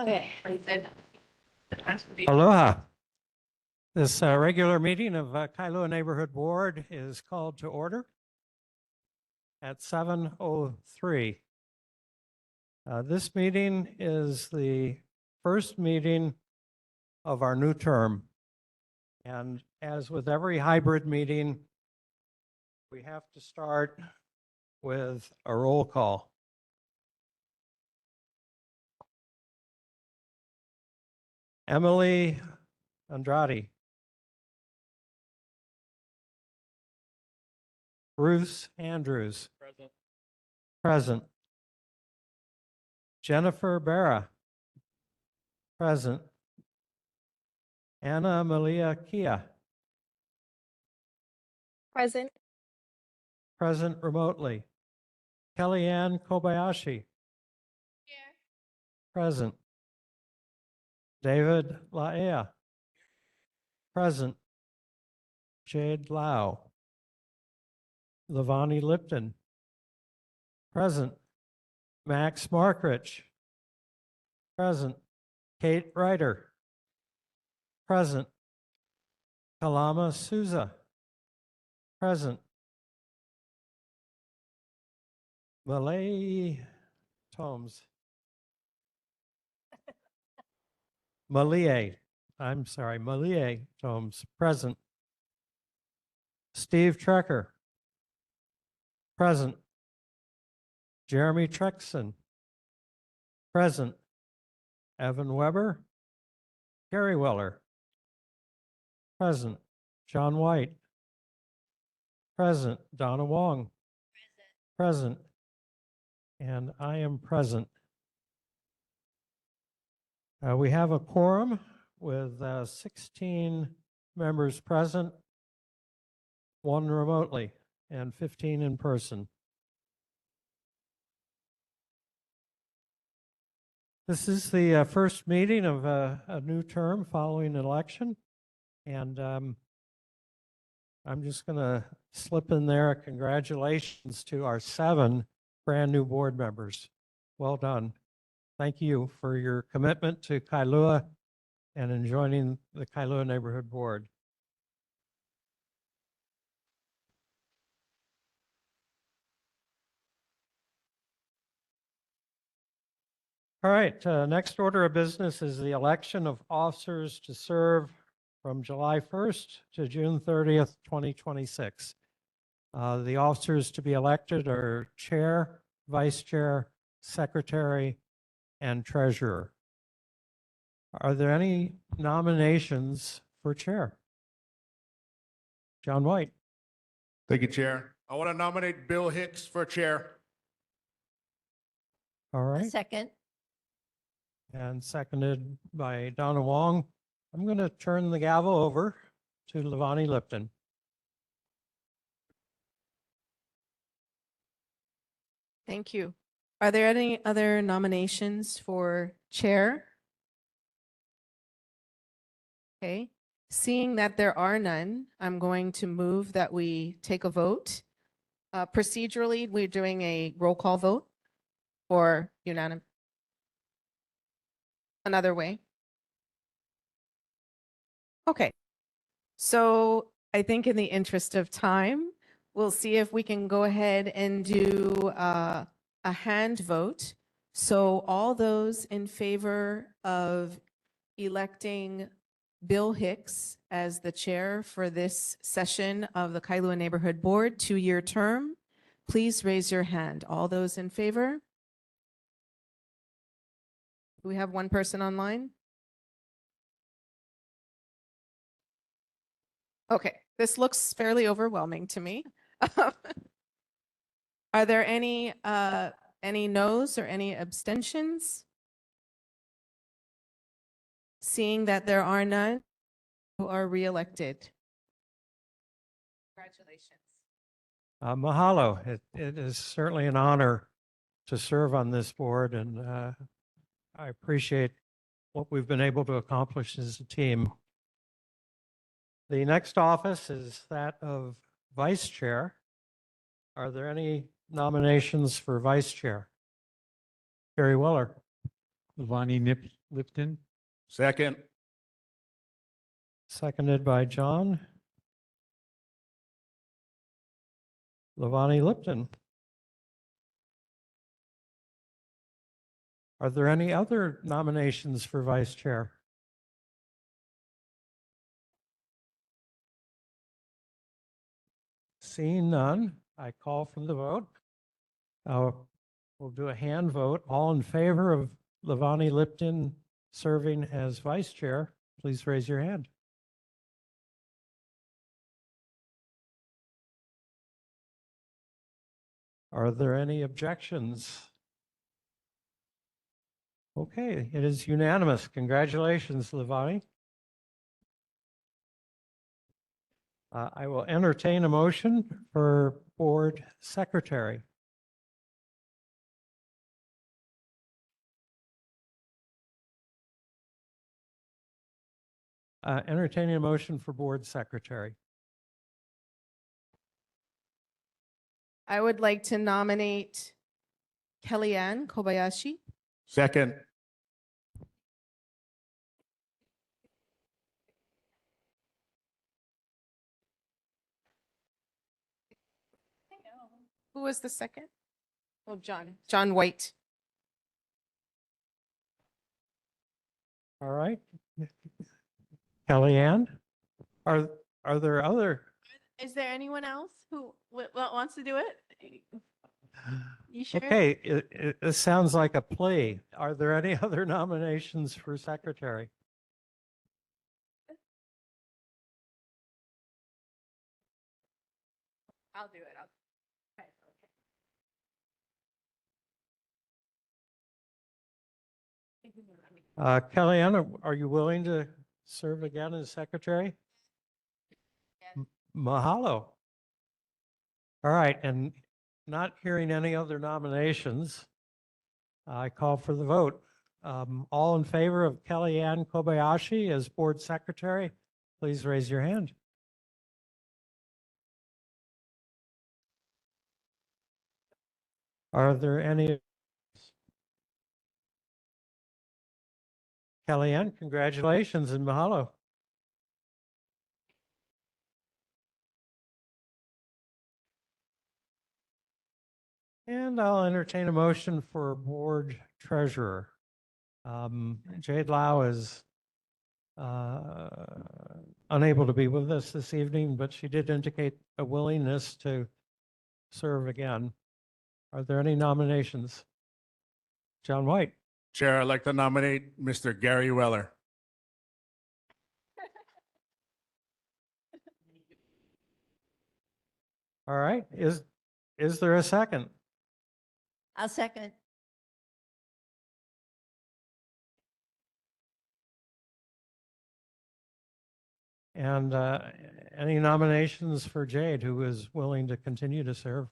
Okay. Aloha. This regular meeting of Kailua Neighborhood Board is called to order at 7:03. This meeting is the first meeting of our new term. And as with every hybrid meeting, we have to start with a roll call. Emily Andrade. Bruce Andrews. Present. Present. Jennifer Barra. Present. Anna Malia Kia. Present. Present remotely. Kellyanne Kobayashi. Here. Present. David Laea. Present. Jade Lau. Lavani Lipton. Present. Max Markrich. Present. Kate Ryder. Present. Kalama Souza. Present. Malay Tomes. Malie. I'm sorry, Malie Tomes. Present. Steve Trecker. Present. Jeremy Trexon. Present. Evan Weber. Gary Weller. Present. John White. Present. Donna Wong. Present. And I am present. We have a quorum with 16 members present, 1 remotely, and 15 in person. This is the first meeting of a new term following an election, and I'm just going to slip in there congratulations to our 7 brand new board members. Well done. Thank you for your commitment to Kailua and in joining the Kailua Neighborhood Board. All right, next order of business is the election of officers to serve from July 1st to June 30th, 2026. The officers to be elected are chair, vice chair, secretary, and treasurer. Are there any nominations for chair? John White. Thank you, Chair. I want to nominate Bill Hicks for chair. All right. Second. And seconded by Donna Wong. I'm going to turn the gavel over to Lavani Lipton. Thank you. Are there any other nominations for chair? Okay. Seeing that there are none, I'm going to move that we take a vote. Procedurally, we're doing a roll call vote or unanimous. Another way. Okay. So I think in the interest of time, we'll see if we can go ahead and do a hand vote. So all those in favor of electing Bill Hicks as the chair for this session of the Kailua Neighborhood Board, 2-year term, please raise your hand. All those in favor? Do we have one person online? Okay, this looks fairly overwhelming to me. Are there any no's or any abstentions? Seeing that there are none, who are reelected. Congratulations. Mahalo. It is certainly an honor to serve on this board, and I appreciate what we've been able to accomplish as a team. The next office is that of vice chair. Are there any nominations for vice chair? Gary Weller. Lipton. Second. Seconded by John. Levani Lipton. Are there any other nominations for vice chair? Seeing none, I call for the vote. We'll do a hand vote. All in favor of Levani Lipton serving as vice chair, please raise your hand. Are there any objections? Okay, it is unanimous. Congratulations, Levani. I will entertain a motion for board secretary. Entertaining a motion for board secretary. I would like to nominate Kellyanne Kobayashi. Second. Who was the second? Oh, John. John White. All right. Kellyanne, are there other? Is there anyone else who wants to do it? You sure? Okay, it sounds like a plea. Are there any other nominations for secretary? I'll do it. Kellyanne, are you willing to serve again as secretary? Yes. Mahalo. All right, and not hearing any other nominations, I call for the vote. All in favor of Kellyanne Kobayashi as board secretary, please raise your hand. Are there any? Kellyanne, congratulations and mahalo. And I'll entertain a motion for board treasurer. Jade Lau is unable to be with us this evening, but she did indicate a willingness to serve again. Are there any nominations? John White. Chair, I'd like to nominate Mr. Gary Weller. All right. Is there a second? I'll second. And any nominations for Jade, who is willing to continue to serve?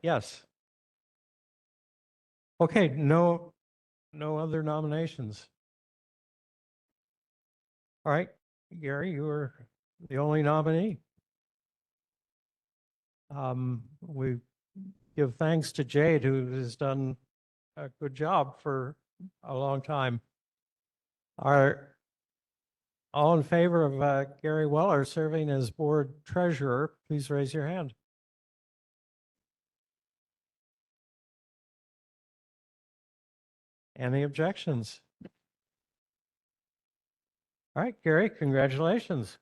Yes. Okay, no other nominations. All right, Gary, you are the only nominee. We give thanks to Jade, who has done a good job for a long time. Are all in favor of Gary Weller serving as board treasurer, please raise your hand. Any objections? All right, Gary, congratulations.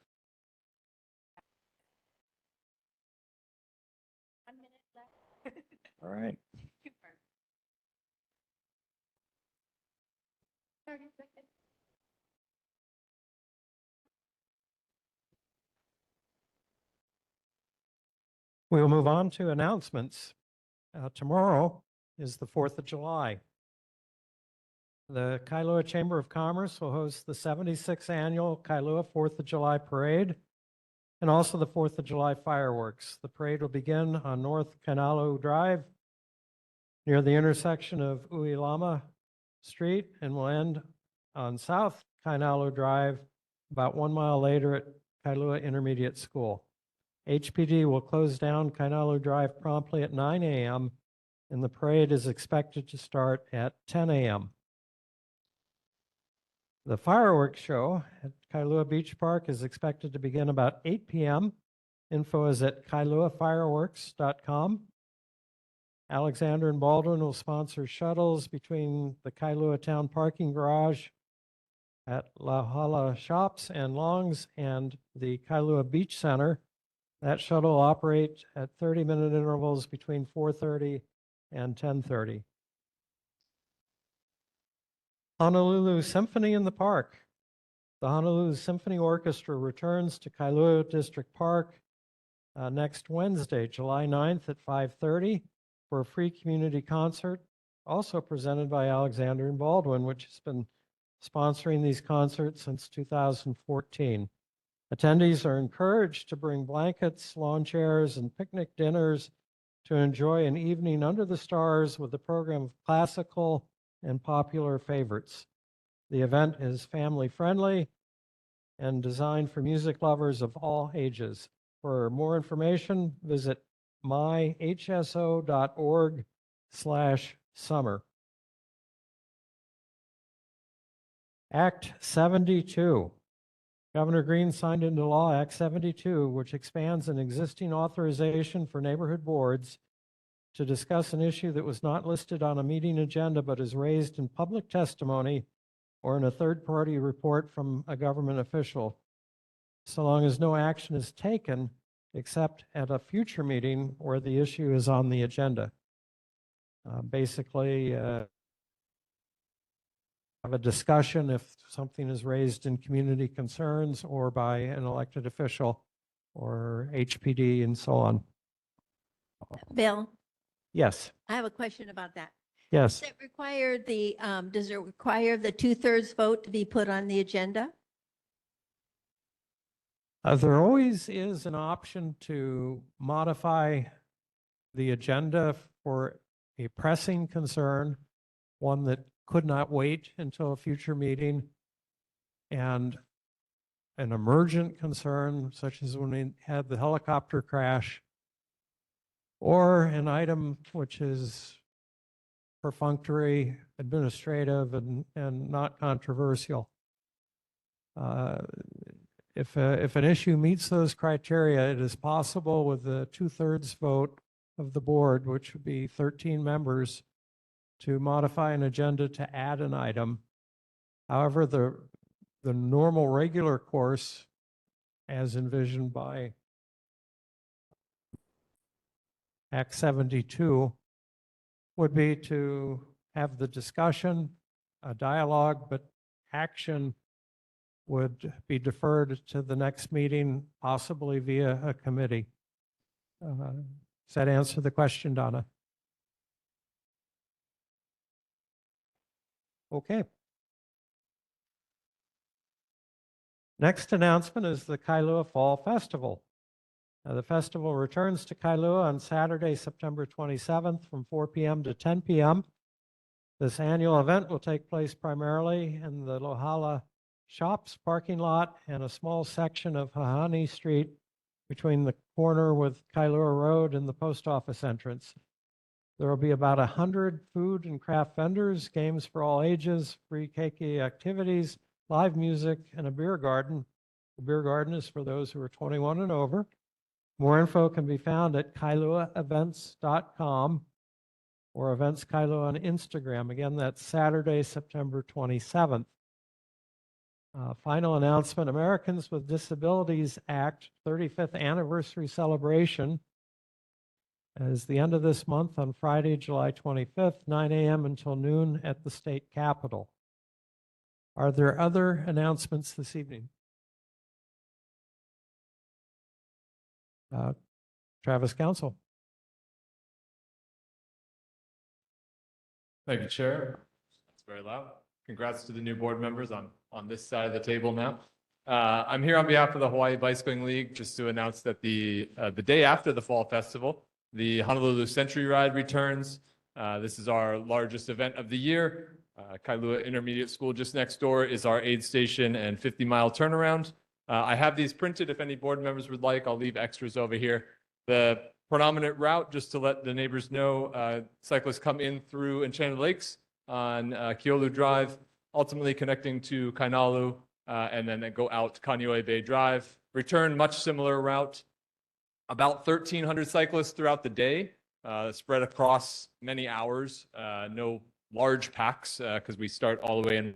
1 minute left. All right. 30 seconds. We'll move on to announcements. Tomorrow is the 4th of July. The Kailua Chamber of Commerce will host the 76th annual Kailua 4th of July Parade and also the 4th of July fireworks. The parade will begin on North Kainalu Drive near the intersection of Uilama Street and will end on South Kainalu Drive about 1 mile later at Kailua Intermediate School. HPD will close down Kainaloo Drive promptly at 9 a.m. and the parade is expected to start at 10 a.m. The fireworks show at Kailua Beach Park is expected to begin about 8 p.m. Info is at kailuafireworks.com. Alexander and Baldwin will sponsor shuttles between the Kailua Town Parking Garage at La Hala Shops and Longs and the Kailua Beach Center. That shuttle will operate at 30-minute intervals between 4:30 and 10:30. Honolulu Symphony in the Park. The Honolulu Symphony Orchestra returns to Kailua District Park next Wednesday, July 9th at 5:30 for a free community concert, also presented by Alexander and Baldwin, which has been sponsoring these concerts since 2014. Attendees are encouraged to bring blankets, lawn chairs, and picnic dinners to enjoy an evening under the stars with a program of classical and popular favorites. The event is family friendly and designed for music lovers of all ages. For more information, visit myhso.org/summer. Act 72. Governor Green signed into law Act 72, which expands an existing authorization for neighborhood boards to discuss an issue that was not listed on a meeting agenda but is raised in public testimony or in a third-party report from a government official, so long as no action is taken except at a future meeting where the issue is on the agenda. Basically, have a discussion if something is raised in community concerns or by an elected official or HPD and so on. Bill, Yes, I have a question about that. yes. Does it require does it require the 2/3 vote to be put on the agenda? There always is an option to modify the agenda for a pressing concern, one that could not wait until a future meeting, and an emergent concern, such as when we had the helicopter crash, or an item which is perfunctory, administrative, and not controversial. If an issue meets those criteria, it is possible with the 2/3 vote of the board, which would be 13 members, to modify an agenda to add an item. However, the normal regular course, as envisioned by Act 72, would be to have the discussion, a dialogue, but action would be deferred to the next meeting, possibly via a committee. Does that answer the question, Donna? Okay. Next announcement is the Kailua Fall Festival. The festival returns to Kailua on Saturday, September 27th from 4 p.m. to 10 p.m. This annual event will take place primarily in the Lohala Shops parking lot and a small section of Hahani Street between the corner with Kailua Road and the post office entrance. There will be about 100 food and craft vendors, games for all ages, free keiki activities, live music, and a beer garden. The beer garden is for those who are 21 and over. More info can be found at kailuaevents.com or Events Kailua on Instagram. Again, that's Saturday, September 27th. Final announcement, Americans with Disabilities Act 35th anniversary celebration is the end of this month on Friday, July 25th, 9 a.m. until noon at the state capitol. Are there other announcements this evening? Travis Council. Thank you, Chair. That's very loud. Congrats to the new board members on this side of the table now. I'm here on behalf of the Hawaii Bicycling League just to announce that the day after the Fall Festival, the Honolulu Century Ride returns. This is our largest event of the year. Kailua Intermediate School just next door is our aid station and 50-mile turnaround. I have these printed if any board members would like. I'll leave extras over here. The predominant route, just to let the neighbors know, cyclists come in through Enchanted Lakes on Kailua Drive, ultimately connecting to Kainalu, and then they go out Kaneohe Bay Drive. Return much similar route. About 1,300 cyclists throughout the day, spread across many hours. No large packs because we start all the way in.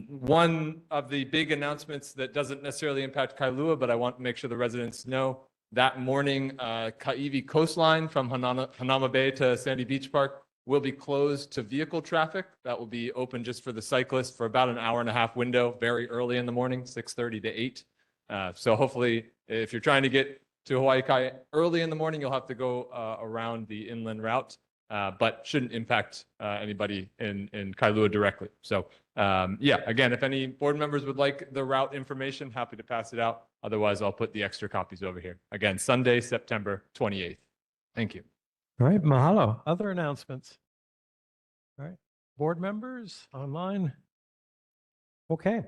One of the big announcements that doesn't necessarily impact Kailua, but I want to make sure the residents know, that morning, Kaiwi coastline from Hanama Bay to Sandy Beach Park will be closed to vehicle traffic. That will be open just for the cyclists for about an hour-and-a-half window, very early in the morning, 6:30 to 8. So hopefully, if you're trying to get to Hawaii Kai early in the morning, you'll have to go around the inland route, but shouldn't impact anybody in Kailua directly. So yeah, again, if any board members would like the route information, happy to pass it out. Otherwise, I'll put the extra copies over here. Again, Sunday, September 28th. Thank you. All right, mahalo. Other announcements? All right, board members online? Okay.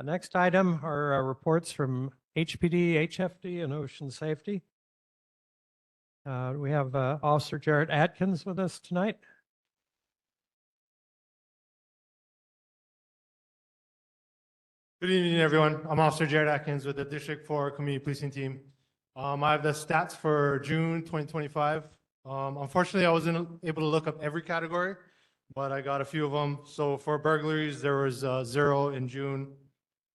Next item are reports from HPD, HFD, and Ocean Safety. We have Officer Jarrett Atkins with us tonight. Good evening, everyone. I'm Officer Jared Atkins with the District 4 Community Policing Team. I have the stats for June 2025. Unfortunately, I wasn't able to look up every category, but I got a few of them. So for burglaries, there was 0 in June.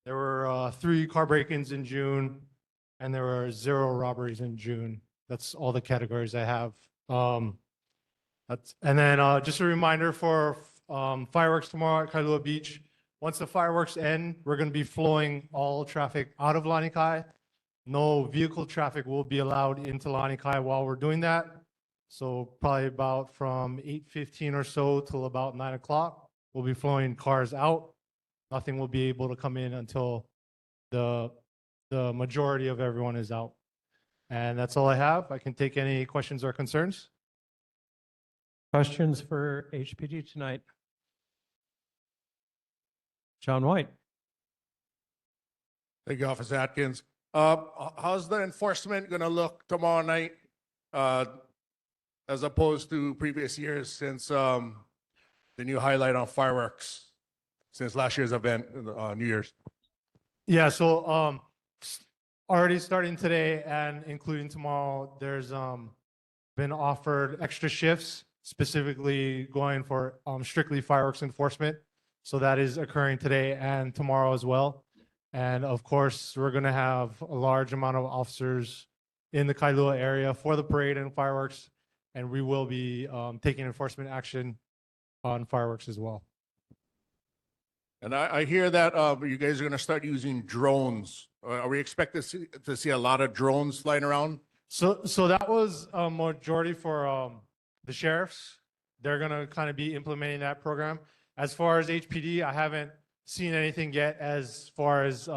There were 3 car break-ins in June, and there were 0 robberies in June. That's all the categories I have. And then just a reminder for fireworks tomorrow at Kailua Beach. Once the fireworks end, we're going to be flowing all traffic out of Lanikai. No vehicle traffic will be allowed into Lanikai while we're doing that. So probably about from 8:15 or so till about 9 o'clock, we'll be flowing cars out. Nothing will be able to come in until the majority of everyone is out. And that's all I have. I can take any questions or concerns. Questions for HPD tonight? John White. Thank you, Officer Atkins. How's the enforcement going to look tomorrow night as opposed to previous years since the new highlight on fireworks since last year's event, New Year's? Yeah, so already starting today and including tomorrow, there's been offered extra shifts, specifically going for strictly fireworks enforcement. So that is occurring today and tomorrow as well. And of course, we're going to have a large amount of officers in the Kailua area for the parade and fireworks. And we will be taking enforcement action on fireworks as well. And I hear that you guys are going to start using drones. Are we expected to see a lot of drones flying around? So that was a majority for the sheriffs. They're going to kind of be implementing that program. As far as HPD, I haven't seen anything yet as far as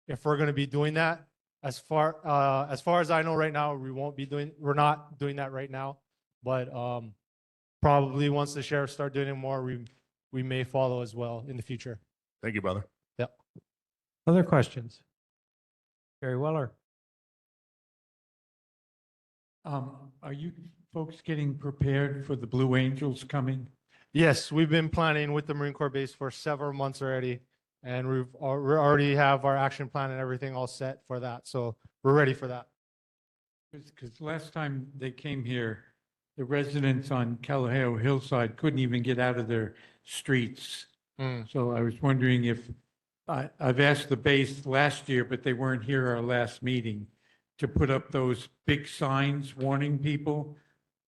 if we're going to be doing that. As far as I know right now, we're not doing that right now. But probably once the sheriffs start doing it more, we may follow as well in the future. Thank you, brother. Yeah. Other questions? Gary Weller. Are you folks getting prepared for the Blue Angels coming? Yes, we've been planning with the Marine Corps base for several months already, and we already have our action plan and everything all set for that. So we're ready for that. Because last time they came here, the residents on Kalaheo Hillside couldn't even get out of their streets. So I was wondering if, I've asked the base last year, but they weren't here our last meeting, to put up those big signs warning people,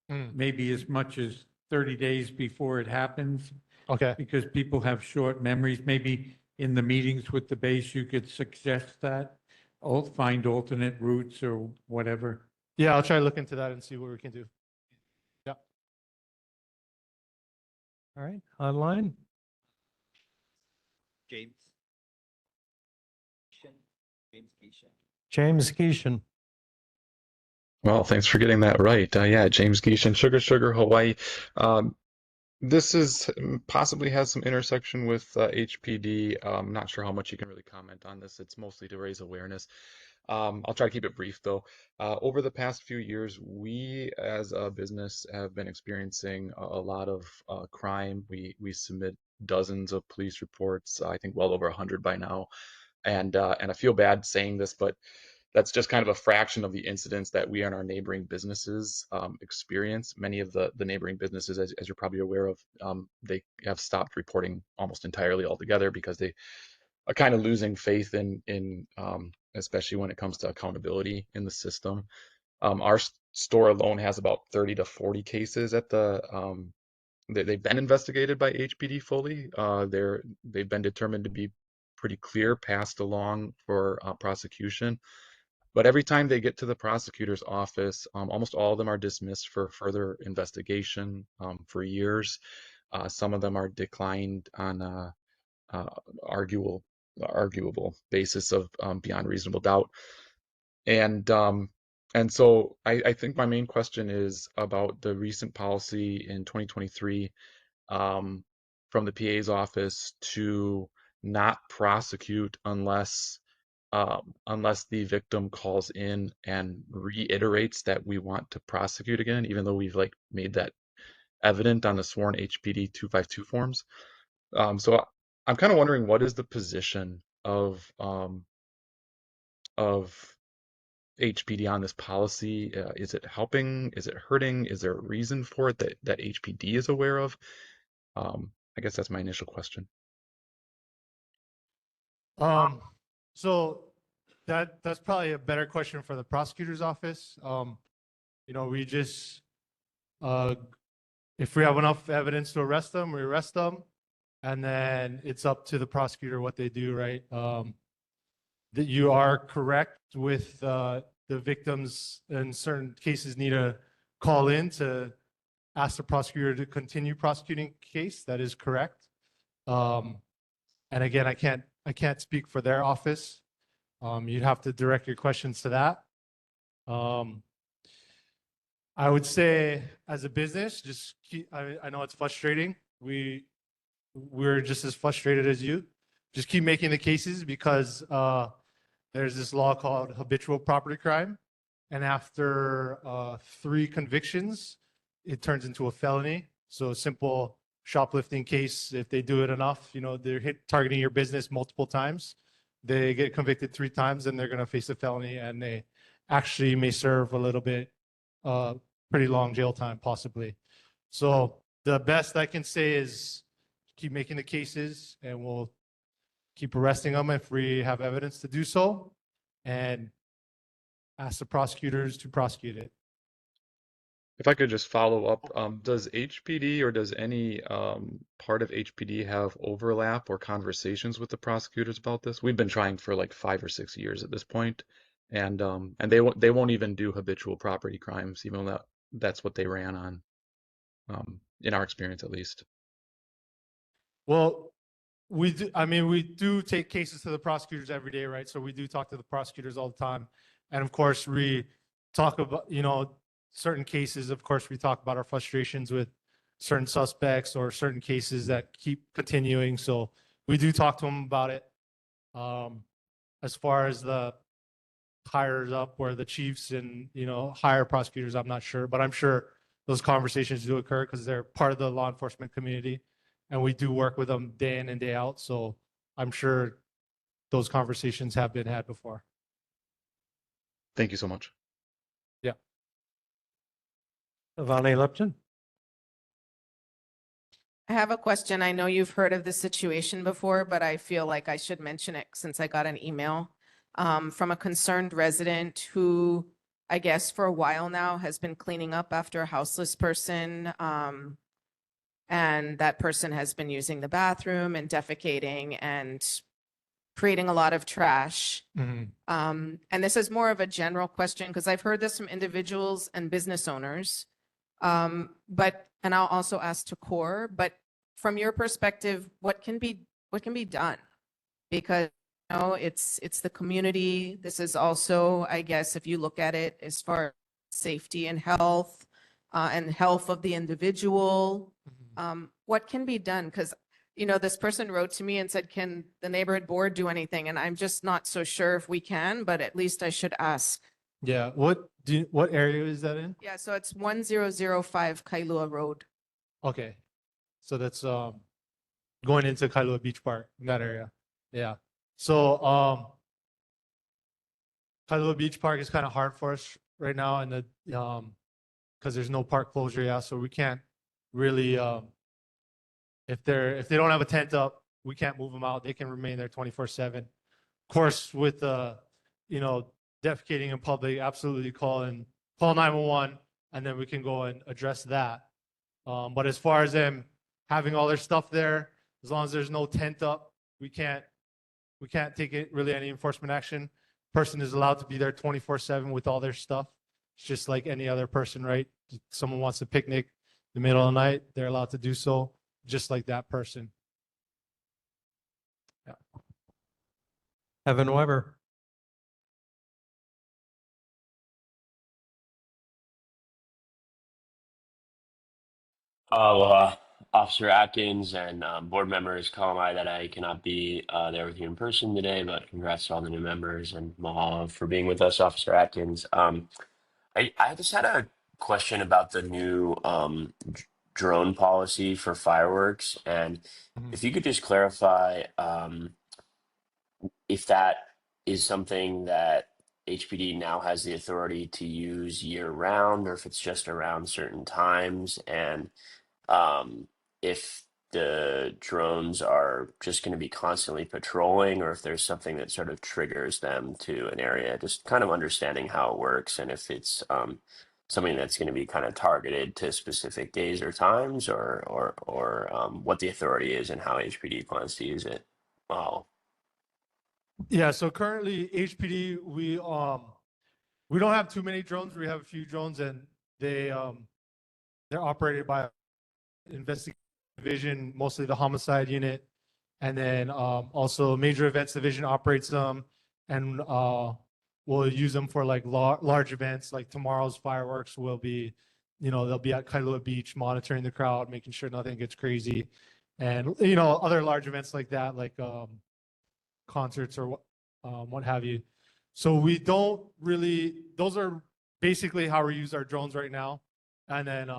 maybe as much as 30 days before it happens, Okay. because people have short memories. Maybe in the meetings with the base, you could suggest that, find alternate routes or whatever. Yeah, I'll try to look into that and see what we can do. Yeah. All right, online? James Geishan. Well, thanks for getting that right. Yeah, James Geishan, Sugar Hawaii. This is possibly has some intersection with HPD. Not sure how much you can really comment on this. It's mostly to raise awareness. I'll try to keep it brief though. Over the past few years, we as a business have been experiencing a lot of crime. We submit dozens of police reports. I think well over 100 by now, and I feel bad saying this, but that's just kind of a fraction of the incidents that we and our neighboring businesses experience. Many of the neighboring businesses, as you're probably aware of, they have stopped reporting almost entirely altogether because they are kind of losing faith in especially when it comes to accountability in the system. Our store alone has about 30 to 40 cases at the they've been investigated by HPD fully. They've been determined to be pretty clear, passed along for prosecution. But every time they get to the prosecutor's office, almost all of them are dismissed for further investigation for years. Some of them are declined on arguable basis of beyond reasonable doubt. And so I think my main question is about the recent policy in 2023 from the PA's office to not prosecute unless the victim calls in and reiterates that we want to prosecute again, even though we've like made that evident on the sworn HPD 252 forms. So I'm kind of wondering, what is the position of HPD on this policy? Is it helping? Is it hurting? Is there a reason for it that HPD is aware of? I guess that's my initial question. So that's probably a better question for the prosecutor's office. We just if we have enough evidence to arrest them, we arrest them, and then it's up to the prosecutor what they do, right? That you are correct with the victims in certain cases need to call in to ask the prosecutor to continue prosecuting case. That is correct. And again, I can't speak for their office. You'd have to direct your questions to that. I would say as a business, just keep, I know it's frustrating. We're just as frustrated as you. Just keep making the cases because there's this law called habitual property crime. And after 3 convictions, it turns into a felony. So a simple shoplifting case, if they do it enough, they're targeting your business multiple times. They get convicted 3 times and they're going to face a felony, and they actually may serve a little bit, pretty long jail time possibly. So the best I can say is keep making the cases, and we'll keep arresting them if we have evidence to do so, and ask the prosecutors to prosecute it. If I could just follow up, does HPD or does any part of HPD have overlap or conversations with the prosecutors about this? We've been trying for like 5 or 6 years at this point, and they won't even do habitual property crimes, even though that's what they ran on, in our experience at least. Well, we do take cases to the prosecutors every day, right? So we do talk to the prosecutors all the time, and of course we talk about certain cases. Of course, we talk about our frustrations with certain suspects or certain cases that keep continuing. So we do talk to them about it. As far as the higher up, where the chiefs and higher prosecutors, I'm not sure, but I'm sure those conversations do occur because they're part of the law enforcement community, and we do work with them day in and day out. So I'm sure those conversations have been had before. Thank you so much. Vonnie Lipton. I have a question. I know you've heard of this situation before, but I feel like I should mention it since I got an email from a concerned resident who, I guess for a while now, has been cleaning up after a houseless person. And that person has been using the bathroom and defecating and creating a lot of trash. And this is more of a general question because I've heard this from individuals and business owners. And I'll also ask to Core, but from your perspective, what can be done? Because it's the community. This is also, I guess, if you look at it as far as safety and health of the individual. what can be done? Because, this person wrote to me and said, can the neighborhood board do anything? And I'm just not so sure if we can, but at least I should ask. Yeah, what area is that in? Yeah, so it's 1005 Kailua Road. Okay. So that's going into Kailua Beach Park in that area. Yeah. So Kailua Beach Park is kind of hard for us right now and because there's no park closure, yeah. So we can't really if they don't have a tent up, we can't move them out. They can remain there 24/7. Of course, with defecating in public, absolutely call 911 and then we can go and address that. But as far as them having all their stuff there, as long as there's no tent up, we can't take it really any enforcement action. Person is allowed to be there 24/7 with all their stuff. It's just like any other person, right? If someone wants to picnic in the middle of the night, they're allowed to do so, just like that person. Evan Weber. Officer Atkins and board members, call my that I cannot be there with you in person today, but congrats to all the new members and mahalo for being with us, Officer Atkins. I just had a question about the new drone policy for fireworks, and if you could just clarify if that is something that HPD now has the authority to use year round, or if it's just around certain times, and if the drones are just going to be constantly patrolling, or if there's something that sort of triggers them to an area, just kind of understanding how it works, and if it's something that's going to be kind of targeted to specific days or times, or what the authority is and how HPD plans to use it. Wow. Yeah, so currently HPD, we don't have too many drones. We have a few drones and they're operated by investigation division, mostly the homicide unit. And then also major events division operates them and we'll use them for like large events like tomorrow's fireworks will be, they'll be at Kailua Beach monitoring the crowd, making sure nothing gets crazy. And, other large events like that, like concerts or what have you. So we don't really, those are basically how we use our drones right now. And then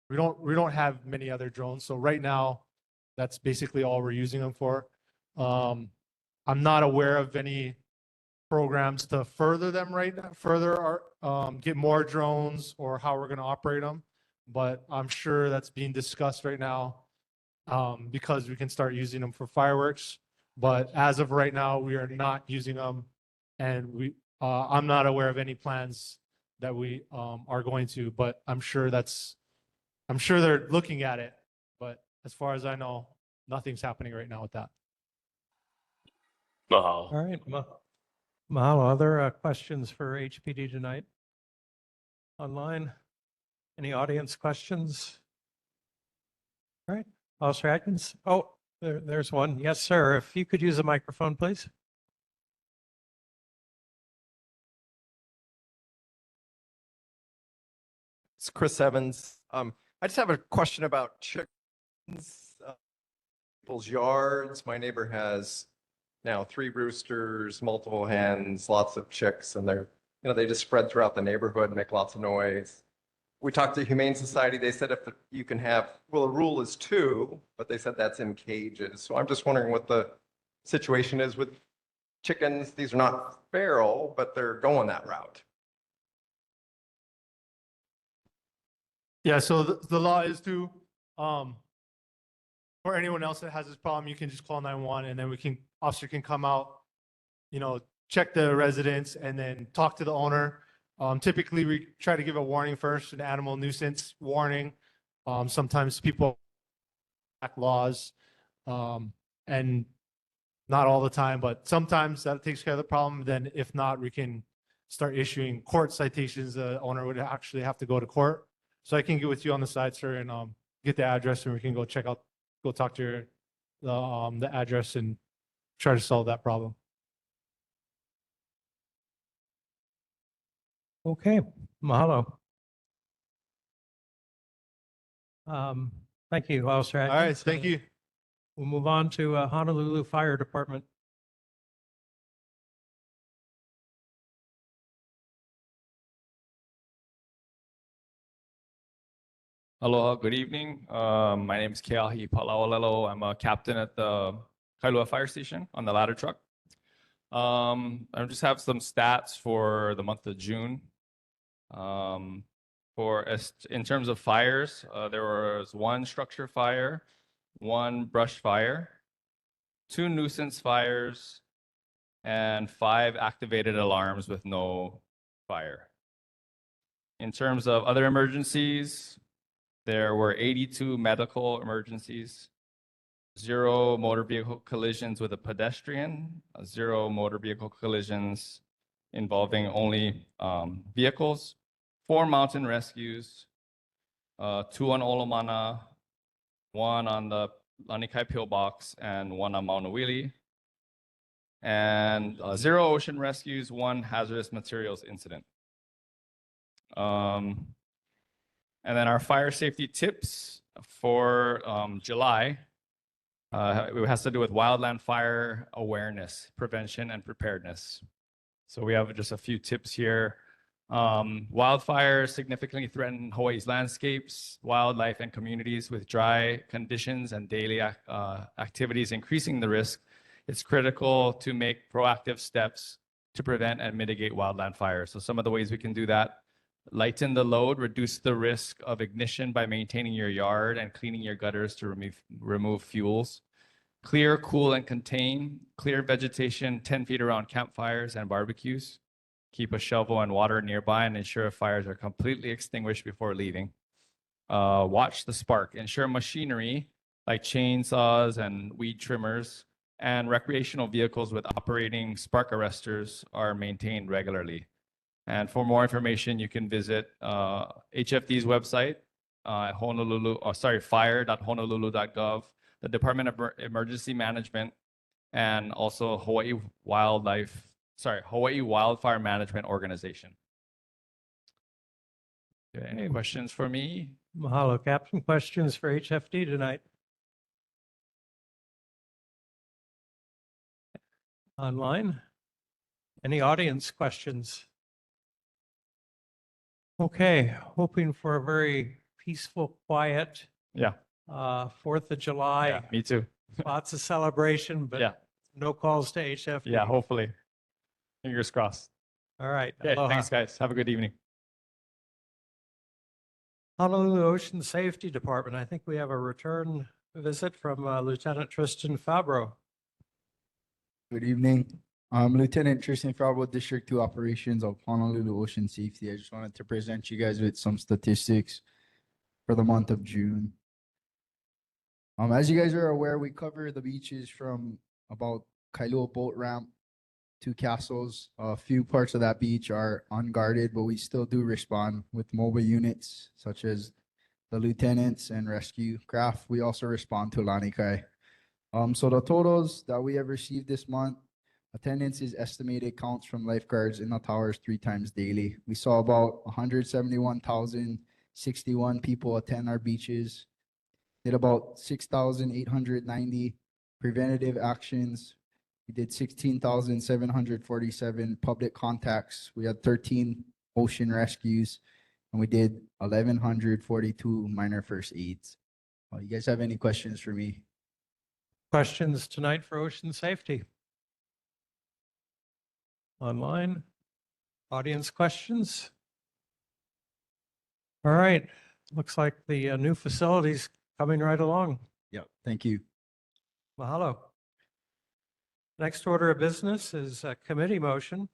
we don't have many other drones. So right now, that's basically all we're using them for. I'm not aware of any programs to further them right now, get more drones or how we're going to operate them. But I'm sure that's being discussed right now because we can start using them for fireworks. But as of right now, we are not using them, and I'm not aware of any plans that we are going to. But I'm sure they're looking at it. But as far as I know, nothing's happening right now with that. All right. Mahalo. Other questions for HPD tonight? Online? Any audience questions? All right. Officer Atkins. Oh, there's one. Yes, sir. If you could use a microphone, please. It's Chris Evans. I just have a question about chickens, people's yards. My neighbor has now 3 roosters, multiple hens, lots of chicks, and they just spread throughout the neighborhood and make lots of noise. We talked to Humane Society. They said you can have, well, the rule is 2, but they said that's in cages. So I'm just wondering what the situation is with chickens. These are not feral, but they're going that route. Yeah, so the law is to, for anyone else that has this problem, you can just call 911 and then officer can come out, check the residence and then talk to the owner. Typically we try to give a warning first, an animal nuisance warning. Sometimes people act laws, and not all the time, but sometimes that takes care of the problem. Then if not, we can start issuing court citations. The owner would actually have to go to court. So I can get with you on the side, sir, and get the address, and we can go talk to the address and try to solve that problem. Okay. Mahalo. Thank you, Officer All right, Atkins. thank you. We'll move on to Honolulu Fire Department. Aloha, good evening. My name is Keahi Palauolelo. I'm a captain at the Kailua Fire Station on the ladder truck. I just have some stats for the month of June. In terms of fires, there was one structure fire, one brush fire, 2 nuisance fires, and 5 activated alarms with no fire. In terms of other emergencies, there were 82 medical emergencies, 0 motor vehicle collisions with a pedestrian, 0 motor vehicle collisions involving only vehicles, 4 mountain rescues, 2 on Olomana, 1 on the Lanikai Pillbox, and 1 on Maunawili, and 0 ocean rescues, 1 hazardous materials incident. And then our fire safety tips for July, it has to do with wildland fire awareness, prevention, and preparedness. So we have just a few tips here. Wildfires significantly threaten Hawaii's landscapes, wildlife, and communities with dry conditions and daily activities increasing the risk. It's critical to make proactive steps to prevent and mitigate wildland fires. So some of the ways we can do that: lighten the load, reduce the risk of ignition by maintaining your yard and cleaning your gutters to remove fuels. Clear, cool, and contain. Clear vegetation 10 feet around campfires and barbecues. Keep a shovel and water nearby and ensure fires are completely extinguished before leaving. Watch the spark. Ensure machinery like chainsaws and weed trimmers and recreational vehicles with operating spark arresters are maintained regularly. And for more information, you can visit HFD's website at fire.honolulu.gov, the Department of Emergency Management, and also Hawaii Wildfire Management Organization. Okay, any questions for me? Mahalo, Captain. Questions for HFD tonight? Online? Any audience questions? Okay, hoping for a very peaceful, quiet Yeah, 4th of July. yeah, me too. Lots of celebration, but Yeah, no calls to HFD. yeah, hopefully. Fingers crossed. All right. Okay, Aloha. thanks, guys. Have a good evening. Honolulu Ocean Safety Department. I think we have a return visit from Lieutenant Tristan Fabro. Good evening. Lieutenant Tristan Fabro, District 2 Operations of Honolulu Ocean Safety. I just wanted to present you guys with some statistics for the month of June. As you guys are aware, we cover the beaches from about Kailua Boat Ramp to Castles. A few parts of that beach are unguarded, but we still do respond with mobile units such as the lieutenants and rescue craft. We also respond to Lanikai. So the totals that we have received this month, attendance is estimated counts from lifeguards in the towers 3 times daily. We saw about 171,061 people attend our beaches. Did about 6,890 preventative actions. We did 16,747 public contacts. We had 13 ocean rescues, and we did 1,142 minor first aids. You guys have any questions for me? Questions tonight for ocean safety? Online? Audience questions? All right. Looks like the new facility's coming right along. Yeah, thank you. Mahalo. Next order of business is a committee motion.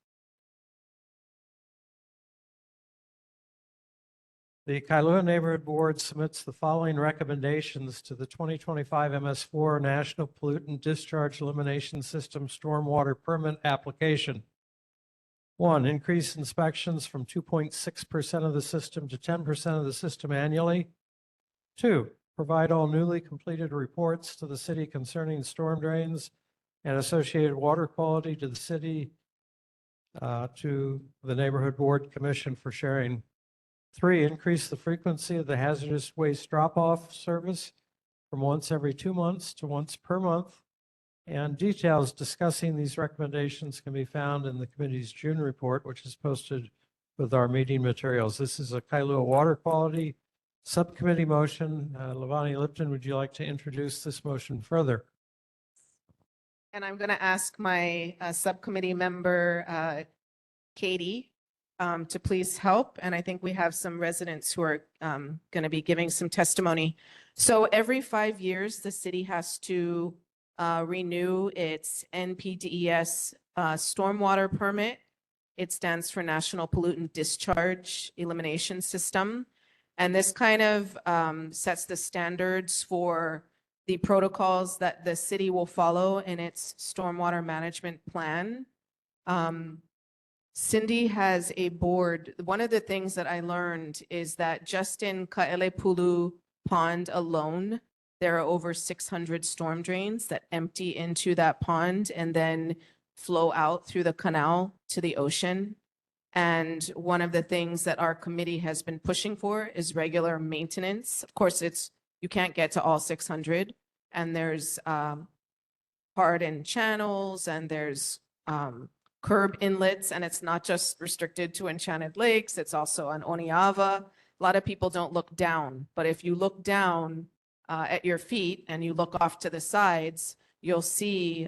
The Kailua Neighborhood Board submits the following recommendations to the 2025 MS4 National Pollutant Discharge Elimination System Stormwater Permit application. 1, increase inspections from 2.6% of the system to 10% of the system annually. 2, provide all newly completed reports to the city concerning storm drains and associated water quality to the city, to the Neighborhood Board Commission for sharing. 3, increase the frequency of the hazardous waste drop-off service from once every 2 months to once per month. And details discussing these recommendations can be found in the committee's June report, which is posted with our meeting materials. This is a Kailua Water Quality Subcommittee motion. Lavani Lipton, would you like to introduce this motion further? And I'm going to ask my subcommittee member, Katie, to please help. And I think we have some residents who are going to be giving some testimony. So every 5 years, the city has to renew its NPDES stormwater permit. It stands for National Pollutant Discharge Elimination System. And this kind of sets the standards for the protocols that the city will follow in its stormwater management plan. Cindy has a board. One of the things that I learned is that just in Kaelepulu Pond alone, there are over 600 storm drains that empty into that pond and then flow out through the canal to the ocean. And one of the things that our committee has been pushing for is regular maintenance. Of course, you can't get to all 600, and there's hardened channels and there's curb inlets, and it's not just restricted to Enchanted Lakes, it's also on Oniava. A lot of people don't look down, but if you look down at your feet and you look off to the sides, you'll see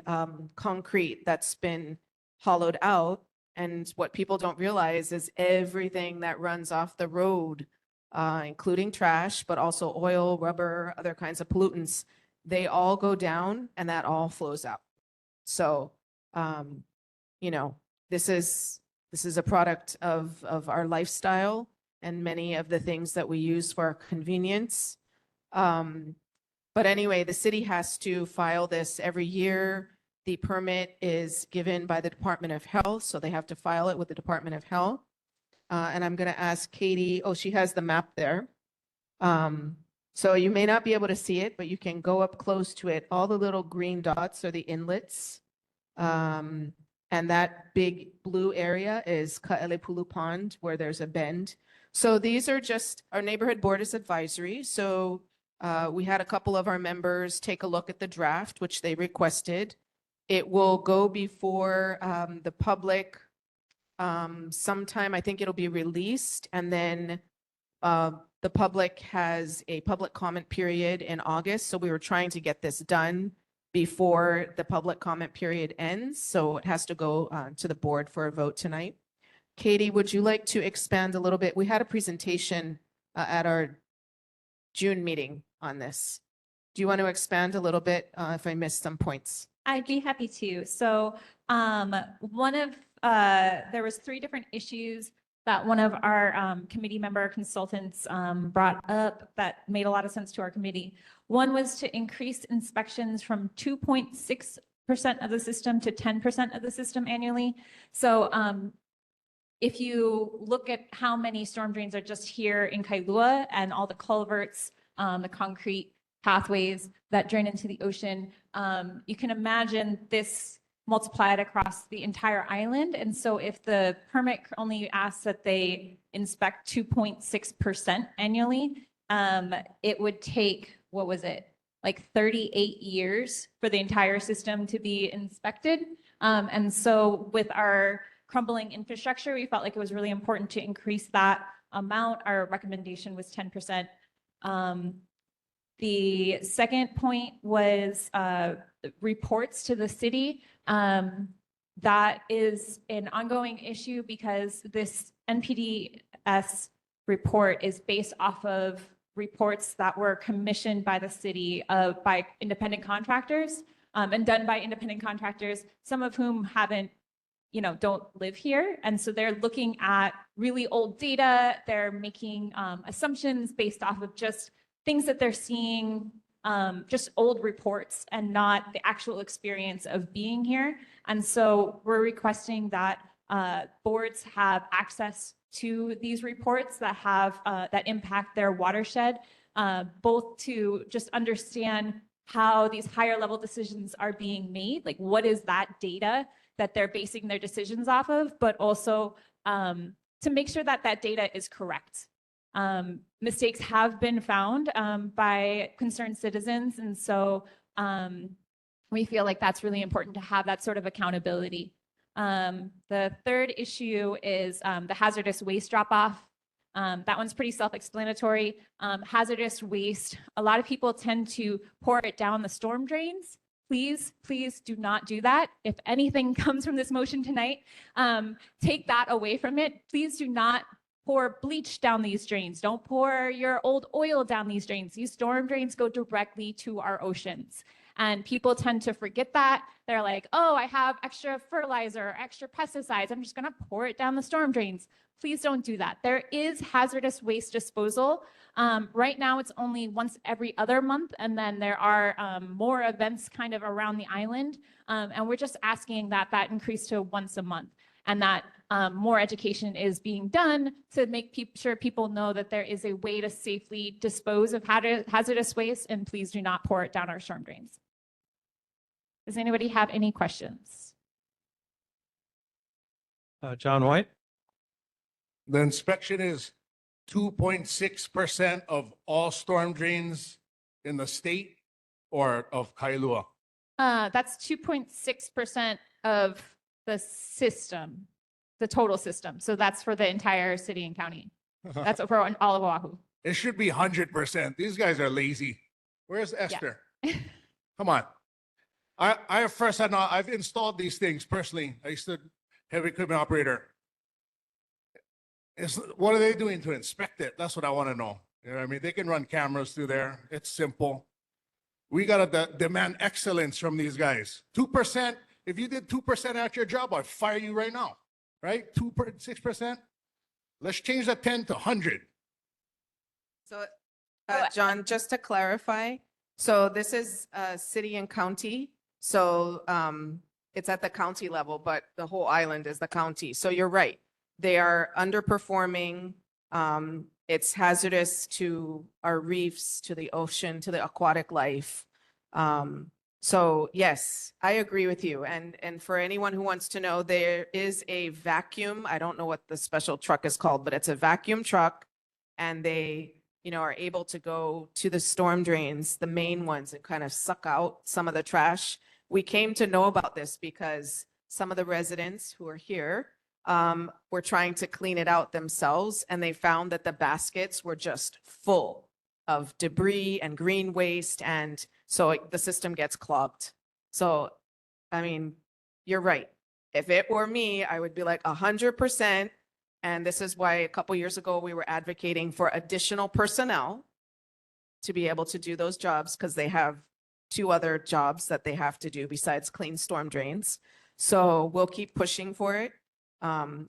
concrete that's been hollowed out. And what people don't realize is everything that runs off the road, including trash, but also oil, rubber, other kinds of pollutants, they all go down and that all flows out. So, you know, this is a product of our lifestyle and many of the things that we use for our convenience. But anyway, the city has to file this every year. The permit is given by the Department of Health, so they have to file it with the Department of Health. And I'm going to ask Katie, oh, she has the map there. So you may not be able to see it, but you can go up close to it. All the little green dots are the inlets. And that big blue area is Kaelepulu Pond, where there's a bend. So these are just, our neighborhood board is advisory. So we had a couple of our members take a look at the draft, which they requested. It will go before the public sometime. I think it'll be released, and then the public has a public comment period in August. So we were trying to get this done before the public comment period ends. So it has to go to the board for a vote tonight. Katie, would you like to expand a little bit? We had a presentation at our June meeting on this. Do you want to expand a little bit if I missed some points? I'd be happy to. So there was 3 different issues that one of our committee member consultants brought up that made a lot of sense to our committee. One was to increase inspections from 2.6% of the system to 10% of the system annually. So if you look at how many storm drains are just here in Kailua and all the culverts, the concrete pathways that drain into the ocean, you can imagine this multiplied across the entire island. And so if the permit only asks that they inspect 2.6% annually, it would take, what was it, like 38 years for the entire system to be inspected. And so with our crumbling infrastructure, we felt like it was really important to increase that amount. Our recommendation was 10%. The second point was reports to the city. That is an ongoing issue because this NPDES report is based off of reports that were commissioned by the city by independent contractors and done by independent contractors, some of whom don't live here. And so they're looking at really old data. They're making assumptions based off of just things that they're seeing, just old reports and not the actual experience of being here. And so we're requesting that boards have access to these reports that have that impact their watershed, both to just understand how these higher level decisions are being made, like what is that data that they're basing their decisions off of, but also to make sure that that data is correct. mistakes have been found by concerned citizens. And so we feel like that's really important to have that sort of accountability. The third issue is the hazardous waste drop-off. That one's pretty self-explanatory. Hazardous waste, a lot of people tend to pour it down the storm drains. Please, please do not do that. If anything comes from this motion tonight, take that away from it. Please do not pour bleach down these drains. Don't pour your old oil down these drains. These storm drains go directly to our oceans. And people tend to forget that. They're like, oh, I have extra fertilizer, extra pesticides. I'm just going to pour it down the storm drains. Please don't do that. There is hazardous waste disposal. Right now, it's only once every other month. And then there are more events kind of around the island. And we're just asking that that increase to once a month, and that more education is being done to make sure people know that there is a way to safely dispose of hazardous waste, and please do not pour it down our storm drains. Does anybody have any questions? John White? The inspection is 2.6% of all storm drains in the state or of Kailua? That's 2.6% of the system, the total system. So that's for the entire city and county. That's for all of Oahu. It should be 100%. These guys are lazy. Where's Esther? Come on. I've installed these things personally. I used to heavy equipment operator. What are they doing to inspect it? That's what I want to know. You know what I mean? They can run cameras through there. It's simple. We got to demand excellence from these guys. 2%. If you did 2% at your job, I'd fire you right now. Right? 6%. Let's change that 10 to 100. So, John, just to clarify, so this is city and county. So it's at the county level, but the whole island is the county. So you're right. They are underperforming. It's hazardous to our reefs, to the ocean, to the aquatic life. So yes, I agree with you. And for anyone who wants to know, there is a vacuum. I don't know what the special truck is called, but it's a vacuum truck, and they, are able to go to the storm drains, the main ones, and kind of suck out some of the trash. We came to know about this because some of the residents who are here were trying to clean it out themselves, and they found that the baskets were just full of debris and green waste, and so the system gets clogged. So, I mean, you're right. If it were me, I would be like 100%. And this is why a couple years ago, we were advocating for additional personnel to be able to do those jobs, because they have 2 other jobs that they have to do besides clean storm drains. So we'll keep pushing for it.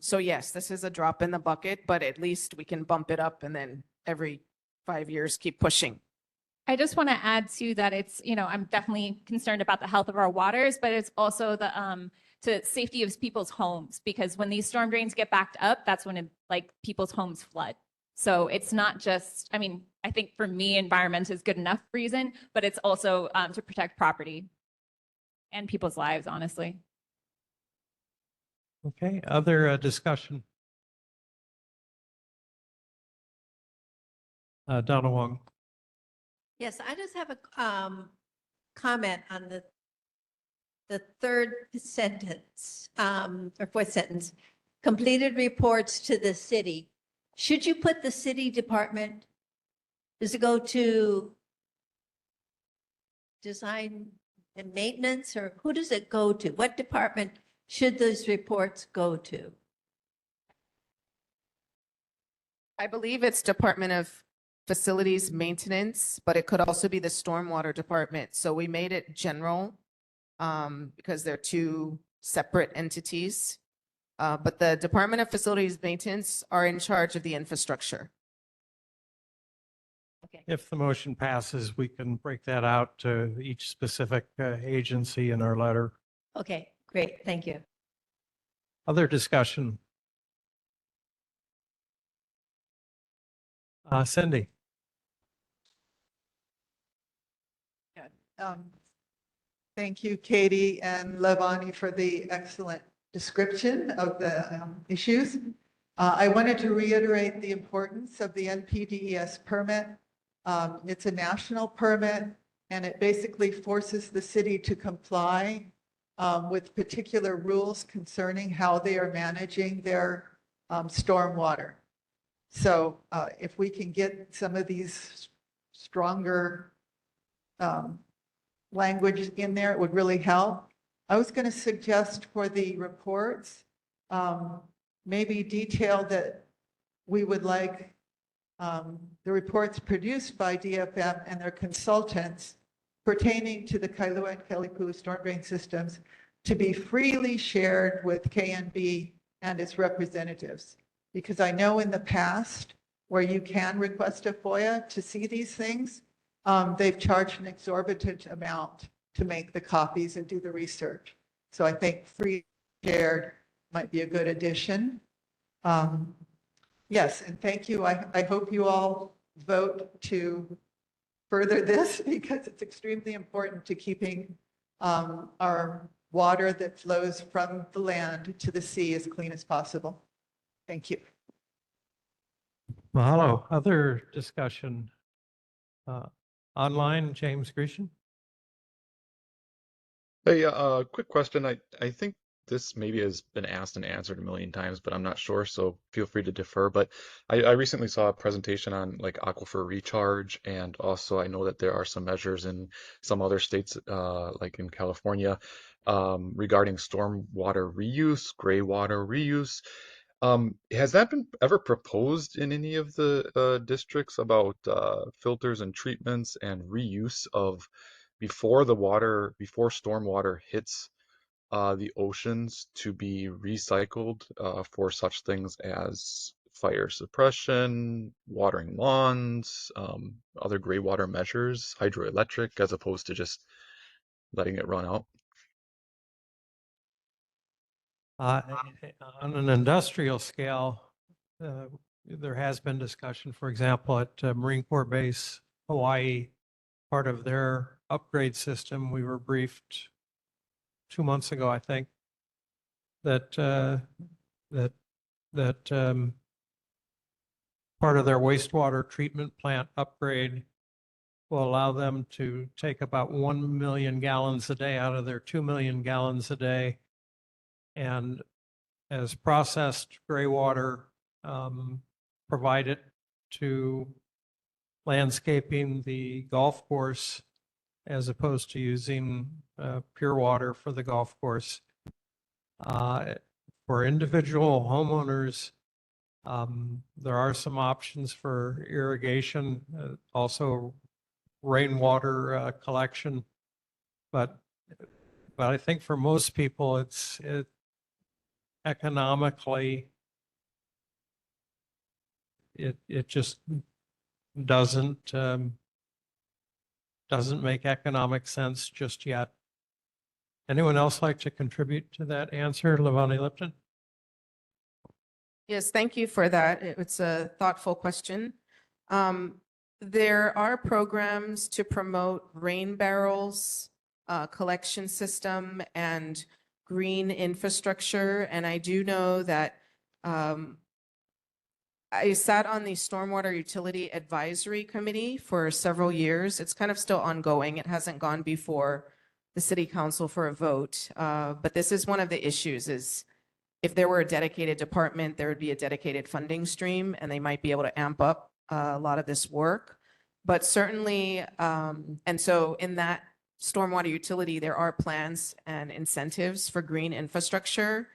So yes, this is a drop in the bucket, but at least we can bump it up and then every 5 years keep pushing. I just want to add to that. It's, I'm definitely concerned about the health of our waters, but it's also the to safety of people's homes, because when these storm drains get backed up, that's when people's homes flood. So it's not just, I think for me, environment is good enough reason, but it's also to protect property and people's lives, honestly. Okay, other discussion? Donna Wong. Yes, I just have a comment on the third sentence, or fourth sentence. Completed reports to the city. Should you put the city department? Does it go to design and maintenance, or who does it go to? What department should those reports go to? I believe it's Department of Facilities Maintenance, but it could also be the Stormwater Department. So we made it general because they're 2 separate entities. But the Department of Facilities Maintenance are in charge of the infrastructure. Okay. If the motion passes, we can break that out to each specific agency in our letter. Okay, great. Thank you. Other discussion? Cindy? Thank you, Katie and Levani, for the excellent description of the issues. I wanted to reiterate the importance of the NPDES permit. It's a national permit, and it basically forces the city to comply with particular rules concerning how they are managing their stormwater. So if we can get some of these stronger language in there, it would really help. I was going to suggest for the reports, maybe detail that we would like the reports produced by DFM and their consultants pertaining to the Kailua and Kelipu storm drain systems to be freely shared with KNB and its representatives. Because I know in the past where you can request a FOIA to see these things, they've charged an exorbitant amount to make the copies and do the research. So I think free shared might be a good addition. Yes, and thank you. I hope you all vote to further this because it's extremely important to keeping our water that flows from the land to the sea as clean as possible. Thank you. Mahalo. Other discussion? Online, James Grecian? Hey, quick question. I think this maybe has been asked and answered a million times, but I'm not sure, so feel free to defer. But I recently saw a presentation on like aquifer recharge, and also I know that there are some measures in some other states, like in California, regarding stormwater reuse, gray water reuse. Has that been ever proposed in any of the districts about filters and treatments and reuse of before stormwater hits the oceans to be recycled for such things as fire suppression, watering lawns, other gray water measures, hydroelectric, as opposed to just letting it run out? On an industrial scale, there has been discussion, for example, at Marine Corps Base, Hawaii, part of their upgrade system, we were briefed 2 months ago, I think, that part of their wastewater treatment plant upgrade will allow them to take about 1 million gallons a day out of their 2 million gallons a day, and as processed gray water, provide it to landscaping the golf course as opposed to using pure water for the golf course. For individual homeowners, there are some options for irrigation, also rainwater collection, but I think for most people, it economically, it just doesn't make economic sense just yet. Anyone else like to contribute to that answer, Levani Lipton? Yes, thank you for that. It's a thoughtful question. There are programs to promote rain barrels, collection system, and green infrastructure. And I do know that I sat on the Stormwater Utility Advisory Committee for several years. It's kind of still ongoing. It hasn't gone before the City Council for a vote. But this is one of the issues is if there were a dedicated department, there would be a dedicated funding stream and they might be able to amp up a lot of this work. But certainly, and so in that stormwater utility, there are plans and incentives for green infrastructure.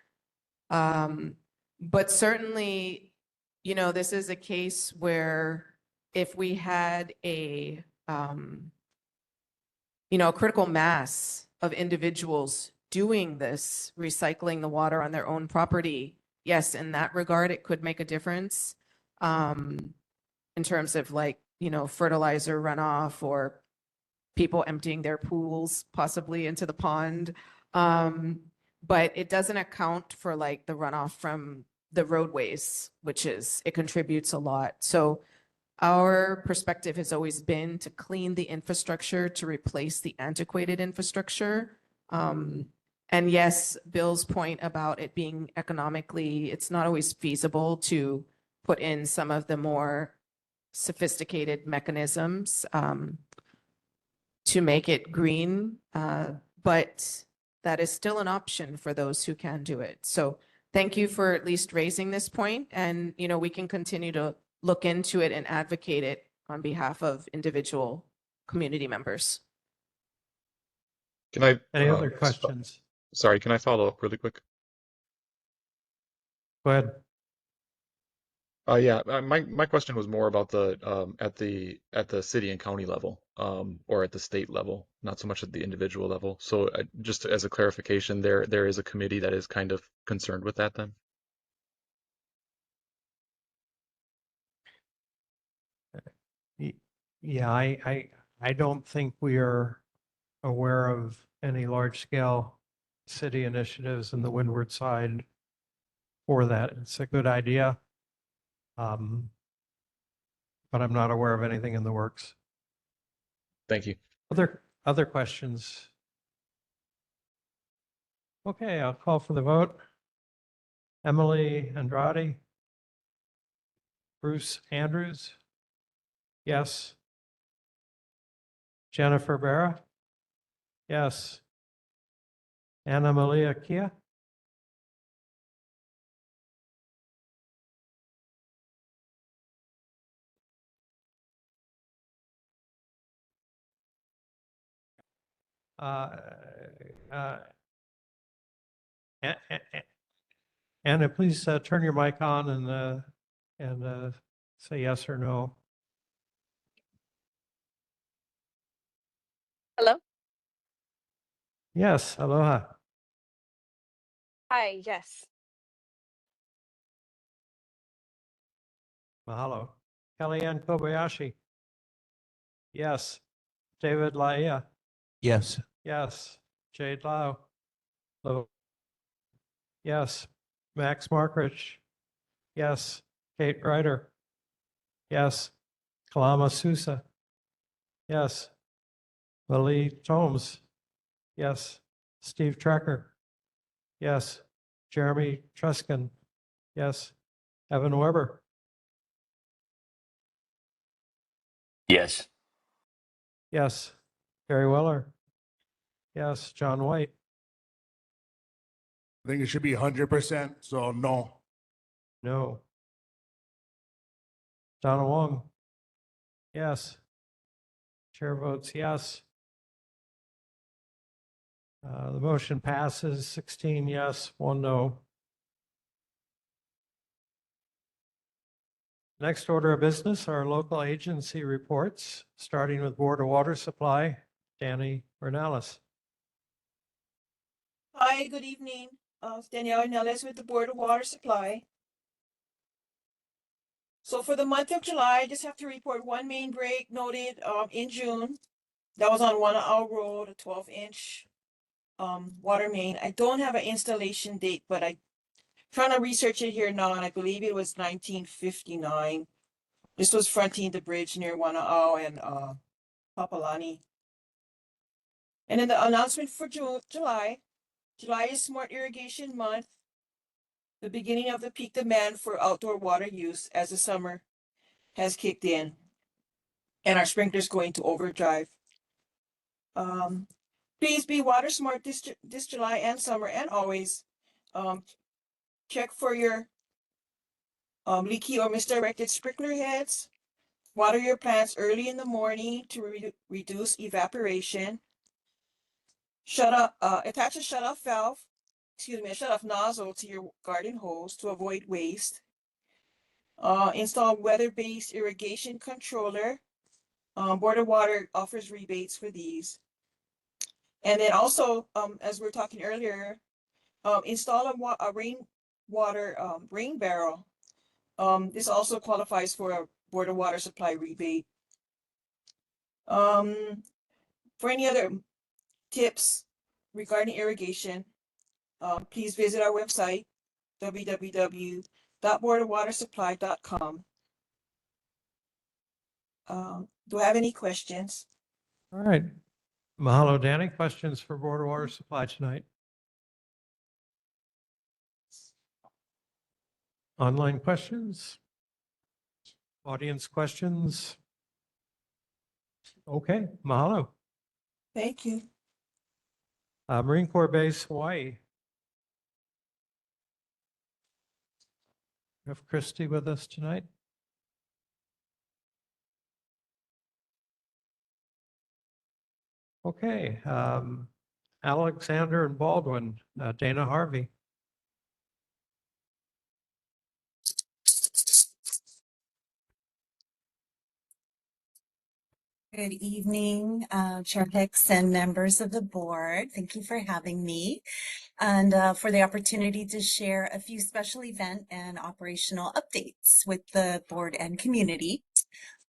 But certainly, you know, this is a case where if we had a, you know, a critical mass of individuals doing this, recycling the water on their own property, yes, in that regard, it could make a difference in terms of like, you know, fertilizer runoff or people emptying their pools possibly into the pond. But it doesn't account for like the runoff from the roadways, which is, it contributes a lot. So our perspective has always been to clean the infrastructure to replace the antiquated infrastructure. And yes, Bill's point about it being economically, it's not always feasible to put in some of the more sophisticated mechanisms to make it green, but that is still an option for those who can do it. So thank you for at least raising this point, and we can continue to look into it and advocate it on behalf of individual community members. Can I? Any other questions? Sorry, can I follow up really quick? Go ahead. Yeah, my question was more about the at the city and county level, or at the state level, not so much at the individual level. So just as a clarification, there is a committee that is kind of concerned with that then? Yeah, I don't think we are aware of any large scale city initiatives in the windward side for that. It's a good idea. But I'm not aware of anything in the works. Thank you. Other questions? Okay, I'll call for the vote. Emily Andrade. Bruce Andrews. Yes. Jennifer Barra. Yes. Anna Malia Kia. Anna, please turn your mic on and say yes or no. Hello? Yes, aloha. Hi, yes. Mahalo. Kellyanne Kobayashi. Yes. David Laia. Yes. Yes. Jade Lau. Yes. Max Markrich. Yes. Kate Ryder. Yes. Kalama Sousa. Yes. Lily Tomes. Yes. Steve Trekker. Yes. Jeremy Truskin. Yes. Evan Weber. Yes. Yes. Gary Weller. Yes. John White. I think it should be 100%, so no. No. Donna Wong. Yes. Chair votes yes. The motion passes 16 yes, 1 no. Next order of business are local agency reports, starting with Board of Water Supply, Danny Ornelas. Hi, good evening. Danielle Ornelas with the Board of Water Supply. So for the month of July, I just have to report one main break noted in June. That was on One Hour Road, a 12-inch water main. I don't have an installation date, but I'm trying to research it here now, and I believe it was 1959. This was fronting the bridge near Wana'au and Papalani. And then the announcement for July is Smart Irrigation Month, the beginning of the peak demand for outdoor water use as the summer has kicked in and our sprinklers go into overdrive. Please be water smart this July and summer, and always check for your leaky or misdirected sprinkler heads. Water your plants early in the morning to reduce evaporation. Attach a shut-off nozzle to your garden hose to avoid waste. Install weather-based irrigation controller. Board of Water offers rebates for these. And then also, as we were talking earlier, install a rainwater rain barrel. This also qualifies for a Board of Water Supply rebate. For any other tips regarding irrigation, please visit our website, www.boardofwatersupply.com. Do I have any questions? All right. Mahalo, Danny. Questions for Board of Water Supply tonight? Online questions? Audience questions? Okay, mahalo. Thank you. Marine Corps Base, Hawaii. We have Christy with us tonight. Okay, Alexander and Baldwin, Dana Harvey. Good evening, Chair Hicks and members of the board. Thank you for having me and for the opportunity to share a few special event and operational updates with the board and community.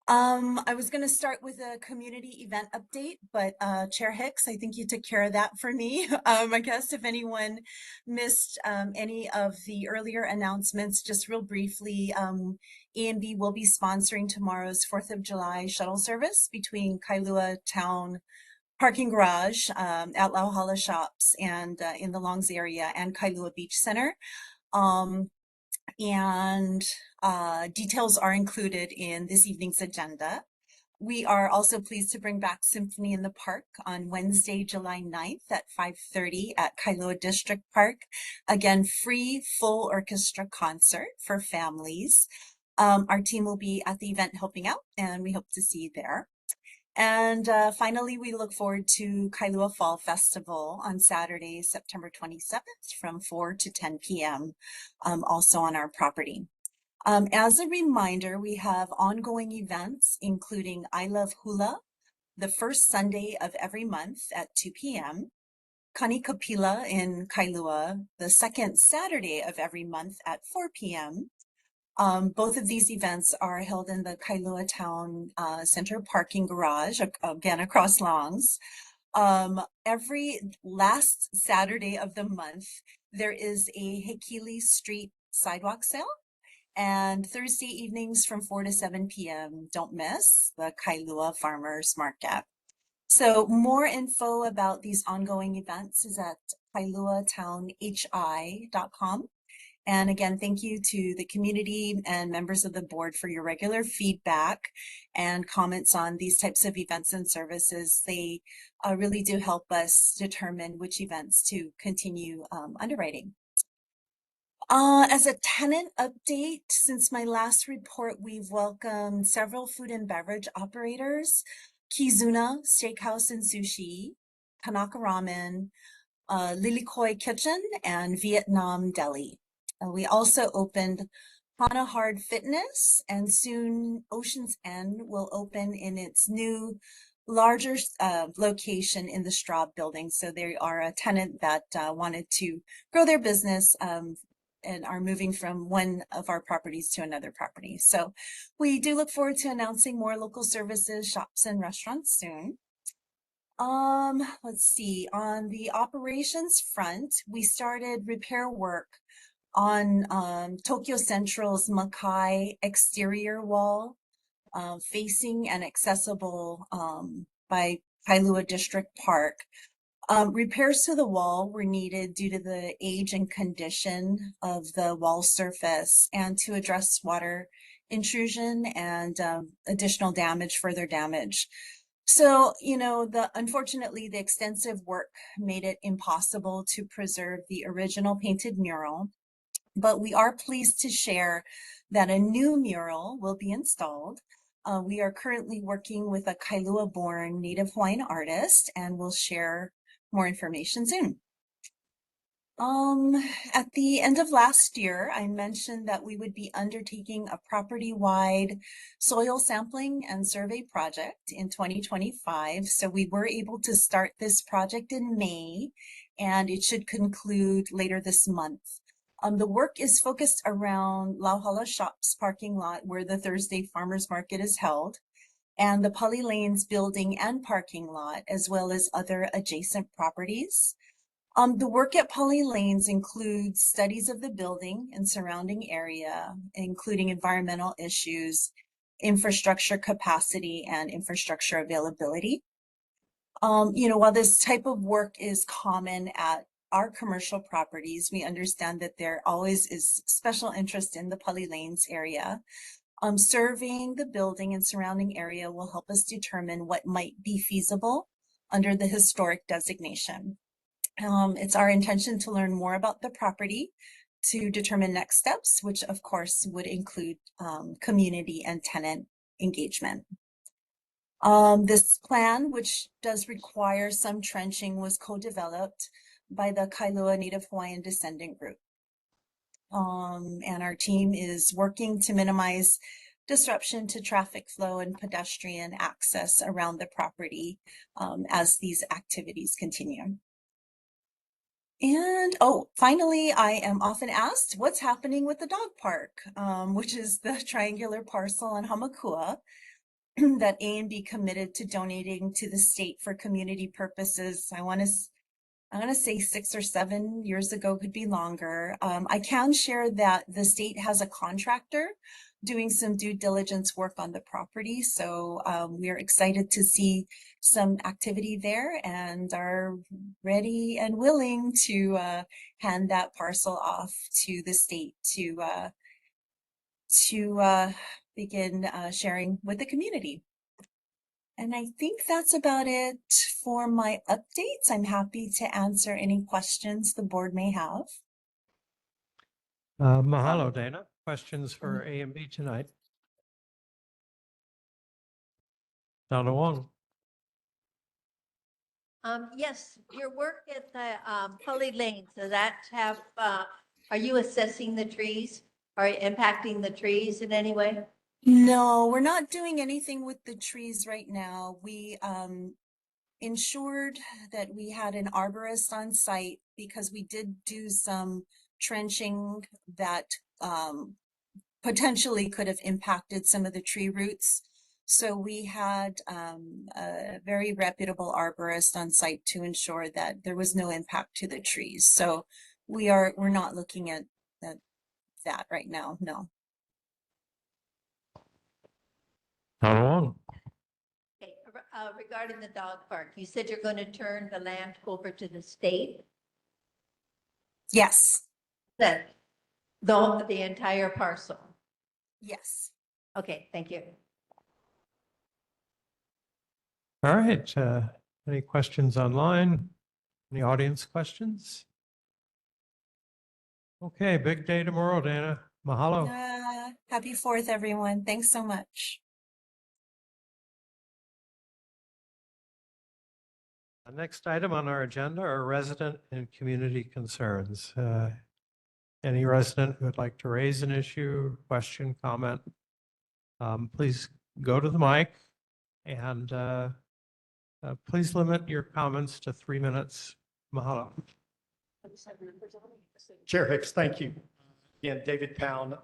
I was going to start with a community event update, but Chair Hicks, I think you took care of that for me. I guess if anyone missed any of the earlier announcements, just real briefly, E&B will be sponsoring tomorrow's 4th of July shuttle service between Kailua Town Parking Garage at Lauhala Shops and in the Longs area and Kailua Beach Center. Details are included in this evening's agenda. We are also pleased to bring back Symphony in the Park on Wednesday, July 9th at 5:30 at Kailua District Park. Again, free full orchestra concert for families. Our team will be at the event helping out, and we hope to see you there. And finally, we look forward to Kailua Fall Festival on Saturday, September 27th from 4 to 10 p.m. Also on our property. As a reminder, we have ongoing events, including I Love Hula, the first Sunday of every month at 2 p.m., Kanikapila in Kailua, the second Saturday of every month at 4 p.m. Both of these events are held in the Kailua Town Center Parking Garage, again across Longs. Every last Saturday of the month, there is a Hikili Street sidewalk sale. And Thursday evenings from 4 to 7 p.m., don't miss the Kailua Farmers Market. So more info about these ongoing events is at kailuatownhi.com. And again, thank you to the community and members of the board for your regular feedback and comments on these types of events and services. They really do help us determine which events to continue underwriting. As a tenant update, since my last report, we've welcomed several food and beverage operators, Kizuna Steakhouse and Sushi, Kanaka Ramen, Lilikoi Kitchen, and Vietnam Deli. We also opened Hana Hard Fitness, and soon Ocean's End will open in its new larger location in the Straub building. So they are a tenant that wanted to grow their business and are moving from one of our properties to another property. So we do look forward to announcing more local services, shops, and restaurants soon. Let's see, on the operations front, we started repair work on Tokyo Central's Makai exterior wall, facing and accessible by Kailua District Park. Repairs to the wall were needed due to the age and condition of the wall surface and to address water intrusion and additional damage, further damage. So, you know, unfortunately, the extensive work made it impossible to preserve the original painted mural, but we are pleased to share that a new mural will be installed. We are currently working with a Kailua-born Native Hawaiian artist, and we'll share more information soon. At the end of last year, I mentioned that we would be undertaking a property-wide soil sampling and survey project in 2025. So we were able to start this project in May, and it should conclude later this month. The work is focused around Lauhala Shops parking lot where the Thursday Farmers Market is held, and the Pali Lanes building and parking lot, as well as other adjacent properties. The work at Pali Lanes includes studies of the building and surrounding area, including environmental issues, infrastructure capacity, and infrastructure availability. You know, while this type of work is common at our commercial properties. We understand that there always is special interest in the Pali Lanes area. Surveying the building and surrounding area will help us determine what might be feasible under the historic designation. It's our intention to learn more about the property to determine next steps, which of course would include community and tenant engagement. This plan, which does require some trenching, was co-developed by the Kailua Native Hawaiian Descendant Group. And our team is working to minimize disruption to traffic flow and pedestrian access around the property as these activities continue. And finally, I am often asked what's happening with the dog park, which is the triangular parcel on Hamakua that A&B committed to donating to the state for community purposes. I'm gonna say 6 or 7 years ago, could be longer. I can share that the state has a contractor doing some due diligence work on the property. So we're excited to see some activity there and are ready and willing to hand that parcel off to the state to begin sharing with the community. And I think that's about it for my updates. I'm happy to answer any questions the board may have. Mahalo, Dana. Questions for A and B tonight? Donna Wong. Yes, your work at the Pali Lanes, does that have, are you assessing the trees? Are you impacting the trees in any way? No, we're not doing anything with the trees right now. We ensured that we had an arborist on site because we did do some trenching that potentially could have impacted some of the tree roots. So we had a very reputable arborist on site to ensure that there was no impact to the trees. So we're not looking at that right now, no. Donna Wong. Okay, regarding the dog park, you said you're going to turn the land over to the state? Yes. That the entire parcel? Yes. Okay, thank you. All right. Any questions online? Any audience questions? Okay, big day tomorrow, Dana. Mahalo. Happy 4th, everyone. Thanks so much. The next item on our agenda are resident and community concerns. Any resident who would like to raise an issue, question, comment, please go to the mic and please limit your comments to 3 minutes. Mahalo. Chair Hicks, thank you. Again, David Pound,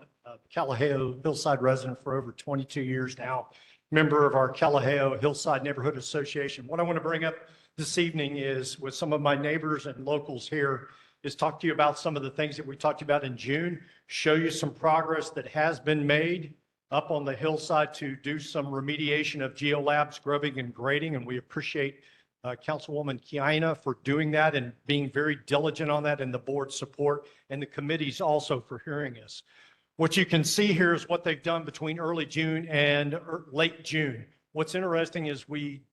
Kalaheo Hillside resident for over 22 years now, member of our Kalaheo Hillside Neighborhood Association. What I want to bring up this evening is with some of my neighbors and locals here is talk to you about some of the things that we talked about in June, show you some progress that has been made up on the hillside to do some remediation of geolabs, grubbing and grading. And we appreciate Councilwoman Kiana for doing that and being very diligent on that, and the board support and the committees also for hearing us. What you can see here is what they've done between early June and late June. What's interesting is we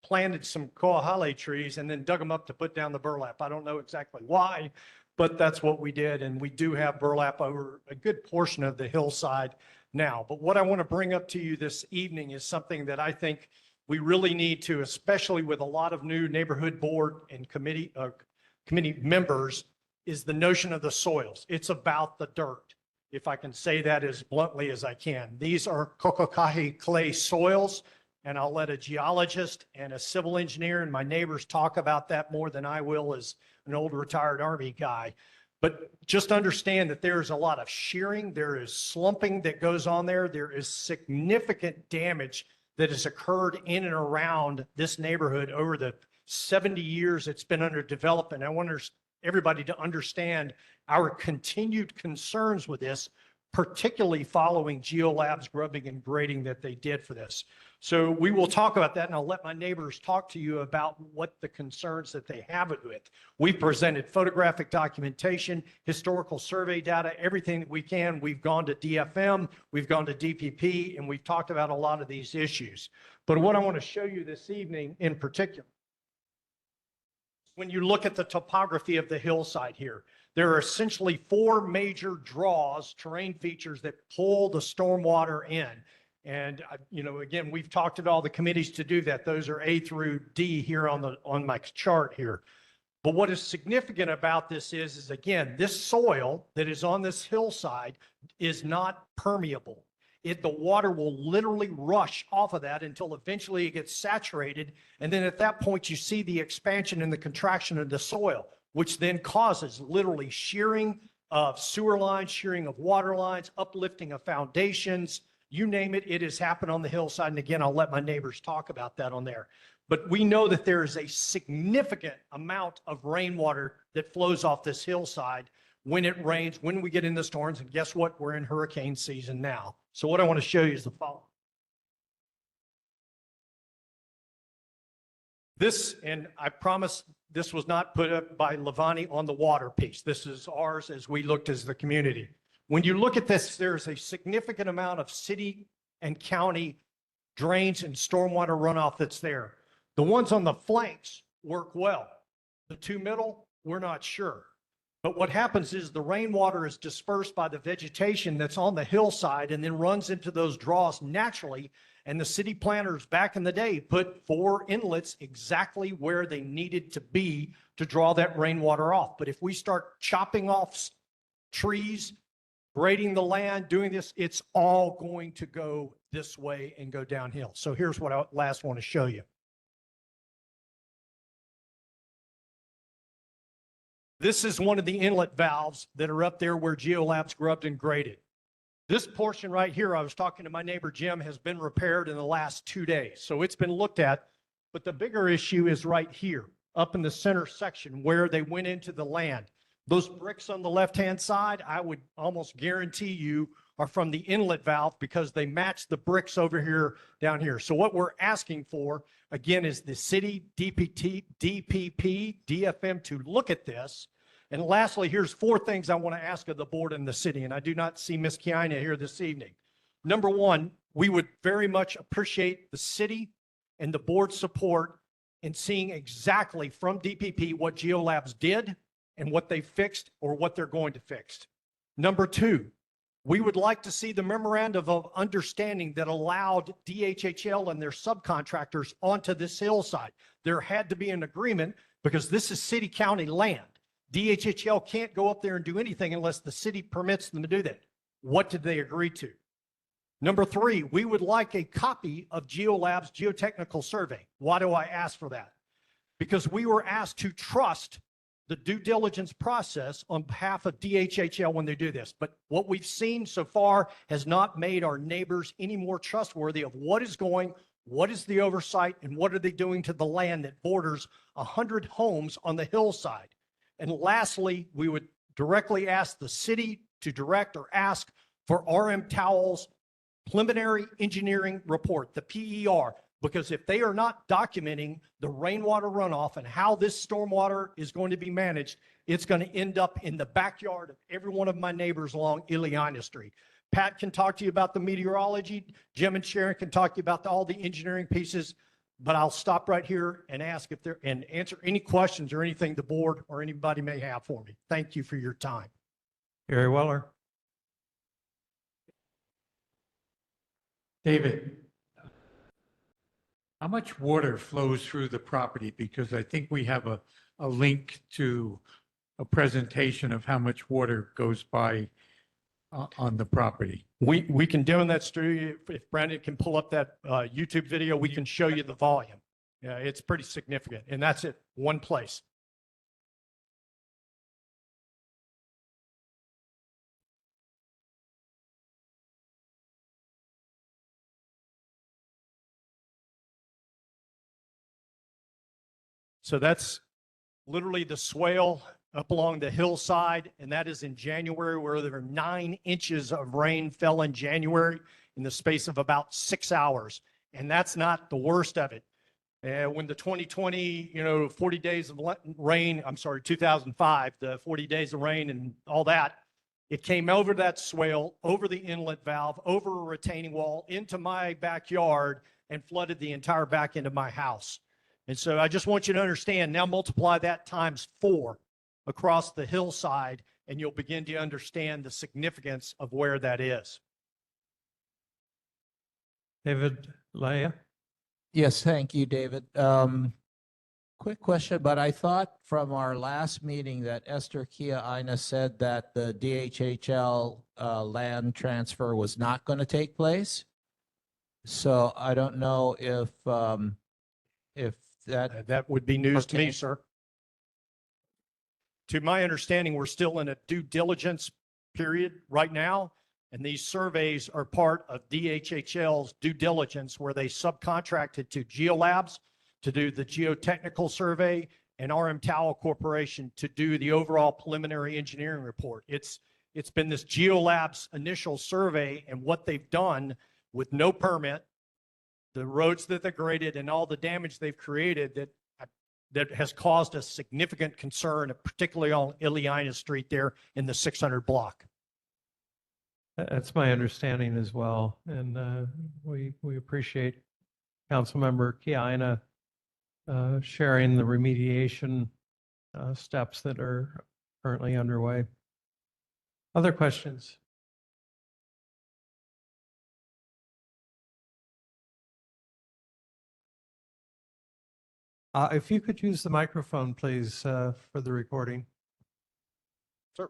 planted some koahale trees and then dug them up to put down the burlap. I don't know exactly why, but that's what we did. And we do have burlap over a good portion of the hillside now. But what I want to bring up to you this evening is something that I think we really need to, especially with a lot of new neighborhood board and committee members, is the notion of the soils. It's about the dirt, if I can say that as bluntly as I can. These are kokakahi clay soils, and I'll let a geologist and a civil engineer and my neighbors talk about that more than I will as an old retired Army guy. But just understand that there is a lot of shearing, there is slumping that goes on there, there is significant damage that has occurred in and around this neighborhood over the 70 years it's been under development. I want everybody to understand our continued concerns with this particularly following Geolab's grubbing and grading that they did for this. So we will talk about that, and I'll let my neighbors talk to you about what the concerns that they have with it. We've presented photographic documentation, historical survey data, everything that we can. We've gone to DFM, we've gone to DPP, and we've talked about a lot of these issues. But what I want to show you this evening in particular, when you look at the topography of the hillside here, there are essentially four major draws, terrain features that pull the stormwater in. And, again, we've talked to all the committees to do that. Those are A through D here on my chart here. But what is significant about this is again, this soil that is on this hillside is not permeable. The water will literally rush off of that until eventually it gets saturated. And then at that point, you see the expansion and the contraction of the soil, which then causes literally shearing of sewer lines, shearing of water lines, uplifting of foundations, you name it, it has happened on the hillside. And again, I'll let my neighbors talk about that on there. But we know that there is a significant amount of rainwater that flows off this hillside when it rains, when we get in the storms. And guess what? We're in hurricane season now. So what I want to show you is the following. This, and I promise this was not put up by Levani on the water piece. This is ours as we looked as the community. When you look at this, there's a significant amount of city and county drains and stormwater runoff that's there. The ones on the flanks work well. The two middle, we're not sure. But what happens is the rainwater is dispersed by the vegetation that's on the hillside and then runs into those draws naturally. And the city planners back in the day put 4 inlets exactly where they needed to be to draw that rainwater off. But if we start chopping off trees, grading the land, doing this, it's all going to go this way and go downhill. So here's what I last want to show you. This is one of the inlet valves that are up there where Geolab's grubbed and graded. This portion right here, I was talking to my neighbor Jim, has been repaired in the last 2 days. So it's been looked at, but the bigger issue is right here, up in the center section where they went into the land. Those bricks on the left-hand side, I would almost guarantee you are from the inlet valve because they match the bricks over here, down here. So what we're asking for, again, is the city, DPP, DFM to look at this. And lastly, here's 4 things I want to ask of the board and the city, and I do not see Ms. Kiana here this evening. Number 1, we would very much appreciate the city and the board's support in seeing exactly from DPP what Geolabs did and what they fixed or what they're going to fix. Number 2, we would like to see the memorandum of understanding that allowed DHHL and their subcontractors onto this hillside. There had to be an agreement because this is city-county land. DHHL can't go up there and do anything unless the city permits them to do that. What did they agree to? Number 3, we would like a copy of Geolab's geotechnical survey. Why do I ask for that? Because we were asked to trust the due diligence process on behalf of DHHL when they do this. But what we've seen so far has not made our neighbors any more trustworthy of what is going, what is the oversight, and what are they doing to the land that borders 100 homes on the hillside. And lastly, we would directly ask the city to direct or ask for RM Towell's preliminary engineering report, the PER, because if they are not documenting the rainwater runoff and how this stormwater is going to be managed, it's going to end up in the backyard of every one of my neighbors along Ileana Street. Pat can talk to you about the meteorology. Jim and Sharon can talk to you about all the engineering pieces. But I'll stop right here and ask if there and answer any questions or anything the board or anybody may have for me. Thank you for your time. Gary Weller. David, how much water flows through the property? Because I think we have a link to a presentation of how much water goes by on the property. We can do in that studio. If Brandon can pull up that YouTube video, we can show you the volume. Yeah, it's pretty significant. And that's it, one place. So that's literally the swale up along the hillside, and that is in January, where there are 9 inches of rain fell in January in the space of about 6 hours. And that's not the worst of it. When the 2020, 40 days of rain, 2005, the 40 days of rain and all that, it came over that swale, over the inlet valve, over a retaining wall, into my backyard, and flooded the entire back end of my house. And so I just want you to understand, now multiply that times 4 across the hillside, and you'll begin to understand the significance of where that is. David Leah? Yes, thank you, David. Quick question, but I thought from our last meeting that Esther Kia-Ina said that the DHHL land transfer was not going to take place. So I don't know if that would be news to me, sir. To my understanding, we're still in a due diligence period right now, and these surveys are part of DHHL's due diligence, where they subcontracted to Geolabs to do the geotechnical survey and RM Towel Corporation to do the overall preliminary engineering report. It's been this Geolabs initial survey, and what they've done with no permit, the roads that they graded, and all the damage they've created that has caused a significant concern, particularly on Ileana Street there in the 600 block. That's my understanding as well. And we appreciate Councilmember Kia-Ina sharing the remediation steps that are currently underway. Other questions? If you could use the microphone, please, for the recording. Sir.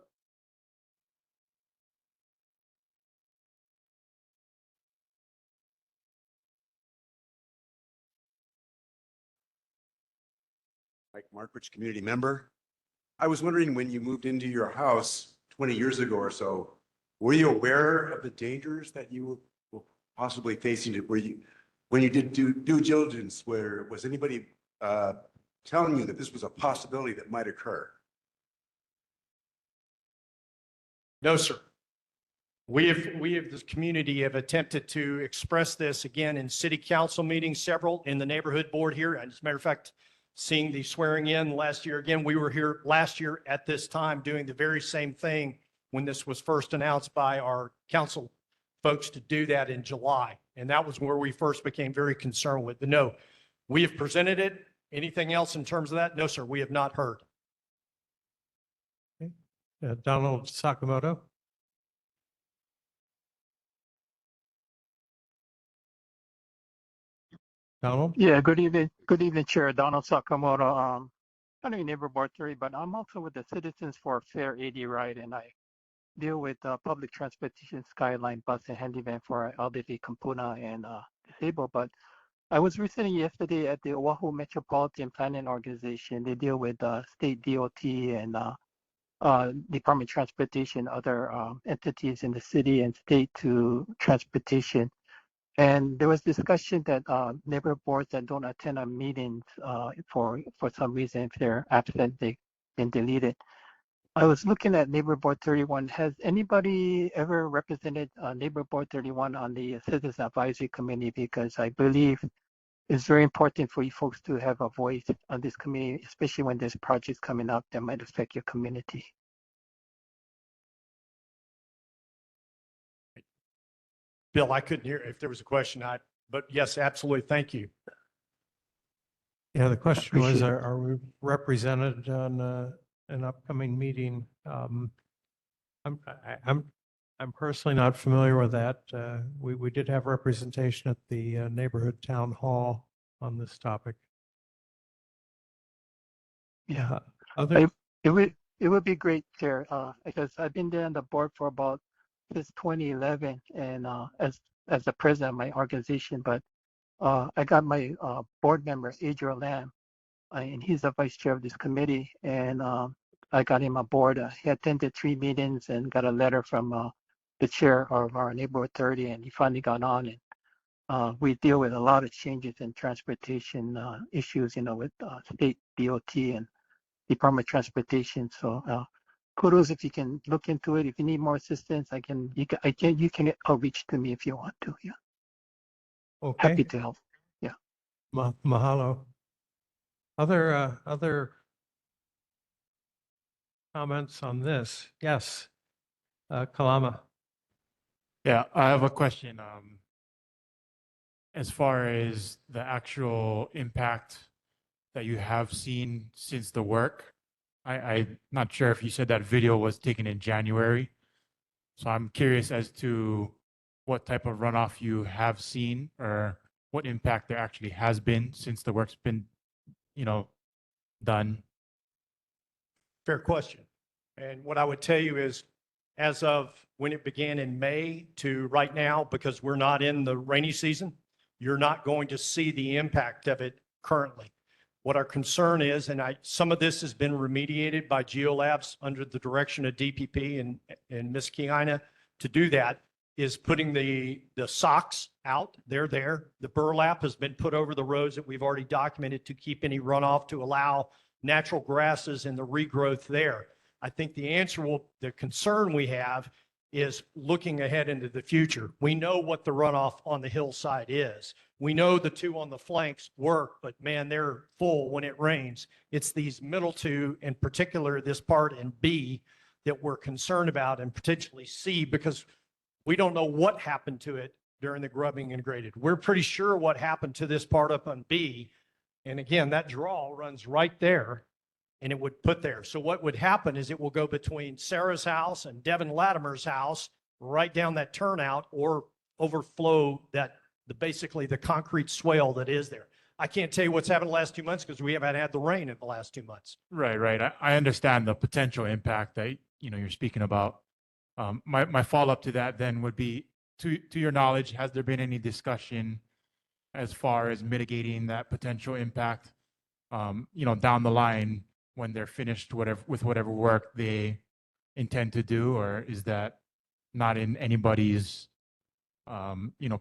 Mike Markridge, community member. I was wondering, when you moved into your house 20 years ago or so, were you aware of the dangers that you were possibly facing? When you did due diligence, was anybody telling you that this was a possibility that might occur? No, sir. We have, this community have attempted to express this again in city council meetings, several in the neighborhood board here. And as a matter of fact, seeing the swearing in last year, again, we were here last year at this time doing the very same thing when this was first announced by our council folks to do that in July. And that was where we first became very concerned with. But no, we have presented it. Anything else in terms of that? No, sir, we have not heard. Okay. Donald Sakamoto. Donald? Yeah, good evening. Good evening, Chair. Donald Sakamoto. I'm in neighborhood 3, but I'm also with the Citizens for a Fair 80 Ride, and I deal with public transportation, Skyline, bus, and handyman for elderly, Kampuna, and disabled. But I was recently yesterday at the Oahu Metropolitan Planning Organization. They deal with state DOT and Department of Transportation, other entities in the city and state to transportation. And there was discussion that neighborhood boards that don't attend our meetings for some reason, if they're absent, they can delete it. I was looking at neighborhood board 31. Has anybody ever represented neighborhood board 31 on the Citizens Advisory Committee? Because I believe it's very important for you folks to have a voice on this committee, especially when there's projects coming up that might affect your community. Bill, I couldn't hear if there was a question, but yes, absolutely. Thank you. Yeah, the question was, are we represented on an upcoming meeting? I'm personally not familiar with that. We did have representation at the neighborhood town hall on this topic. Yeah, other it would be great, Chair, because I've been there on the board for about since 2011, and as the president of my organization. But I got my board member Adriel Lamb, and he's the vice chair of this committee, and I got him aboard. He attended 3 meetings and got a letter from the chair of our neighborhood 30, and he finally got on. And we deal with a lot of changes in transportation issues, with state DOT and Department of Transportation. So kudos if you can look into it. If you need more assistance, you can outreach to me if you want to. Yeah, Okay. happy to help. Yeah. Mahalo. Other comments on this? Yes. Kalama. Yeah, I have a question. As far as the actual impact that you have seen since the work, I'm not sure if you said that video was taken in January. So I'm curious as to what type of runoff you have seen or what impact there actually has been since the work's been, done. Fair question. And what I would tell you is, as of when it began in May to right now, because we're not in the rainy season, you're not going to see the impact of it currently. What our concern is, and some of this has been remediated by Geolabs under the direction of DPP and Ms. Kiana to do that, is putting the socks out. They're there. The burlap has been put over the roads that we've already documented to keep any runoff, to allow natural grasses and the regrowth there. I think the concern we have is looking ahead into the future. We know what the runoff on the hillside is. We know the two on the flanks work, but man, they're full when it rains. It's these middle two, in particular, this part in B, that we're concerned about, and potentially C, because we don't know what happened to it during the grubbing and graded. We're pretty sure what happened to this part up on B. And again, that draw runs right there, and it would put there. So what would happen is it will go between Sarah's house and Devin Latimer's house, right down that turnout, or overflow basically the concrete swale that is there. I can't tell you what's happened the last 2 months because we haven't had the rain in the last 2 months. Right. I understand the potential impact that, you're speaking about. My follow-up to that then would be, to your knowledge, has there been any discussion as far as mitigating that potential impact, down the line when they're finished with whatever work they intend to do, or is that not in anybody's,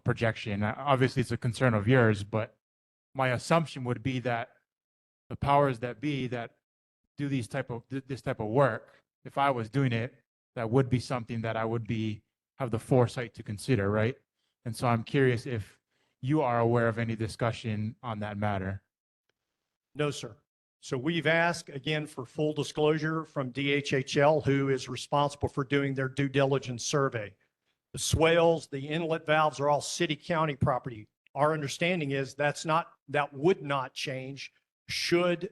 projection? Obviously, it's a concern of yours, but my assumption would be that the powers that be that do this type of work, if I was doing it, that would be something that I would have the foresight to consider, right? And so I'm curious if you are aware of any discussion on that matter. No, sir. So we've asked, again, for full disclosure from DHHL, who is responsible for doing their due diligence survey. The swales, the inlet valves are all city-county property. Our understanding is that would not change should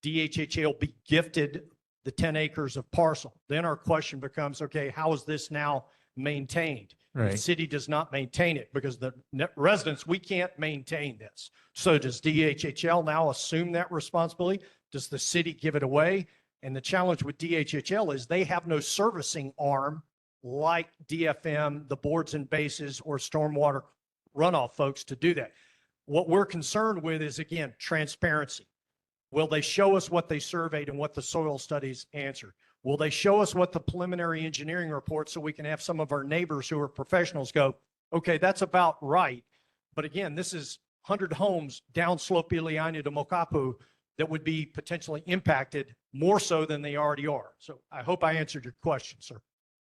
DHHL be gifted the 10 acres of parcel. Then our question becomes, okay, how is this now maintained? Right. The city does not maintain it because the residents, we can't maintain this. So does DHHL now assume that responsibility? Does the city give it away? And the challenge with DHHL is they have no servicing arm like DFM, the boards and bases, or stormwater runoff folks to do that. What we're concerned with is, again, transparency. Will they show us what they surveyed and what the soil studies answered? Will they show us what the preliminary engineering report, so we can have some of our neighbors who are professionals go, okay, that's about right. But again, this is 100 homes downslope Iliani to Mokapu that would be potentially impacted more so than they already are. So I hope I answered your question, sir.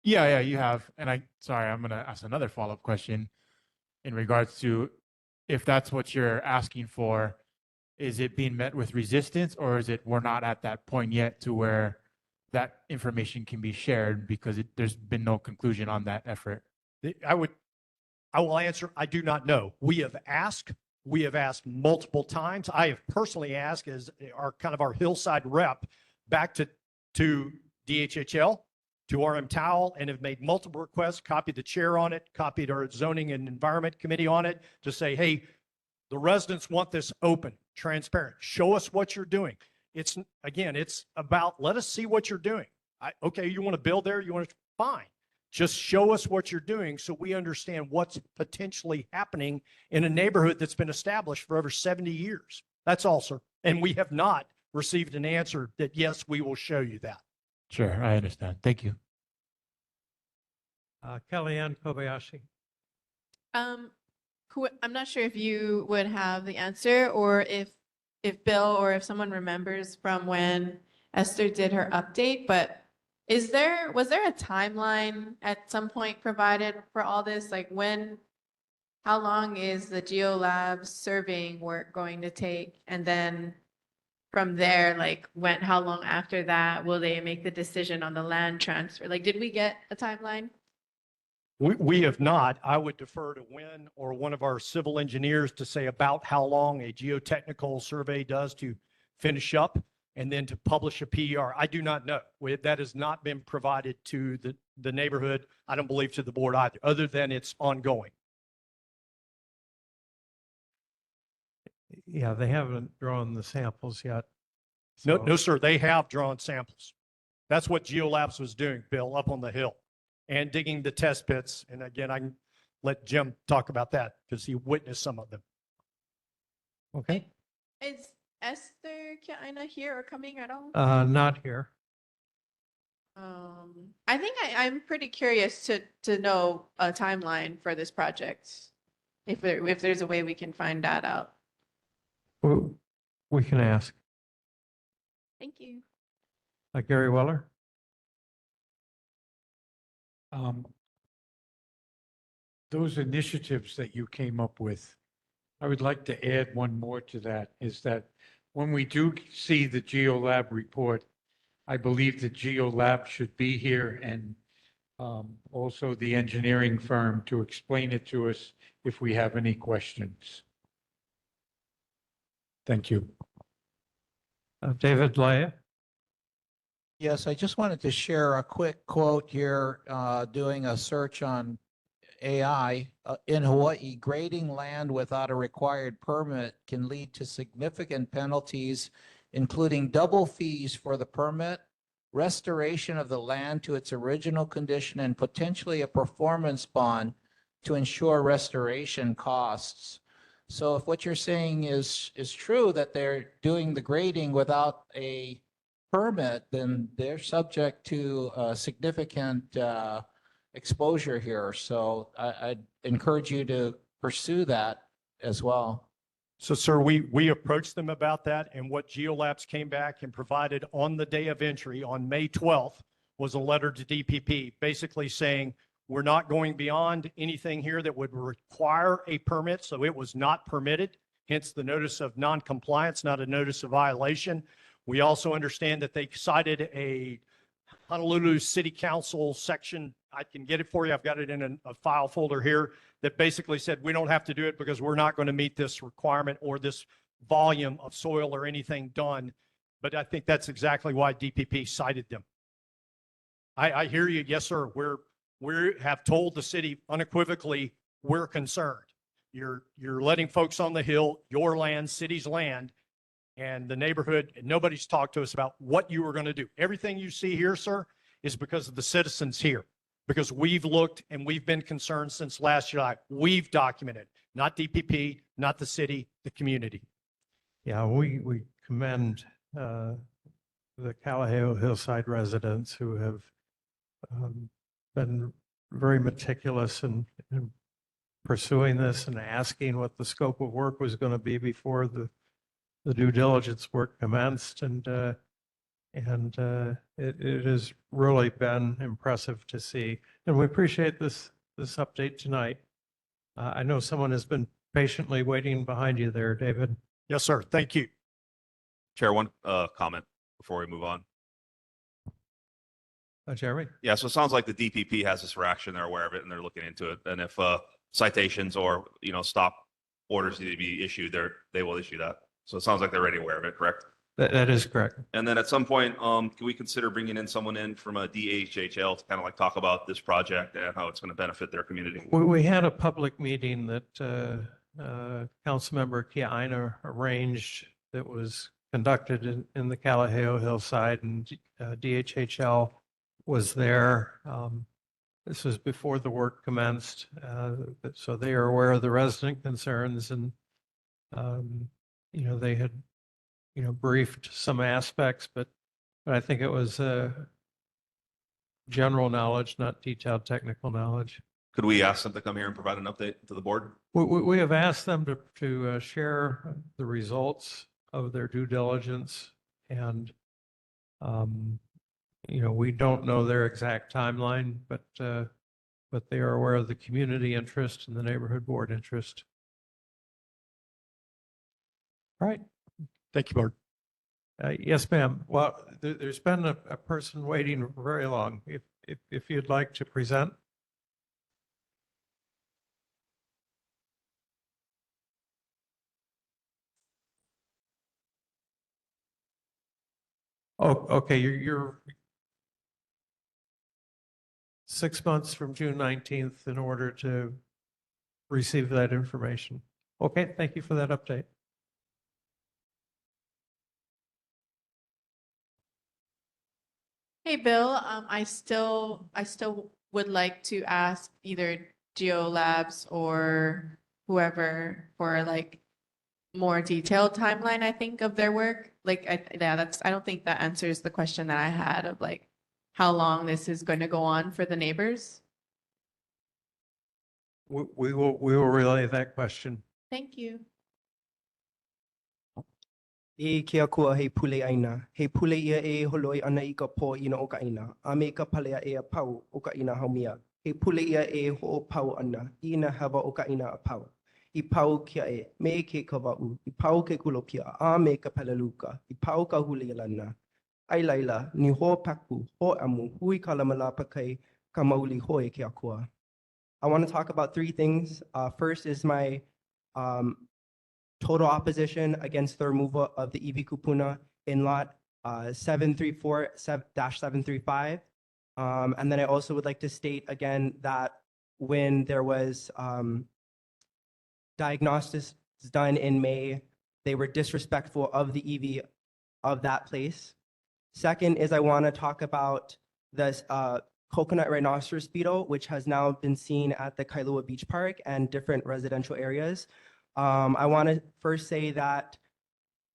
Yeah, you have. And I'm going to ask another follow-up question in regards to, if that's what you're asking for, is it being met with resistance, or is it we're not at that point yet to where that information can be shared because there's been no conclusion on that effort? I will answer, I do not know. We have asked multiple times. I have personally asked as our hillside rep back to DHHL, to RM Towel, and have made multiple requests, copied the chair on it, copied our zoning and environment committee on it, to say, hey, the residents want this open, transparent. Show us what you're doing. It's about, let us see what you're doing. Okay, you want to build there? You want to, fine. Just show us what you're doing so we understand what's potentially happening in a neighborhood that's been established for over 70 years. That's all, sir. And we have not received an answer that, yes, we will show you that. Sure, I understand. Thank you. Kellyanne Kobayashi. I'm not sure if you would have the answer, or if Bill or if someone remembers from when Esther did her update, but was there a timeline at some point provided for all this? Like how long is the GeoLab surveying work going to take? And then from there, like how long after that will they make the decision on the land transfer? Like, did we get a timeline? We have not. I would defer to Wynn or one of our civil engineers to say about how long a geotechnical survey does to finish up and then to publish a PER. I do not know. That has not been provided to the neighborhood. I don't believe to the board either, other than it's ongoing. Yeah, they haven't drawn the samples yet. No, So- no, sir. They have drawn samples. That's what GeoLabs was doing, Bill, up on the hill and digging the test pits. And again, I can let Jim talk about that because he witnessed some of them. Okay, Is Esther Kaina here or coming at all? not here. I think I'm pretty curious to know a timeline for this project. If there's a way we can find that out. We can ask. Thank you. Gary Weller? Those initiatives that you came up with, I would like to add one more to that, is that when we do see the GeoLab report, I believe the GeoLab should be here and also the engineering firm to explain it to us if we have any questions. Thank you. David Laya? Yes, I just wanted to share a quick quote here, doing a search on AI. In Hawaii, grading land without a required permit can lead to significant penalties, including double fees for the permit, restoration of the land to its original condition, and potentially a performance bond to ensure restoration costs. So if what you're saying is true, that they're doing the grading without a permit, then they're subject to significant exposure here. So I'd encourage you to pursue that as well. So, sir, we approached them about that, and what GeoLabs came back and provided on the day of entry on May 12th was a letter to DPP, basically saying we're not going beyond anything here that would require a permit, so it was not permitted, hence the notice of non-compliance, not a notice of violation. We also understand that they cited a Honolulu City Council section. I can get it for you. I've got it in a file folder here that basically said we don't have to do it because we're not going to meet this requirement or this volume of soil or anything done. But I think that's exactly why DPP cited them. I hear you. Yes, sir. We have told the city unequivocally we're concerned. You're letting folks on the hill, your land, city's land, and the neighborhood, and nobody's talked to us about what you were going to do. Everything you see here, sir, is because of the citizens here, because we've looked and we've been concerned since last July. We've documented, not DPP, not the city, the community. Yeah, we commend the Kalaheo Hillside residents who have been very meticulous in pursuing this and asking what the scope of work was going to be before the due diligence work commenced, and it has really been impressive to see. And we appreciate this update tonight. I know someone has been patiently waiting behind you there, David. Yes, sir. Thank you. Chair, one comment before we move on. Jeremy? Yeah, so it sounds like the DPP has this reaction, they're aware of it, and they're looking into it. And if citations or stop orders need to be issued, they will issue that. So it sounds like they're already aware of it, correct? That is correct. And then at some point, can we consider bringing in someone in from a DHHL to kind of like talk about this project and how it's going to benefit their community? We had a public meeting that Councilmember Kiaina arranged that was conducted in the Kalaheo Hillside, and DHHL was there. This was before the work commenced, so they are aware of the resident concerns, and they had briefed some aspects, but I think it was general knowledge, not detailed technical knowledge. Could we ask them to come here and provide an update to the board? We have asked them to share the results of their due diligence, and You know, we don't know their exact timeline, but they are aware of the community interest and the neighborhood board interest. All right. Thank you, Board. Yes, ma'am. Well, there's been a person waiting very long. If you'd like to present. Oh, okay, you're 6 months from June 19th in order to receive that information. Okay, thank you for that update. Hey, Bill, I still would like to ask either GeoLabs or whoever for like more detailed timeline, I think, of their work. Like, I don't think that answers the question that I had of like how long this is going to go on for the neighbors. We will relay that question. Thank you. E kia kua hei pule aina. Hei pule ia e holoi ana I ka pō ina o ka ina. A me ka palea e a pau o ka ina haumia. Hei pule ia e ho pau ana. Ina hawa o ka ina a pau. I pau kia e me ke kawau. I pau ke kulokia. A me ka palaluka. I pau ka huli lana. Ai laila, ni ho paku, ho amu, hui ka lamalapa kai ka mauli hoi kia kua. I want to talk about three things. First is my total opposition against the removal of the EV kupuna in lot 734-735. And then I also would like to state again that when there was diagnostics done in May, they were disrespectful of the EV of that place. Second is I want to talk about this coconut rhinoceros beetle, which has now been seen at the Kailua Beach Park and different residential areas. I want to first say that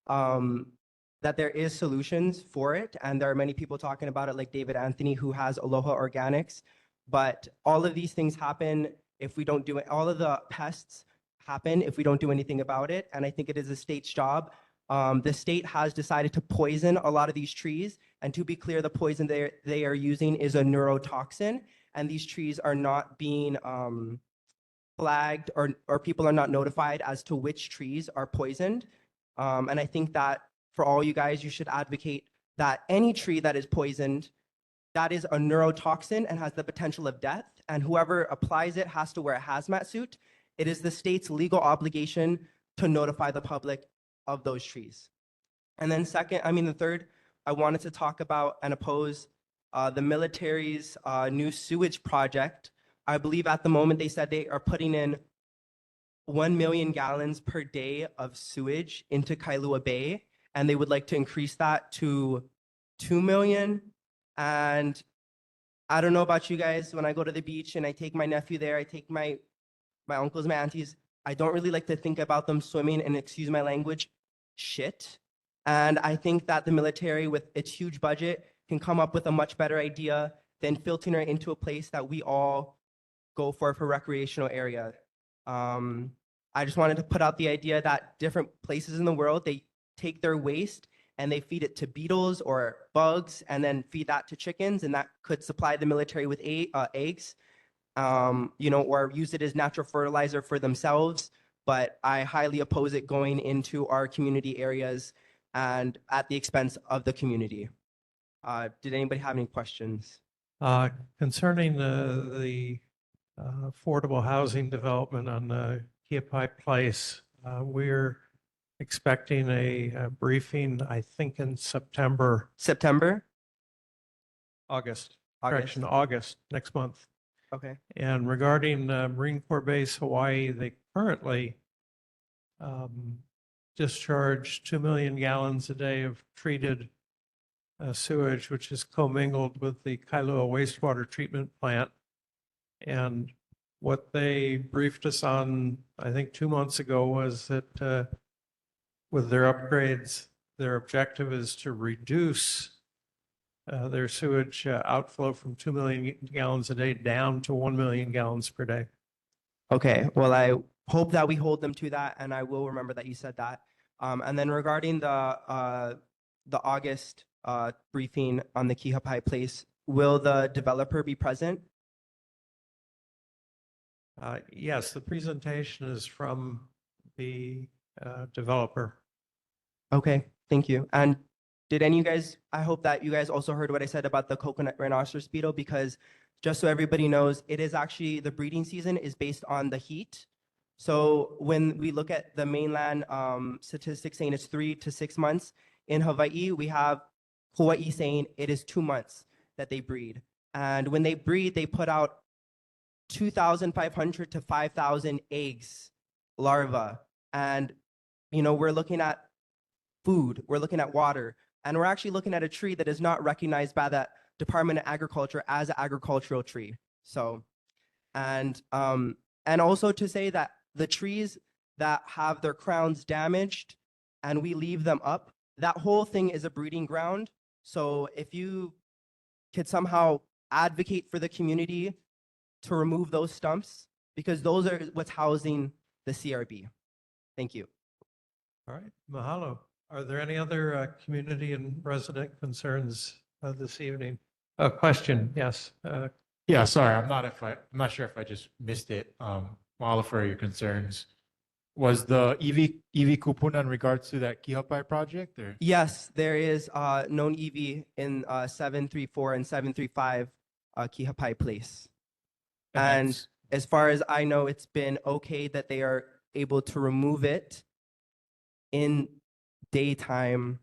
that there is solutions for it, and there are many people talking about it, like David Anthony, who has Aloha Organics. But all of these things happen if we don't do it. All of the pests happen if we don't do anything about it, and I think it is the state's job. The state has decided to poison a lot of these trees, and to be clear, the poison they are using is a neurotoxin, and these trees are not being flagged or people are not notified as to which trees are poisoned. And I think that for all you guys, you should advocate that any tree that is poisoned, that is a neurotoxin and has the potential of death, and whoever applies it has to wear a hazmat suit. It is the state's legal obligation to notify the public of those trees. And then the third, I wanted to talk about and oppose the military's new sewage project. I believe at the moment they said they are putting in 1 million gallons per day of sewage into Kailua Bay, and they would like to increase that to 2 million. And I don't know about you guys, when I go to the beach and I take my nephew there, I take my uncles, my aunties, I don't really like to think about them swimming, and excuse my language, shit. And I think that the military, with its huge budget, can come up with a much better idea than filtering it into a place that we all go for recreational area. I just wanted to put out the idea that different places in the world, they take their waste and they feed it to beetles or bugs and then feed that to chickens, and that could supply the military with eggs, or use it as natural fertilizer for themselves. But I highly oppose it going into our community areas and at the expense of the community. Did anybody have any questions? Concerning the affordable housing development on Kiapai Place, we're expecting a briefing, I think in September. September? August. August. Correction, August, next month. Okay. And regarding Marine Corps Base Hawaii, they currently discharge 2 million gallons a day of treated sewage, which is commingled with the Kailua wastewater treatment plant. And what they briefed us on, I think 2 months ago, was that with their upgrades, their objective is to reduce their sewage outflow from 2 million gallons a day down to 1 million gallons per day. Okay, well, I hope that we hold them to that, and I will remember that you said that. And then regarding the August briefing on the Kihapai Place. Will the developer be present? Yes, the presentation is from the developer. Okay, thank you. And did any of you guys, I hope that you guys also heard what I said about the coconut rhinoceros beetle, because just so everybody knows, it is actually, the breeding season is based on the heat. So when we look at the mainland statistics saying it's 3 to 6 months, in Hawaii, we have Hawaii saying it is 2 months that they breed. And when they breed, they put out 2,500 to 5,000 eggs, larvae. And, you know, we're looking at food, we're looking at water, and we're actually looking at a tree that is not recognized by the Department of Agriculture as an agricultural tree. So, and also to say that the trees that have their crowns damaged and we leave them up, that whole thing is a breeding ground. So if you could somehow advocate for the community to remove those stumps, because those are what's housing the CRB. Thank you. All right, mahalo. Are there any other community and resident concerns this evening? A question, yes. Yeah, sorry, I'm not sure if I just missed it. Mahalo for your concerns. Was the EV kupuna in regards to that Kihapai project, or? Yes, there is known EV in 734 and 735 Kihapai Place. And And as far as I know, it's been okay that they are able to remove it in daytime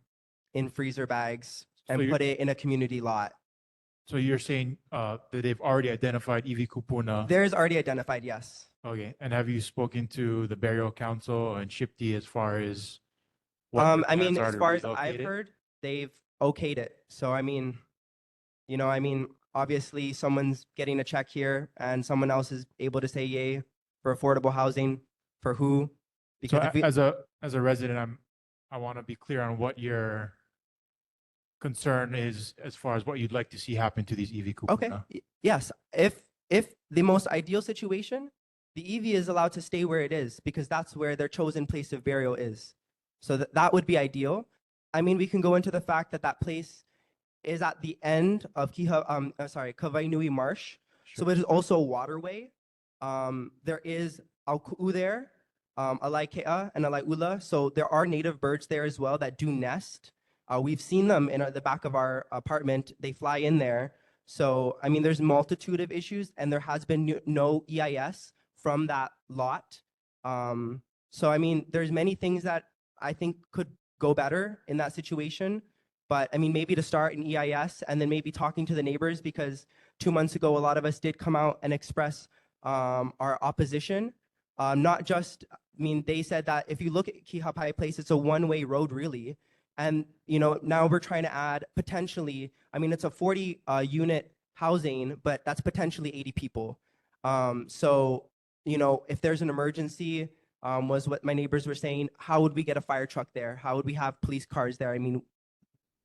in freezer bags and you're- put it in a community lot. So you're saying that they've already identified EV kupuna? There is already identified, yes. Okay, and have you spoken to the burial council and Shipti as far as what their I mean, plans are as to far as I've relocate it? heard, they've okayed it. So I mean, you know, I mean, obviously someone's getting a check here and someone else is able to say yay for affordable housing for who? So Because if we, as a resident, I want to be clear on what your concern is as far as what you'd like to see happen to these EV kupuna. okay, yes, if the most ideal situation, the EV is allowed to stay where it is because that's where their chosen place of burial is. So that would be ideal. I mean, we can go into the fact that that place is at the end of Kawainui Marsh. So it is also a waterway. There is Auku'u there, Alaikea and Alaiula. So there are native birds there as well that do nest. We've seen them in the back of our apartment. They fly in there. So, I mean, there's multitude of issues and there has been no EIS from that lot. So, I mean, there's many things that I think could go better in that situation. But I mean, maybe to start an EIS and then maybe talking to the neighbors, because 2 months ago, a lot of us did come out and express our opposition. Not just, I mean, they said that if you look at Kihapai Place, it's a one-way road really. And, you know, now we're trying to add potentially, I mean, it's a 40 unit housing, but that's potentially 80 people. So, you know, if there's an emergency, was what my neighbors were saying, how would we get a fire truck there? How would we have police cars there? I mean,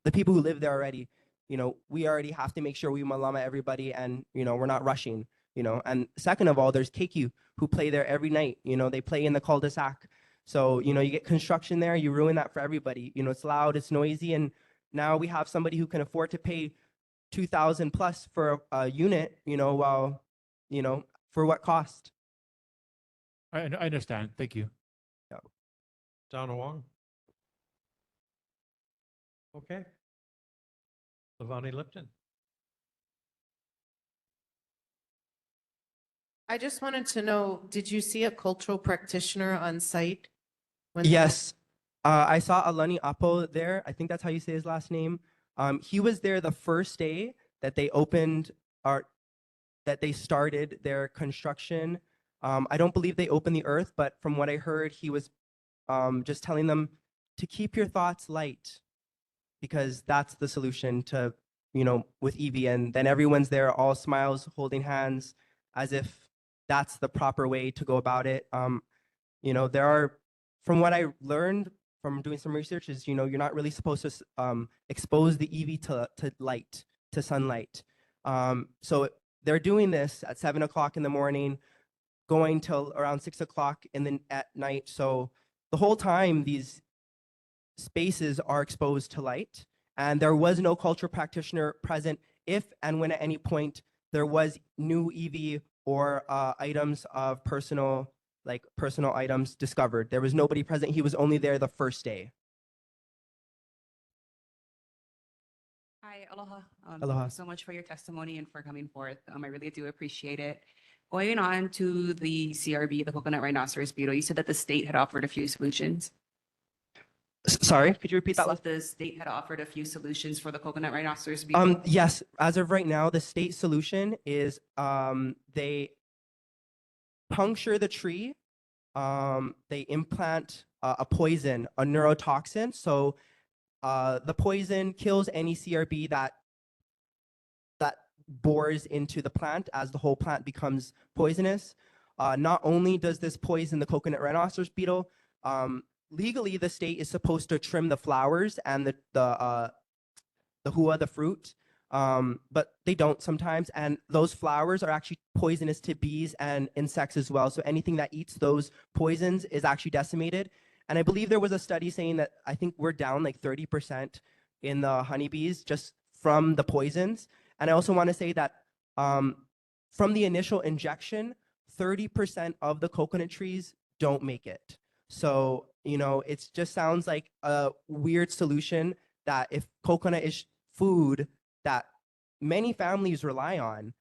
the people who live there already, you know, we already have to make sure we malama everybody and, you know, we're not rushing, you know. And second of all, there's KQ who play there every night. You know, they play in the cul-de-sac. So, you know, you get construction there, you ruin that for everybody. You know, it's loud, it's noisy. And now we have somebody who can afford to pay 2,000 plus for a unit, you know, while, you know, for what cost? I understand. Thank you. Yeah. Donna Wong. Okay. Lavani Lipton. I just wanted to know, did you see a cultural practitioner on site? Yes. I saw Alani Apo there. I think that's how you say his last name. He was there the first day that they opened that they started their construction. I don't believe they opened the earth, but from what I heard, he was just telling them to keep your thoughts light, because that's the solution to, you know, with EV. And then everyone's there, all smiles, holding hands, as if that's the proper way to go about it. You know, there are, from what I learned from doing some research, is, you know, you're not really supposed to expose the EV to light, to sunlight. So they're doing this at 7 o'clock in the morning, going till around 6 o'clock at night. So the whole time these spaces are exposed to light. And there was no cultural practitioner present if and when at any point there was new EV or items of personal items discovered. There was nobody present. He was only there the first day. Hi, aloha. Aloha. Thank you so much for your testimony and for coming forth. I really do appreciate it. Going on to the CRB, the coconut rhinoceros beetle, you said that the state had offered a few solutions. Sorry, could you repeat that So last? the state had offered a few solutions for the coconut rhinoceros beetle. Yes, as of right now, the state solution is they puncture the tree, they implant a poison, a neurotoxin. So the poison kills any CRB that bores into the plant as the whole plant becomes poisonous. Not only does this poison the coconut rhinoceros beetle, legally the state is supposed to trim the flowers and the hua, the fruit, but they don't sometimes. And those flowers are actually poisonous to bees and insects as well. So anything that eats those poisons is actually decimated. And I believe there was a study saying that I think we're down like 30% in the honeybees just from the poisons. And I also want to say that from the initial injection, 30% of the coconut trees don't make it. So, you know, it just sounds like a weird solution that if coconut is food that many families rely on,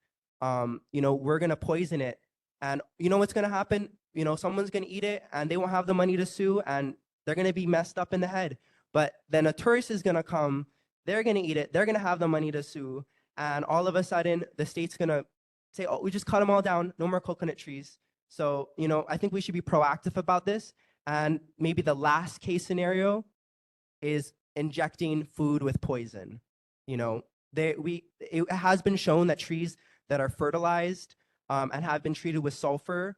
you know, we're going to poison it. And you know what's going to happen? You know, someone's going to eat it and they won't have the money to sue and they're going to be messed up in the head. But then a tourist is going to come, they're going to eat it, they're going to have the money to sue. And all of a sudden, the state's going to say, oh, we just cut them all down, no more coconut trees. So, you know, I think we should be proactive about this. And maybe the last case scenario is injecting food with poison. You know, it has been shown that trees that are fertilized and have been treated with sulfur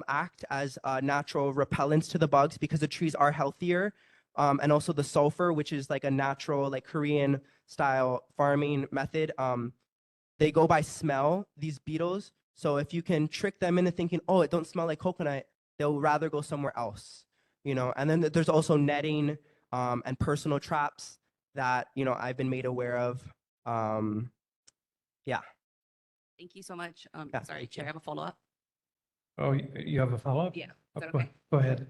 act as natural repellents to the bugs because the trees are healthier. And also the sulfur, which is like a natural, like Korean style farming method. They go by smell, these beetles. So if you can trick them into thinking, oh, it don't smell like coconut, they'll rather go somewhere else, you know. And then there's also netting and personal traps that, you know, I've been made aware of. Yeah. Thank you so much. Yeah, Sorry, thank Chair, I you. have a follow-up. Oh, you have a follow-up? Yeah. Is Oh, that go- okay? Go ahead.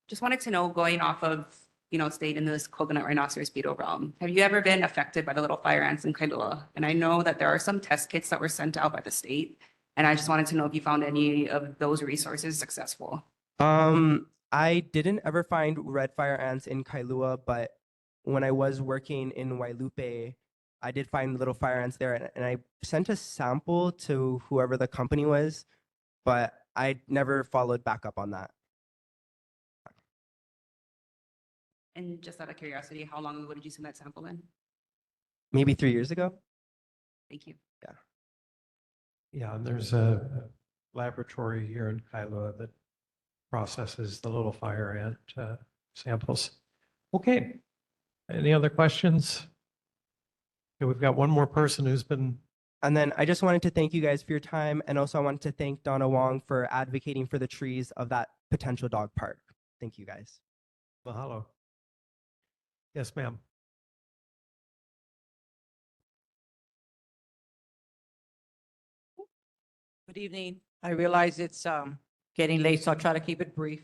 Just wanted to know, going off of, you know, stayed in this coconut rhinoceros beetle realm, have you ever been affected by the little fire ants in Kailua? And I know that there are some test kits that were sent out by the state. And I just wanted to know if you found any of those resources successful. I didn't ever find red fire ants in Kailua, but when I was working in Wailupe, I did find little fire ants there, and I sent a sample to whoever the company was, but I never followed back up on that. And just out of curiosity, how long ago did you send that sample in? Maybe 3 years ago. Thank you. Yeah. Yeah, and there's a laboratory here in Kailua that processes the little fire ant samples. Okay. Any other questions? Okay, we've got one more person who's been. And then I just wanted to thank you guys for your time, and also I wanted to thank Donna Wong for advocating for the trees of that potential dog park. Thank you guys. Mahalo. Yes, ma'am. Good evening. I realize it's getting late, so I'll try to keep it brief.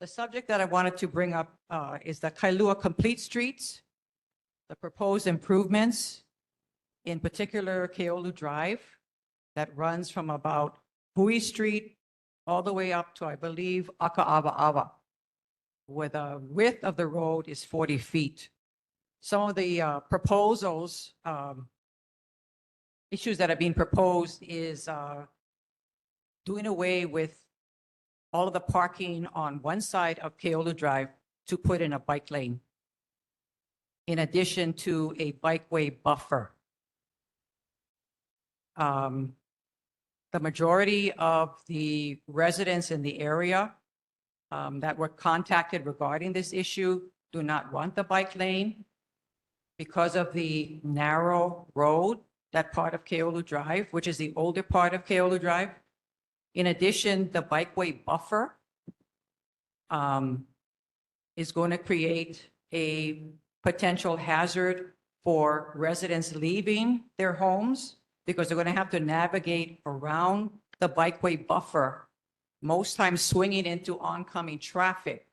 The subject that I wanted to bring up is the Kailua Complete Streets, the proposed improvements, in particular Keolu Drive, that runs from about Hui Street all the way up to, I believe, Aka'awa, where the width of the road is 40 feet. Some of the proposals, issues that are being proposed is doing away with all of the parking on one side of Keolu Drive to put in a bike lane, in addition to a bikeway buffer. The majority of the residents in the area that were contacted regarding this issue do not want the bike lane because of the narrow road, that part of Keolu Drive, which is the older part of Keolu Drive. In addition, the bikeway buffer is going to create a potential hazard for residents leaving their homes because they're going to have to navigate around the bikeway buffer, most times swinging into oncoming traffic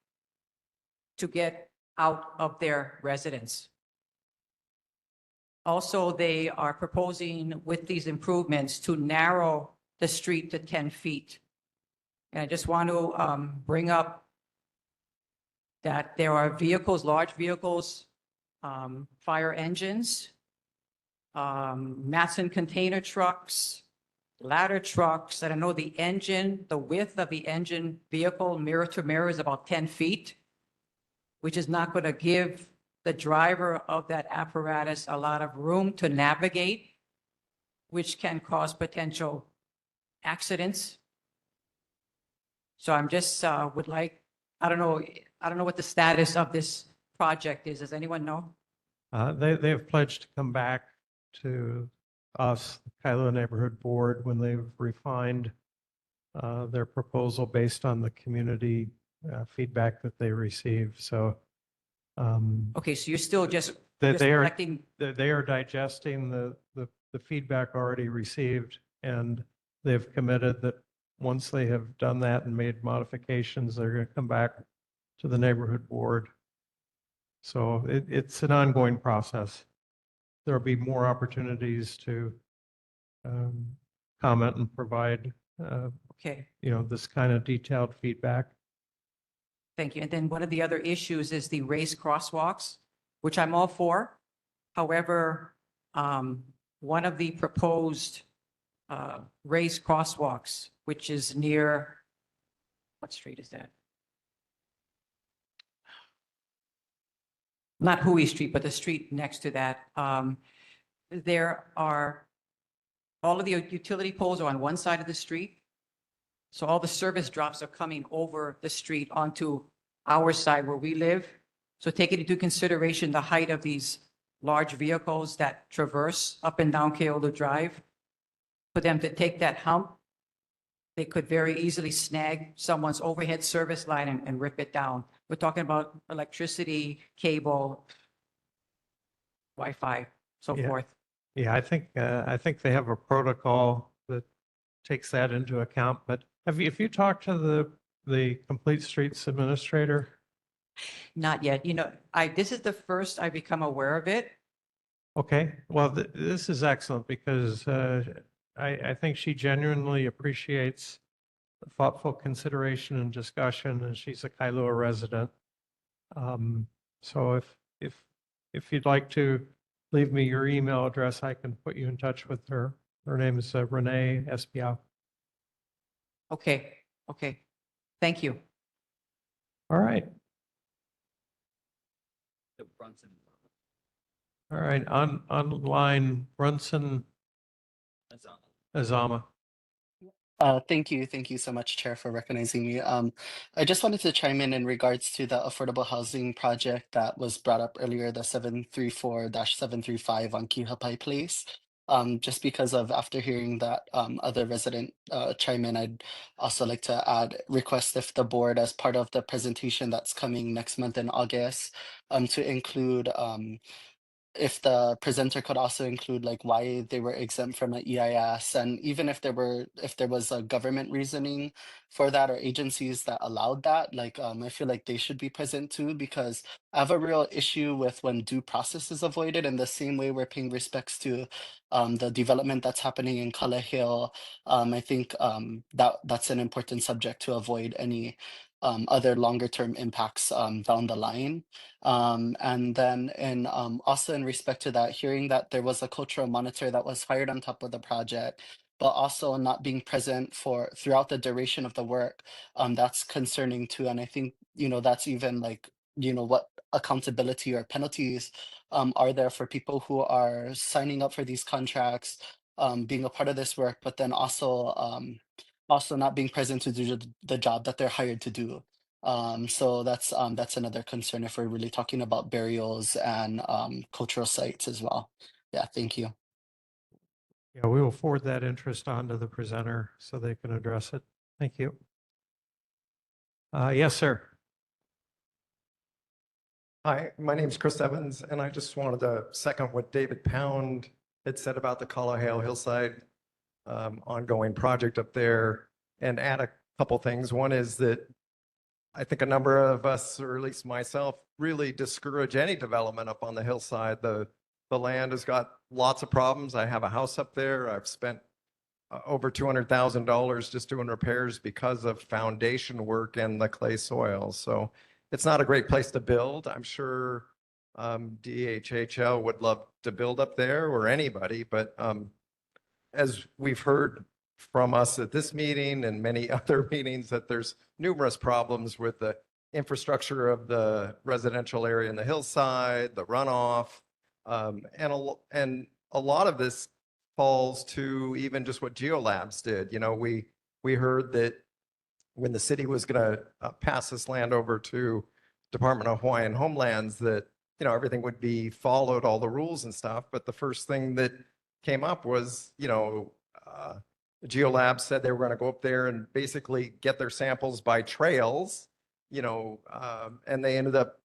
to get out of their residence. Also, they are proposing with these improvements to narrow the street to 10 feet. And I just want to bring up that there are vehicles, large vehicles, fire engines, Matson container trucks, ladder trucks, and I know the engine, the width of the engine vehicle mirror to mirror is about 10 feet, which is not going to give the driver of that apparatus a lot of room to navigate, which can cause potential accidents. So I'm just would like, I don't know what the status of this project is. Does anyone know? They have pledged to come back to us, the Kailua Neighborhood Board, when they've refined their proposal based on the community feedback that they received. So Okay, so you're still just they are collecting. they are digesting the feedback already received, and they've committed that once they have done that and made modifications, they're going to come back to the neighborhood board. So it's an ongoing process. There'll be more opportunities to comment and provide, Okay, this kind of detailed feedback. thank you. And then one of the other issues is the raised crosswalks, which I'm all for. However, one of the proposed raised crosswalks, which is near, what street is that? Not Hui Street, but the street next to that. There are, all of the utility poles are on one side of the street. So all the service drops are coming over the street onto our side where we live. So taking into consideration the height of these large vehicles that traverse up and down Kailua Drive, for them to take that hump, they could very easily snag someone's overhead service line and rip it down. We're talking about electricity, cable, Wi-Fi, so Yeah. forth. Yeah, I think they have a protocol that takes that into account. But if you talked to the Complete Streets administrator? Not yet. This is the first I've become aware of it. Okay, well, this is excellent because I think she genuinely appreciates the thoughtful consideration and discussion, and she's a Kailua resident. So if you'd like to leave me your email address, I can put you in touch with her. Her name is Renee Espiau. Okay, thank you. All right. All right, online, Brunson Azama. Thank you. Thank you so much, Chair, for recognizing me. I just wanted to chime in regards to the affordable housing project that was brought up earlier, the 734-735 on Kihapai Place. Just because of after hearing that other resident chime in, I'd also like to request if the board, as part of the presentation that's coming next month in August, to include if the presenter could also include like why they were exempt from an EIS, and even if there was a government reasoning for that or agencies that allowed that, like I feel like they should be present too, because I have a real issue with when due process is avoided in the same way we're paying respects to the development that's happening in Kalaheo. I think that's an important subject to avoid any other longer term impacts down the line. And then also in respect to that, hearing that there was a cultural monitor that was hired on top of the project, but also not being present for throughout the duration of the work, that's concerning too. And I think, that's even like, what accountability or penalties are there for people who are signing up for these contracts, being a part of this work, but then also not being present to do the job that they're hired to do. So that's another concern if we're really talking about burials and cultural sites as well. Yeah, thank you. Yeah, we will forward that interest on to the presenter so they can address it. Thank you. Yes, sir. Hi, my name's Chris Evans, and I just wanted to second what David Pound had said about the Kalaheo Hillside ongoing project up there and add a couple things. One is that I think a number of us, or at least myself, really discourage any development up on the hillside. The land has got lots of problems. I have a house up there. I've spent over $200,000 just doing repairs because of foundation work and the clay soil. So it's not a great place to build. I'm sure DHHL would love to build up there, or anybody, but as we've heard from us at this meeting and many other meetings, that there's numerous problems with the infrastructure of the residential area in the hillside, the runoff, and a lot of this falls to even just what Geolabs did. You know, we heard that when the city was going to pass this land over to Department of Hawaiian Homelands, that, you know, everything would be followed, all the rules and stuff. But the first thing that came up was, you know, Geolabs said they were going to go up there and basically get their samples by trails, you know, and they ended up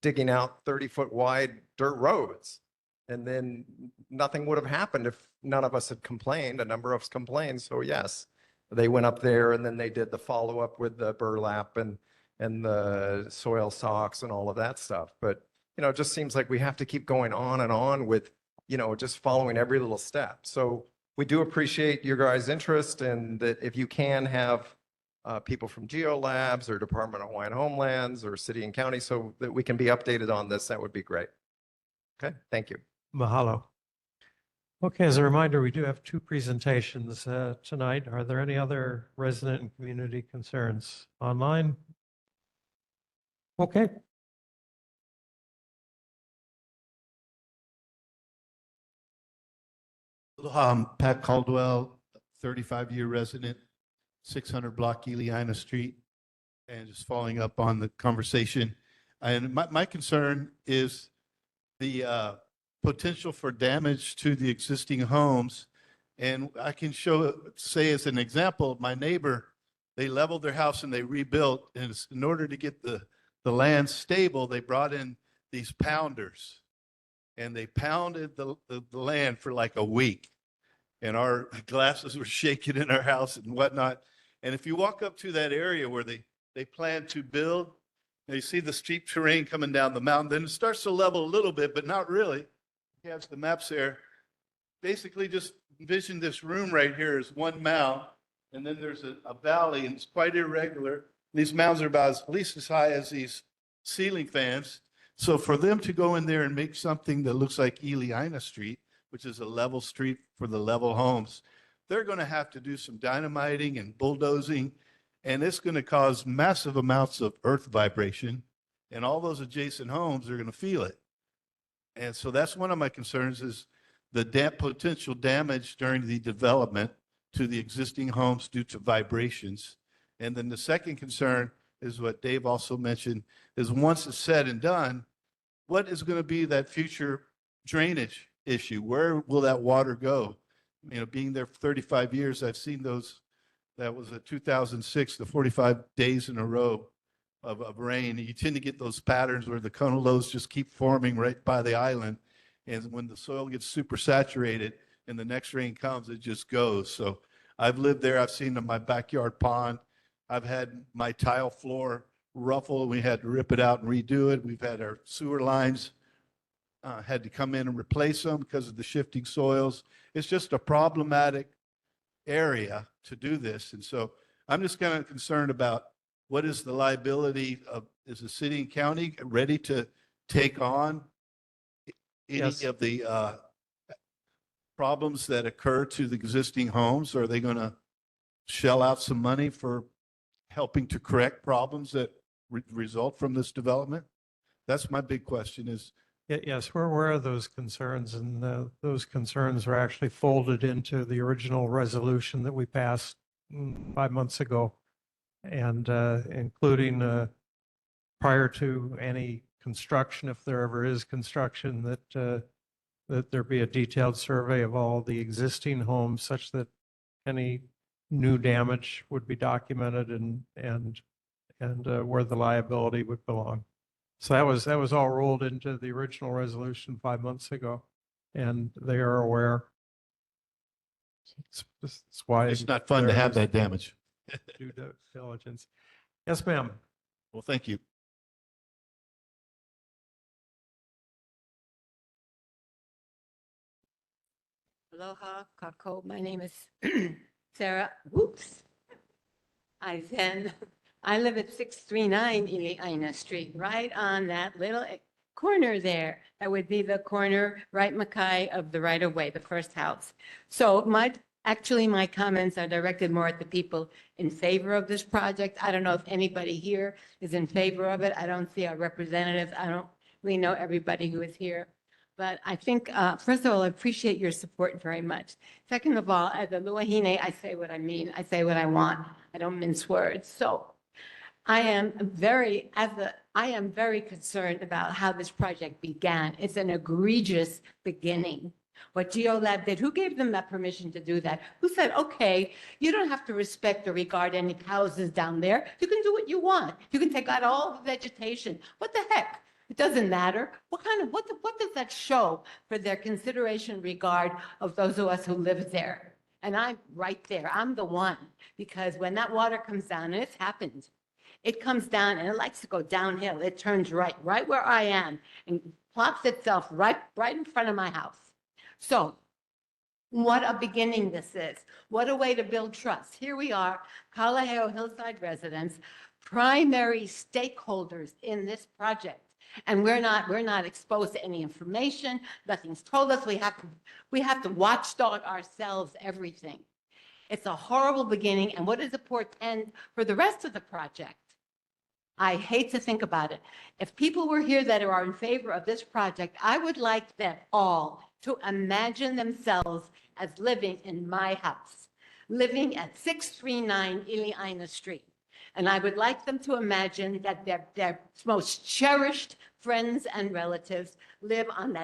digging out 30-foot wide dirt roads. And then nothing would have happened if none of us had complained. A number of us complained. So yes, they went up there and then they did the follow-up with the burlap and the soil socks and all of that stuff. But, you know, it just seems like we have to keep going on and on with, you know, just following every little step. So we do appreciate your guys' interest, and that if you can have people from Geolabs or Department of Hawaiian Homelands or city and county so that we can be updated on this, that would be great. Okay, thank you. Mahalo. Okay, as a reminder, we do have two presentations tonight. Are there any other resident and community concerns online? Okay. Pat Caldwell, 35-year resident, 600 block Eliana Street, and just following up on the conversation. And my concern is the potential for damage to the existing homes. And I can say as an example, my neighbor, they leveled their house and they rebuilt. And in order to get the land stable, they brought in these pounders. And they pounded the land for like a week. And our glasses were shaking in our house and whatnot. And if you walk up to that area where they plan to build, you see the steep terrain coming down the mountain, then it starts to level a little bit, but not really. He has the maps there. Basically, just envision this room right here is one mound, and then there's a valley, and it's quite irregular. These mounds are about at least as high as these ceiling fans. So for them to go in there and make something that looks like Eliana Street, which is a level street for the level homes, they're going to have to do some dynamiting and bulldozing, and it's going to cause massive amounts of earth vibration, and all those adjacent homes are going to feel it. And so that's one of my concerns, is the potential damage during the development to the existing homes due to vibrations. And then the second concern is what Dave also mentioned, is once it's said and done, what is going to be that future drainage issue? Where will that water go? You know, being there for 35 years, I've seen those. That was a 2006, the 45 days in a row of rain. You tend to get those patterns where the conal lows just keep forming right by the island. And when the soil gets super saturated and the next rain comes, it just goes. So I've lived there. I've seen my backyard pond. I've had my tile floor ruffle. We had to rip it out and redo it. We've had our sewer lines had to come in and replace them because of the shifting soils. It's just a problematic area to do this. And so I'm just kind of concerned about what is the liability of, is the city and county ready to take on any of the problems that occur to the existing homes? Are they going to shell out some money for helping to correct problems that result from this development? That's my big question is. Yes, we're aware of those concerns, and those concerns were actually folded into the original resolution that we passed 5 months ago, and including prior to any construction, if there ever is construction, that there be a detailed survey of all the existing homes such that any new damage would be documented and where the liability would belong. So that was all rolled into the original resolution 5 months ago, and they are aware. It's why. It's not fun to have that damage. Due diligence. Yes, ma'am. Well, thank you. Aloha, Kako. My name is Sarah. Whoops. I live at 639 Iliaina Street, right on that little corner there. That would be the corner, right, Mackay, of the right of way, the first house. So actually, my comments are directed more at the people in favor of this project. I don't know if anybody here is in favor of it. I don't see our representatives. I don't really know everybody who is here. But I think, first of all, I appreciate your support very much. Second of all, as a Luahine, I say what I mean. I say what I want. I don't mince words. So I am very concerned about how this project began. It's an egregious beginning. What GeoLab did, who gave them that permission to do that? Who said, okay, you don't have to respect or regard any houses down there. You can do what you want. You can take out all the vegetation. What the heck? It doesn't matter. What does that show for their consideration regard of those of us who live there? And I'm right there. I'm the one, because when that water comes down, and it's happened, it comes down and it likes to go downhill. It turns right where I am, and plops itself right in front of my house. So what a beginning this is. What a way to build trust. Here we are, Kalaheo Hillside residents, primary stakeholders in this project. And we're not exposed to any information. Nothing's told us. We have to watchdog ourselves everything. It's a horrible beginning. And what does it portend for the rest of the project? I hate to think about it. If people were here that are in favor of this project, I would like them all to imagine themselves as living in my house, living at 639 Iliaina Street. And I would like them to imagine that their most cherished friends and relatives live on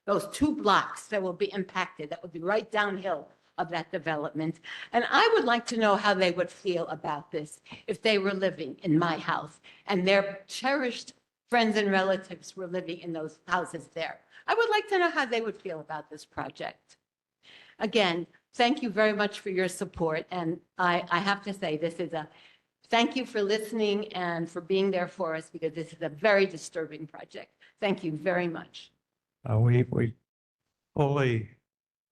those 2 blocks that will be impacted, that will be right downhill of that development. And I would like to know how they would feel about this if they were living in my house and their cherished friends and relatives were living in those houses there. I would like to know how they would feel about this project. Again, thank you very much for your support. And I have to say, thank you for listening and for being there for us, because this is a very disturbing project. Thank you very much. We fully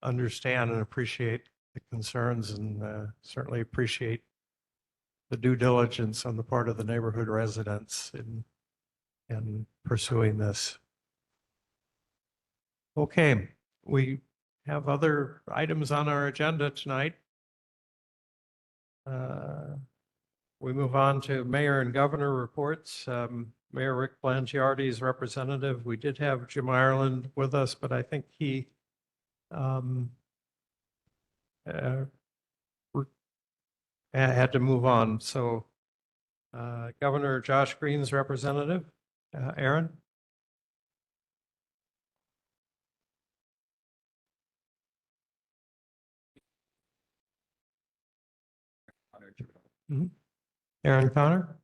understand and appreciate the concerns, and certainly appreciate the due diligence on the part of the neighborhood residents in pursuing this. Okay, we have other items on our agenda tonight. We move on to mayor and governor reports. Mayor Rick Blangiardi's representative. We did have Jim Ireland with us, but I think he had to move on. So Governor Josh Green's representative, Aaron. Aaron Connor.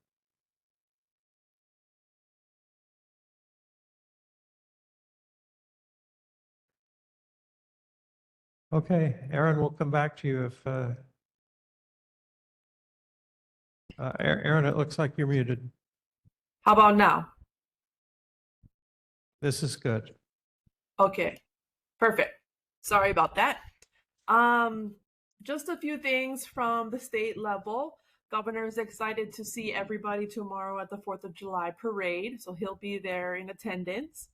Okay, Aaron, we'll come back to you if, Aaron, it looks like you're muted. How about now? This is good. Okay, perfect. Sorry about that. Just a few things from the state level. Governor is excited to see everybody tomorrow at the 4th of July parade, so he'll be there in attendance.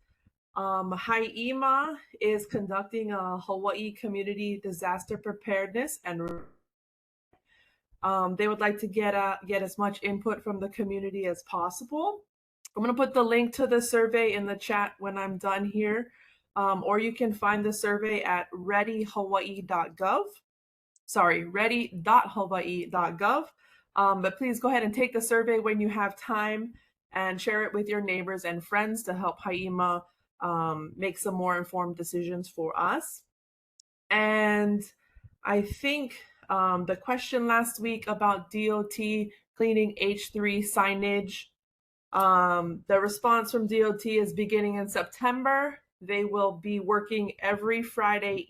Haima is conducting a Hawaii Community Disaster Preparedness, and they would like to get as much input from the community as possible. I'm going to put the link to the survey in the chat when I'm done here, or you can find the survey at readyhawaii.gov. Sorry, ready.hawaii.gov. But please go ahead and take the survey when you have time and share it with your neighbors and friends to help Haima make some more informed decisions for us. And I think the question last week about DOT cleaning H3 signage The response from DOT is beginning in September. They will be working each Friday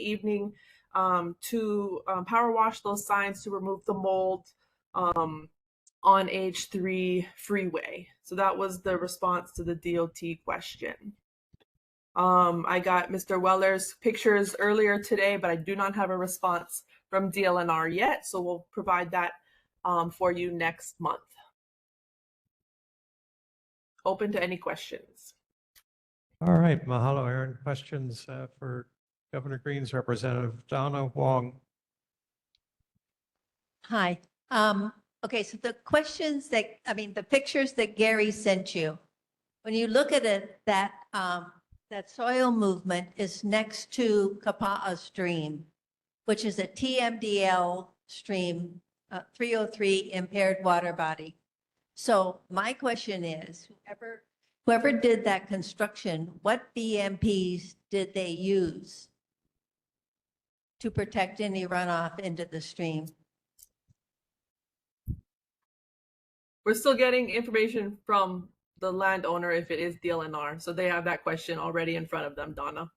evening to power wash those signs to remove the mold on H3 freeway. So that was the response to the DOT question. I got Mr. Weller's pictures earlier today, but I do not have a response from DLNR yet. So we'll provide that for you next month. Open to any questions. All right, mahalo, Aaron. Questions for Governor Green's representative, Donna Wong. Hi. Okay, so the the pictures that Gary sent you, when you look at it, that soil movement is next to Kapa'a Stream, which is a TMDL stream, 303 impaired water body. So my question is, whoever did that construction, what BMPs did they use to protect any runoff into the stream? We're still getting information from the landowner if it is DLNR. So they have that question already in front of them, Donna.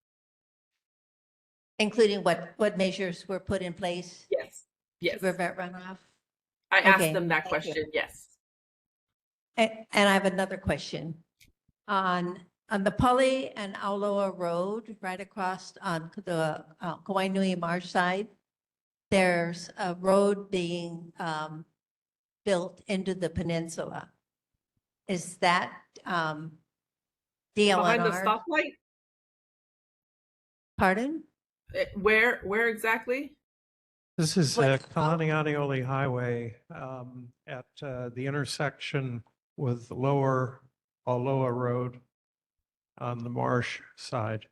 Including what measures were put in place? Yes. Yes. To prevent runoff? I Okay, asked them that thank you. question, yes. And I have another question. On the Pali and Auloa Road, right across on the Kawainui Marsh side, there's a road being built into the peninsula. Is that DLNR? Behind the stoplight? Pardon? Where exactly? This is Kalanianiole Highway at the intersection with Lower Auloa Road on the Marsh side.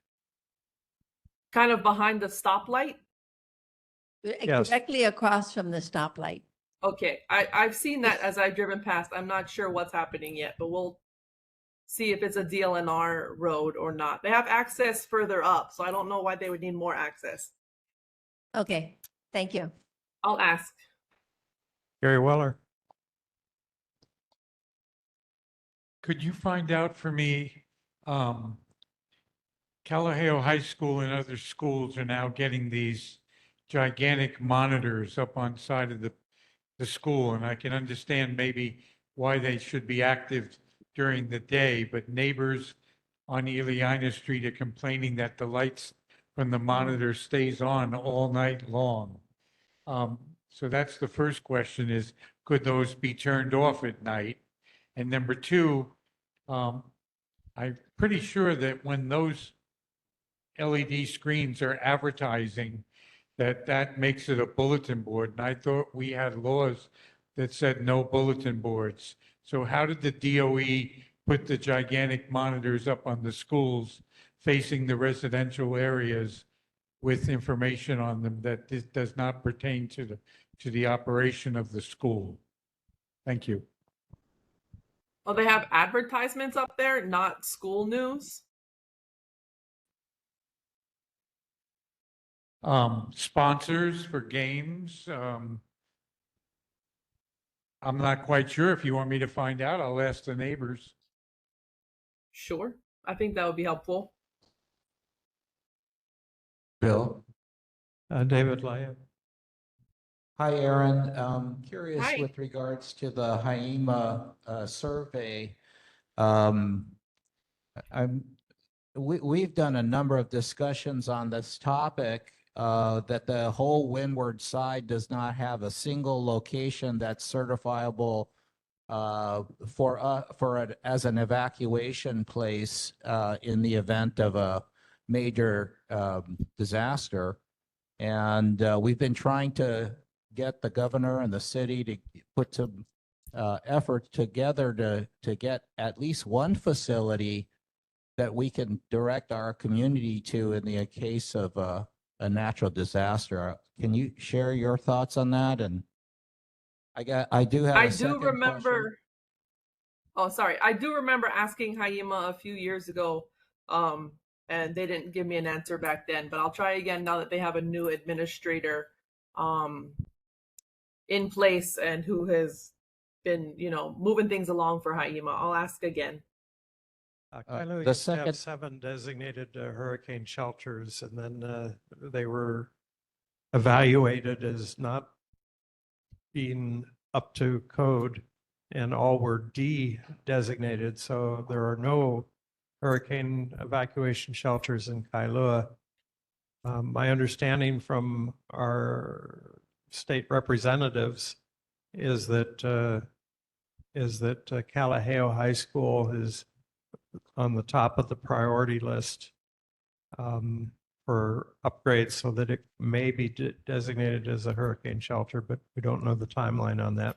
Kind of behind the stoplight? Yes. Directly across from the stoplight. Okay, I've seen that as I've driven past. I'm not sure what's happening yet, but we'll see if it's a DLNR road or not. They have access further up, so I don't know why they would need more access. Okay, thank you. I'll ask. Gary Weller. Could you find out for me, Kalaheo High School and other schools are now getting these gigantic monitors up on side of the school, and I can understand maybe why they should be active during the day, but neighbors on Iliana Street are complaining that the lights from the monitor stays on all night long. So that's the first question is, could those be turned off at night? And number two, I'm pretty sure that when those LED screens are advertising, that makes it a bulletin board. And I thought we had laws that said no bulletin boards. So how did the DOE put the gigantic monitors up on the schools facing the residential areas with information on them that this does not pertain to the operation of the school? Thank you. Oh, they have advertisements up there, not school news? Sponsors for games. I'm not quite sure. If you want me to find out, I'll ask the neighbors. Sure. I think that would be helpful. Bill? David Laya. Hi, Aaron. Curious Hi. with regards to the HIEMA survey. We've done a number of discussions on this topic, that the whole windward side does not have a single location that's certifiable as an evacuation place in the event of a major disaster. And we've been trying to get the governor and the city to put some effort together to get at least one facility that we can direct our community to in the case of a natural disaster. Can you share your thoughts on that? And I do have a second remember. question. Oh, sorry. I do remember asking HIEMA a few years ago, and they didn't give me an answer back then. But I'll try again now that they have a new administrator in place and who has been, moving things along for Haima. I'll ask again. Kailua The used to have second, 7 designated hurricane shelters, and then they were evaluated as not being up to code, and all were D-designated. So there are no hurricane evacuation shelters in Kailua. My understanding from our state representatives is that Kalaheo High School is on the top of the priority list for upgrades so that it may be designated as a hurricane shelter, but we don't know the timeline on that.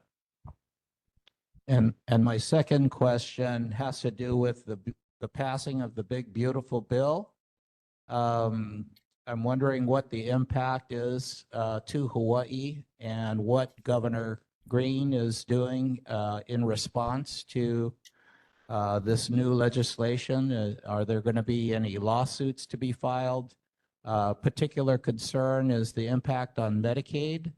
and my second question has to do with the passing of the big beautiful bill. I'm wondering what the impact is to Hawaii and what Governor Green is doing in response to this new legislation. Are there going to be any lawsuits to be filed? Particular concern is the impact on Medicaid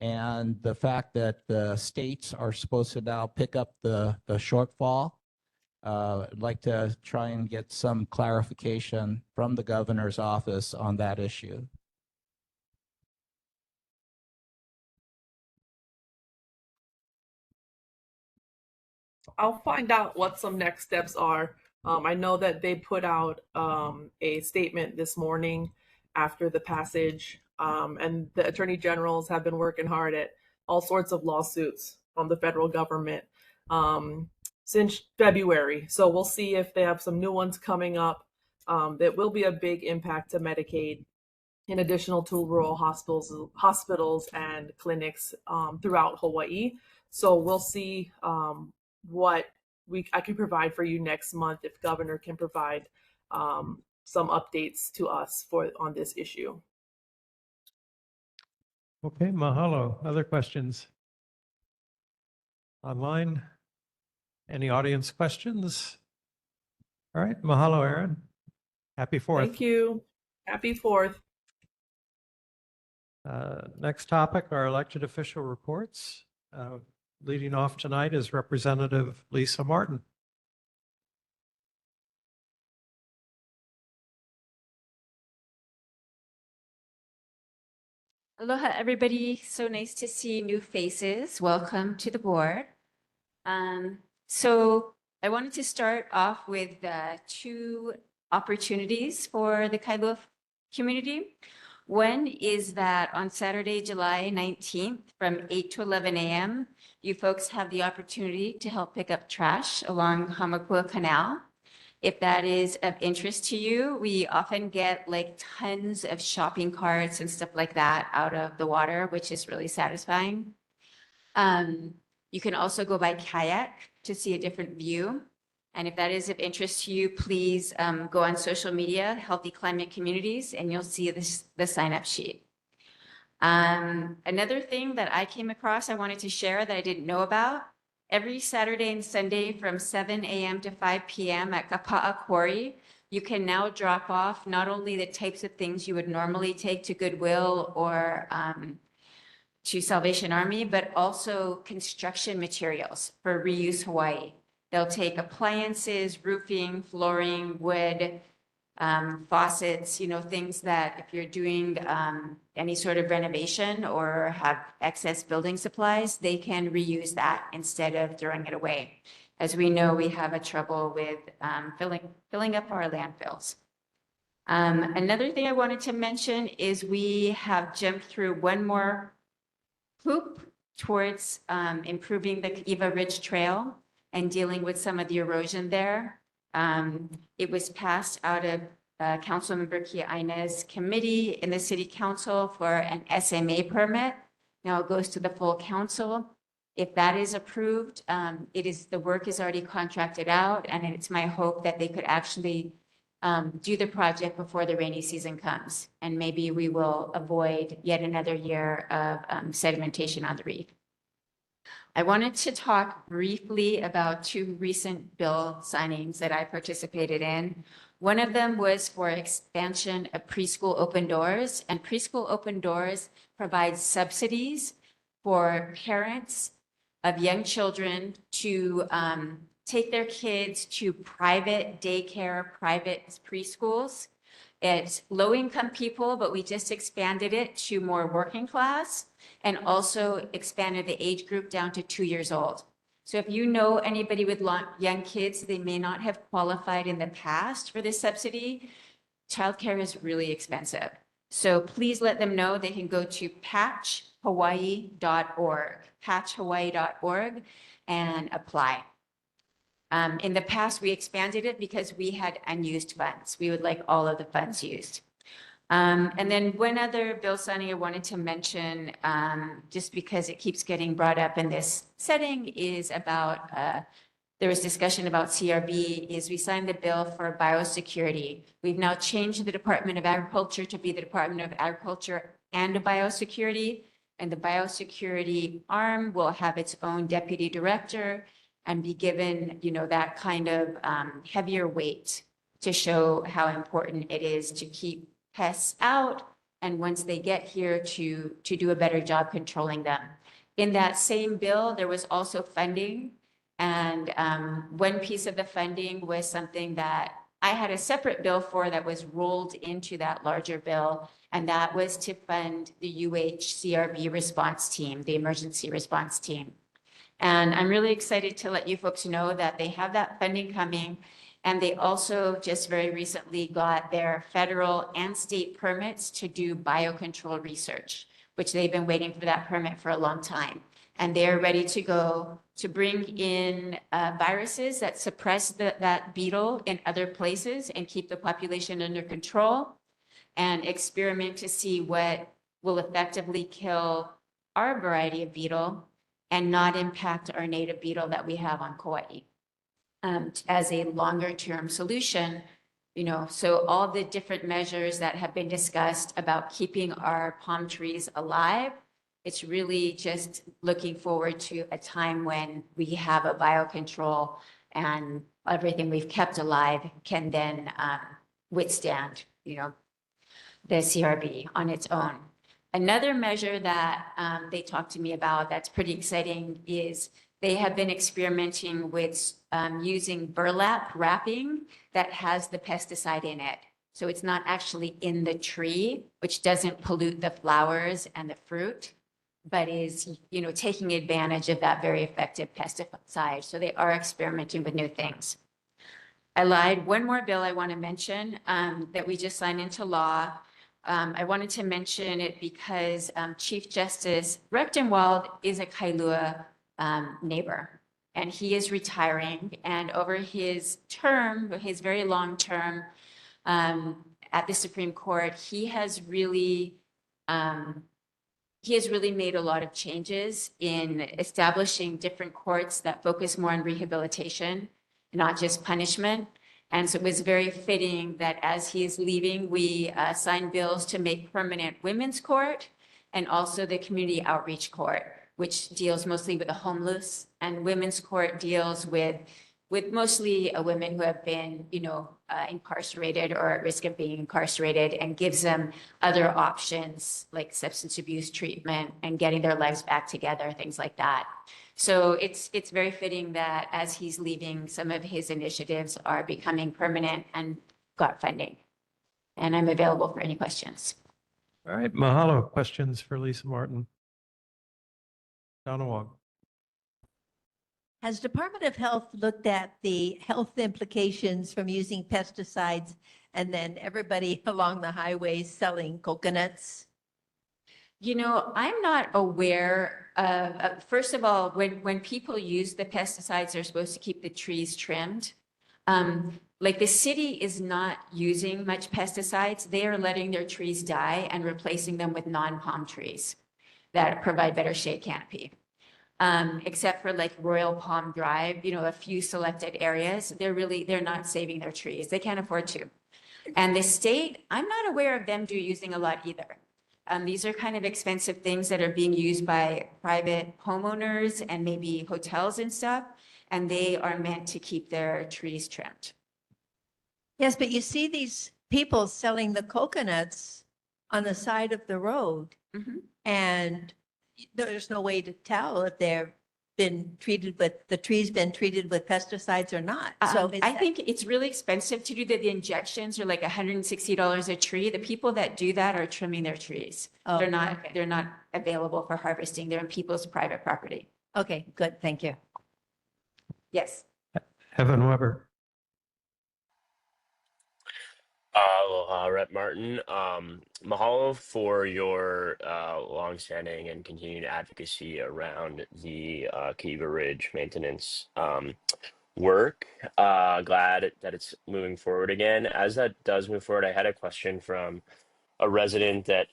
and the fact that the states are supposed to now pick up the shortfall. I'd like to try and get some clarification from the governor's office on that issue. I'll find out what some next steps are. I know that they put out a statement this morning after the passage, and the attorney generals have been working hard at all sorts of lawsuits from the federal government since February. So we'll see if they have some new ones coming up that will be a big impact to Medicaid, in addition to rural hospitals and clinics throughout Hawaii. So we'll see what I can provide for you next month if Governor can provide some updates to us on this issue. Okay, mahalo. Other questions? Online? Any audience questions? All right, mahalo, Aaron. Happy 4th. Thank you. Happy 4th. Next topic, our elected official reports. Leading off tonight is Representative Lisa Martin. Aloha, everybody. So nice to see new faces. Welcome to the board. So I wanted to start off with 2 opportunities for the Kailua community. One is that on Saturday, July 19th, from 8 to 11 a.m., you folks have the opportunity to help pick up trash along Hamakua Canal. If that is of interest to you, we often get like tons of shopping carts and stuff like that out of the water, which is really satisfying. You can also go by kayak to see a different view. And if that is of interest to you, please go on social media, Healthy Climate Communities, and you'll see the sign-up sheet. Another thing that I came across I wanted to share that I didn't know about, every Saturday and Sunday from 7 a.m. to 5 p.m. at Kapa'a Quarry, you can now drop off not only the types of things you would normally take to Goodwill or to Salvation Army, but also construction materials for Reuse Hawaii. They'll take appliances, roofing, flooring, wood, faucets, things that if you're doing any sort of renovation or have excess building supplies, they can reuse that instead of throwing it away. As we know, we have a trouble with filling up our landfills. Another thing I wanted to mention is we have jumped through one more hoop towards improving the Kiva Ridge Trail and dealing with some of the erosion there. It was passed out of Councilmember Kia'aina's committee in the city council for an SMA permit. Now it goes to the full council. If that is approved, the work is already contracted out, and it's my hope that they could actually do the project before the rainy season comes. And maybe we will avoid yet another year of sedimentation on the reef. I wanted to talk briefly about 2 recent bill signings that I participated in. One of them was for expansion of preschool open doors, and preschool open doors provides subsidies for parents of young children to take their kids to private daycare, private preschools. It's low-income people, but we just expanded it to more working class and also expanded the age group down to 2 years old. So if you know anybody with young kids, they may not have qualified in the past for this subsidy. Childcare is really expensive. So please let them know they can go to patchhawaii.org, and apply. In the past, we expanded it because we had unused funds. We would like all of the funds used. And then one other bill signing I wanted to mention, just because it keeps getting brought up in this setting, is about, there was discussion about CRB, is we signed the bill for biosecurity. We've now changed the Department of Agriculture to be the Department of Agriculture and Biosecurity. And the biosecurity arm will have its own deputy director and be given, that kind of heavier weight to show how important it is to keep pests out, and once they get here, to do a better job controlling them. In that same bill, there was also funding, and one piece of the funding was something that I had a separate bill for that was rolled into that larger bill, and that was to fund the UHCRB response team, the emergency response team. And I'm really excited to let you folks know that they have that funding coming. And they also just very recently got their federal and state permits to do biocontrol research, which they've been waiting for that permit for a long time. And they're ready to go to bring in viruses that suppress that beetle in other places and keep the population under control, and experiment to see what will effectively kill our variety of beetle and not impact our native beetle that we have on Kauai. As a longer term solution, so all the different measures that have been discussed about keeping our palm trees alive, it's really just looking forward to a time when we have a biocontrol and everything we've kept alive can then withstand, the CRB on its own. Another measure that they talked to me about that's pretty exciting is they have been experimenting with using burlap wrapping that has the pesticide in it. So it's not actually in the tree, which doesn't pollute the flowers and the fruit, but is, taking advantage of that very effective pesticide. So they are experimenting with new things. I lied. One more bill I want to mention that we just signed into law. I wanted to mention it because Chief Justice Rechtenwald is a Kailua neighbor, and he is retiring. And over his term, his very long term at the Supreme Court, he has really made a lot of changes in establishing different courts that focus more on rehabilitation, not just punishment. And so it was very fitting that as he is leaving, we signed bills to make permanent women's court and also the community outreach court, which deals mostly with the homeless, and women's court deals with mostly women who have been, incarcerated or at risk of being incarcerated, and gives them other options like substance abuse treatment and getting their lives back together, things like that. So it's very fitting that as he's leaving, some of his initiatives are becoming permanent and got funding. And I'm available for any questions. All right, mahalo. Questions for Lisa Martin? Donna Wong. Has Department of Health looked at the health implications from using pesticides and then everybody along the highways selling coconuts? I'm not aware of, first of all, when people use the pesticides, they're supposed to keep the trees trimmed. Like the city is not using much pesticides. They are letting their trees die and replacing them with non-palm trees that provide better shade canopy. Except for like Royal Palm Drive, a few selected areas, they're not saving their trees. They can't afford to. And the state, I'm not aware of them using a lot either. These are kind of expensive things that are being used by private homeowners and maybe hotels and stuff, and they are meant to keep their trees trimmed. Yes, but you see these people selling the coconuts on the side of the road, and there's no way to tell if they're been treated with, the tree's been treated with pesticides or not. So is I that- think it's really expensive to do the injections are like $160 a tree. The people that do that are trimming their trees. Oh, They're not available for harvesting. They're in people's private property. Okay, good, thank you. Yes. Evan Weber. Aloha, Rep Martin. Mahalo for your longstanding and continued advocacy around the Kiva Ridge maintenance work. Glad that it's moving forward again. As that does move forward, I had a question from a resident that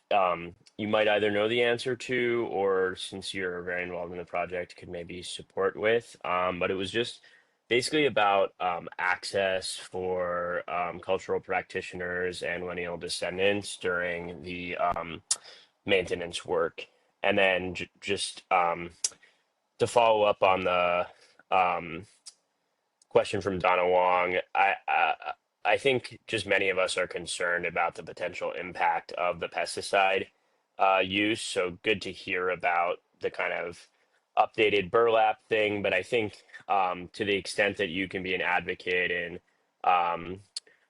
you might either know the answer to, or since you're very involved in the project, could maybe support with. But it was just basically about access for cultural practitioners and lineal descendants during the maintenance work. And then just to follow up on the question from Donna Wong, I think just many of us are concerned about the potential impact of the pesticide use. So good to hear about the kind of updated burlap thing. But I think to the extent that you can be an advocate in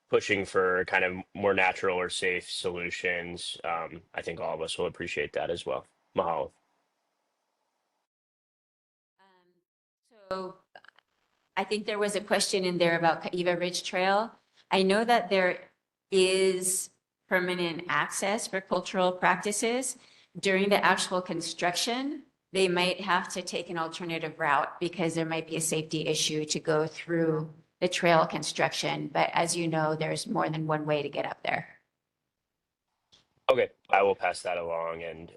pushing for kind of more natural or safe solutions, I think all of us will appreciate that as well. Mahalo. So I think there was a question in there about Kaiva Ridge Trail. I know that there is permanent access for cultural practices. During the actual construction, they might have to take an alternative route because there might be a safety issue to go through the trail construction. But as you know, there's more than one way to get up there. Okay, I will pass that along, and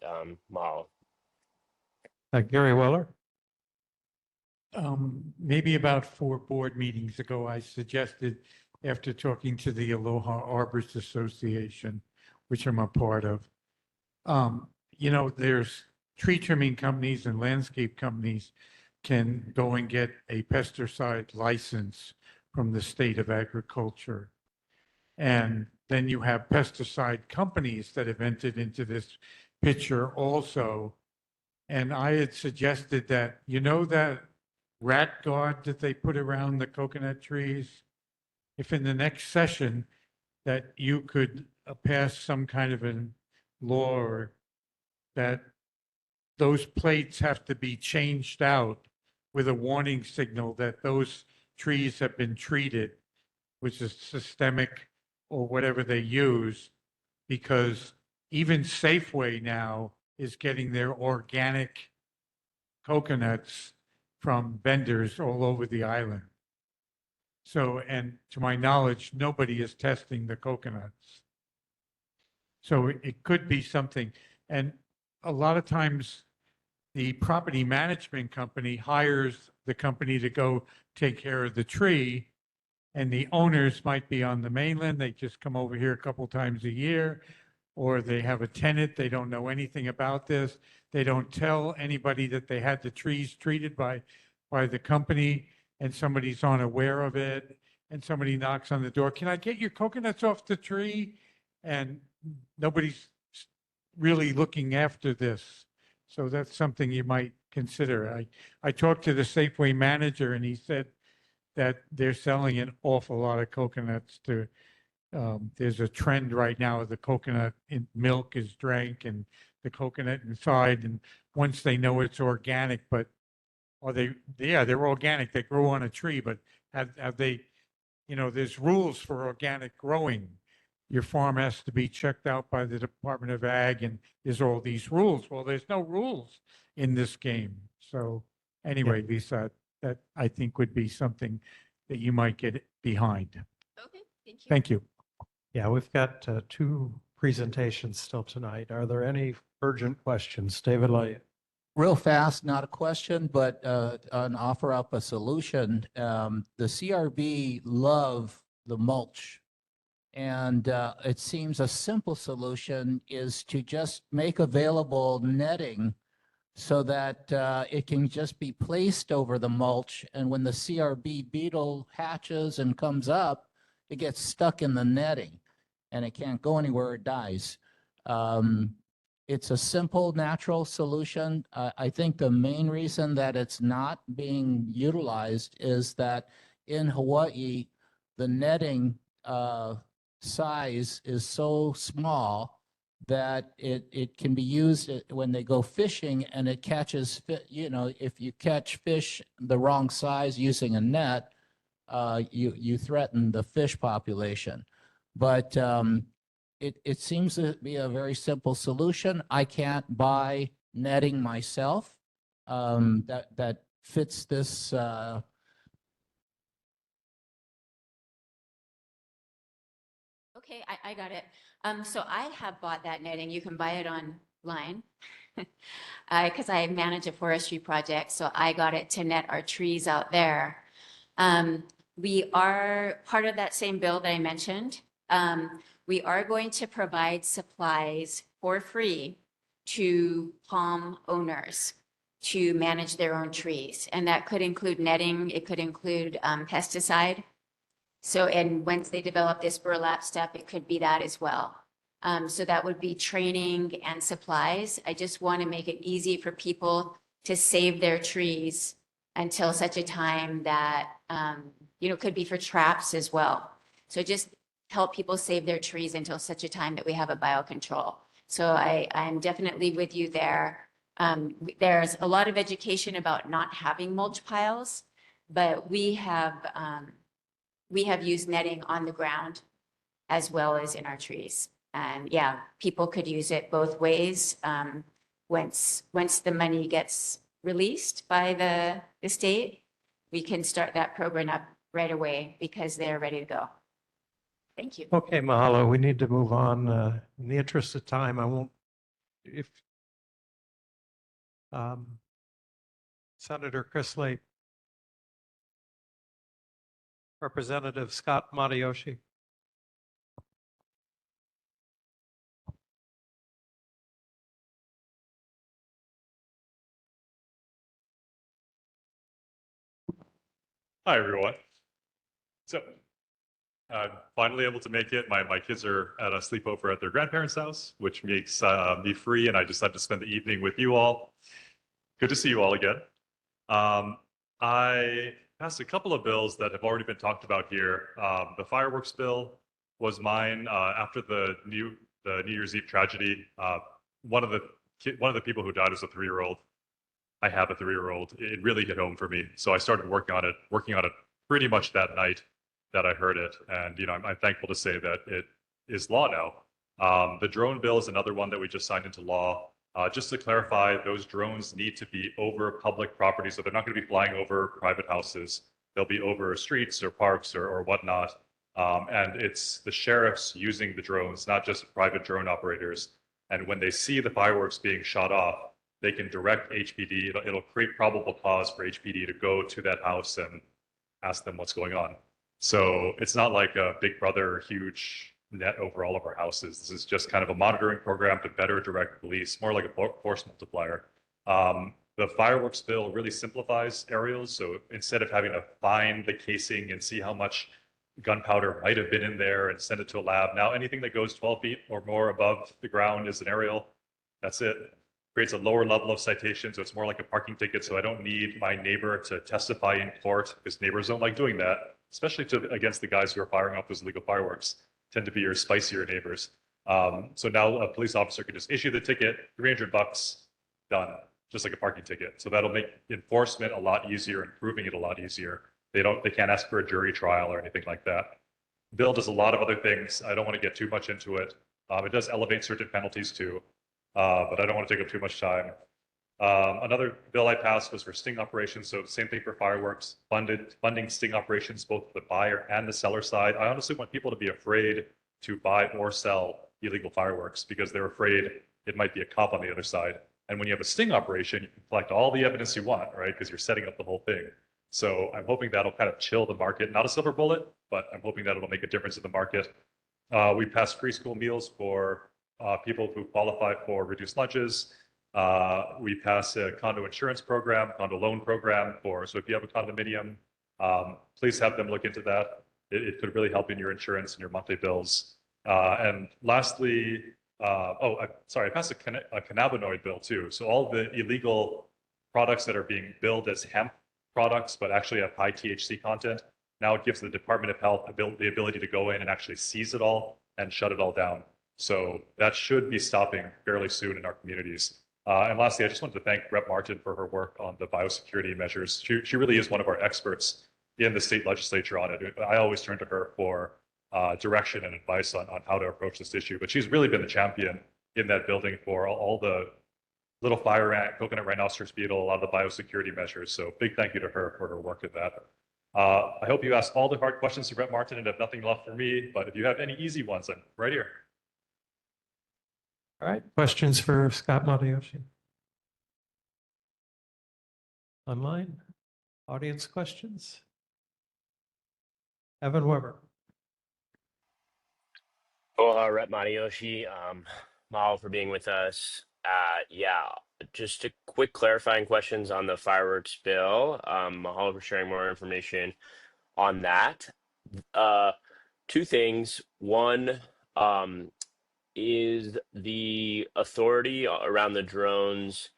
mahalo. Gary Weller. Maybe about 4 board meetings ago, I suggested, after talking to the Aloha Arborists Association, which I'm a part of, there's tree trimming companies and landscape companies can go and get a pesticide license from the state of agriculture. And then you have pesticide companies that have entered into this picture also. And I had suggested that, that rat guard that they put around the coconut trees, if in the next session that you could pass some kind of a law or that those plates have to be changed out with a warning signal that those trees have been treated, which is systemic or whatever they use, because even Safeway now is getting their organic coconuts from vendors all over the island. So, and to my knowledge, nobody is testing the coconuts. So it could be something. And a lot of times the property management company hires the company to go take care of the tree, and the owners might be on the mainland. They just come over here a couple times a year, or they have a tenant. They don't know anything about this. They don't tell anybody that they had the trees treated by the company, and somebody's unaware of it, and somebody knocks on the door, "Can I get your coconuts off the tree?" And nobody's really looking after this. So that's something you might consider. I talked to the Safeway manager, and he said that they're selling an awful lot of coconuts to, there's a trend right now, the coconut milk is drank and the coconut inside. And once they know it's organic, but, they're organic, they grow on a tree, but have they, there's rules for organic growing. Your farm has to be checked out by the Department of Ag, and there's all these rules. Well, there's no rules in this game. So anyway, Lisa, that I think would be something that you might get behind. Okay, thank you. Thank you. Yeah, we've got 2 presentations still tonight. Are there any urgent questions? David Lay. Real fast, not a question, but an offer up a solution. The CRB love the mulch. And it seems a simple solution is to just make available netting so that it can just be placed over the mulch. And when the CRB beetle hatches and comes up, it gets stuck in the netting and it can't go anywhere, it dies. it's a simple, natural solution. I think the main reason that it's not being utilized is that in Hawaii, the netting size is so small that it can be used when they go fishing, and it catches, if you catch fish the wrong size using a net, you threaten the fish population. But it seems to be a very simple solution. I can't buy netting myself that fits this. Okay, I got it. So I have bought that netting. You can buy it online. Because I manage a forestry project, so I got it to net our trees out there. We are part of that same bill that I mentioned. We are going to provide supplies for free to palm owners to manage their own trees. And that could include netting, it could include pesticide. So, and once they develop this burlap stuff, it could be that as well. So that would be training and supplies. I just want to make it easy for people to save their trees until such a time that, could be for traps as well. So just help people save their trees until such a time that we have a biocontrol. So I'm definitely with you there. There's a lot of education about not having mulch piles, but we have used netting on the ground as well as in our trees. And yeah, people could use it both ways. Once the money gets released by the state, we can start that program up right away because they're ready to go. Thank you. Okay, mahalo. We need to move on. In the interest of time, I won't, if Senator Chris Late, Representative Scott Matayoshi. Hi, everyone. So, finally able to make it. My kids are at a sleepover at their grandparents' house, which makes me free, and I just have to spend the evening with you all. Good to see you all again. I passed a couple of bills that have already been talked about here. The fireworks bill was mine after the New Year's Eve tragedy. One of the people who died was a 3-year-old. I have a 3-year-old. It really hit home for me. So I started working on it pretty much that night that I heard it. And, I'm thankful to say that it is law now. The drone bill is another one that we just signed into law. Just to clarify, those drones need to be over public property. So they're not going to be flying over private houses. They'll be over streets or parks or whatnot. And it's the sheriffs using the drones, not just private drone operators. And when they see the fireworks being shot off, they can direct HPD. It'll create probable cause for HPD to go to that house and ask them what's going on. So it's not like a Big Brother huge net over all of our houses. This is just kind of a monitoring program to better direct police, more like a force multiplier. The fireworks bill really simplifies aerials. So instead of having to find the casing and see how much gunpowder might have been in there and send it to a lab, now anything that goes 12 feet or more above the ground is an aerial. That's it. Creates a lower level of citation, so it's more like a parking ticket. So I don't need my neighbor to testify in court, because neighbors don't like doing that, especially against the guys who are firing off those illegal fireworks. Tend to be your spicier neighbors. So now a police officer can just issue the ticket, $300, done, just like a parking ticket. So that'll make enforcement a lot easier and proving it a lot easier. They can't ask for a jury trial or anything like that. Bill does a lot of other things. I don't want to get too much into it. It does elevate certain penalties too. But I don't want to take up too much time. Another bill I passed was for sting operations. So same thing for fireworks, funding sting operations, both the buyer and the seller side. I honestly want people to be afraid to buy or sell illegal fireworks because they're afraid it might be a cop on the other side. And when you have a sting operation, you can collect all the evidence you want, right? Because you're setting up the whole thing. So I'm hoping that'll kind of chill the market. Not a silver bullet, but I'm hoping that it'll make a difference in the market. We passed free school meals for people who qualify for reduced lunches. We passed a condo insurance program, condo loan program so if you have a condominium, please have them look into that. It could really help in your insurance and your monthly bills. And lastly, I passed a cannabinoid bill too. So all the illegal products that are being billed as hemp products, but actually have high THC content, now it gives the Department of Health the ability to go in and actually seize it all and shut it all down. So that should be stopping fairly soon in our communities. And lastly, I just wanted to thank Rep. Martin for her work on the biosecurity measures. She really is one of our experts in the state legislature on it. I always turn to her for direction and advice on how to approach this issue. But she's really been the champion in that building for all the little fire ant, coconut rhinoceros beetle, a lot of the biosecurity measures. So big thank you to her for her work in that. I hope you asked all the hard questions to Rep. Martin and have nothing left for me. But if you have any easy ones, I'm right here. All right, questions for Scott Matayoshi? Online, audience questions? Evan Weber. Aloha, Rep. Matayoshi. Mahalo for being with us. Yeah, just a quick clarifying questions on the fireworks bill. Mahalo for sharing more information on that. Two things. One, is the authority around the drones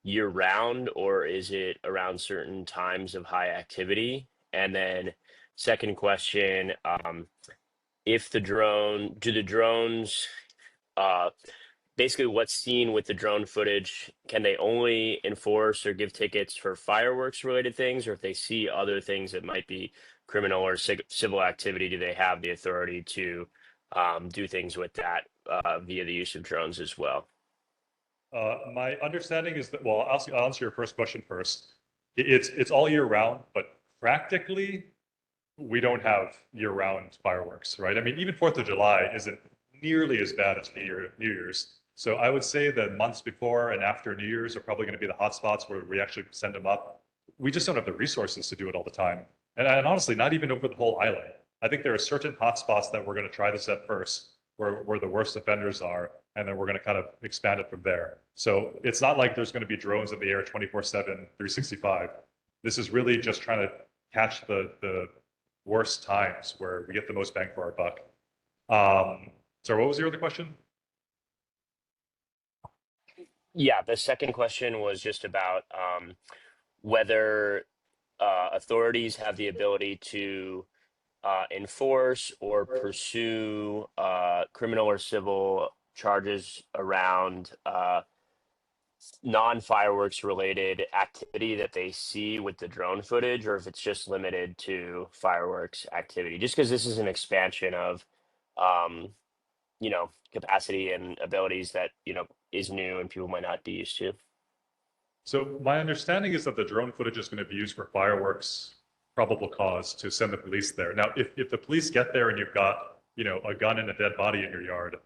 year round, or is it around certain times of high activity? And then second question, if the drones, basically what's seen with the drone footage, can they only enforce or give tickets for fireworks related things, or if they see other things that might be criminal or civil activity, do they have the authority to do things with that via the use of drones as well? My understanding is that, well, I'll answer your first question first. It's all year round, but practically we don't have year-round fireworks, right? I mean, even 4th of July isn't nearly as bad as New Year's. So I would say the months before and after New Year's are probably going to be the hot spots where we actually send them up. We just don't have the resources to do it all the time. And honestly, not even over the whole island. I think there are certain hot spots that we're going to try this at first, where the worst offenders are, and then we're going to kind of expand it from there. So it's not like there's going to be drones in the air 24/7, 365. This is really just trying to catch the worst times where we get the most bang for our buck. So what was your other question? Yeah, the second question was just about whether authorities have the ability to enforce or pursue criminal or civil charges around non-fireworks related activity that they see with the drone footage, or if it's just limited to fireworks activity, just because this is an expansion of capacity and abilities that is new and people might not be used to. So my understanding is that the drone footage is going to be used for fireworks probable cause to send the police there. Now, if the police get there and you've got a gun and a dead body in your yard,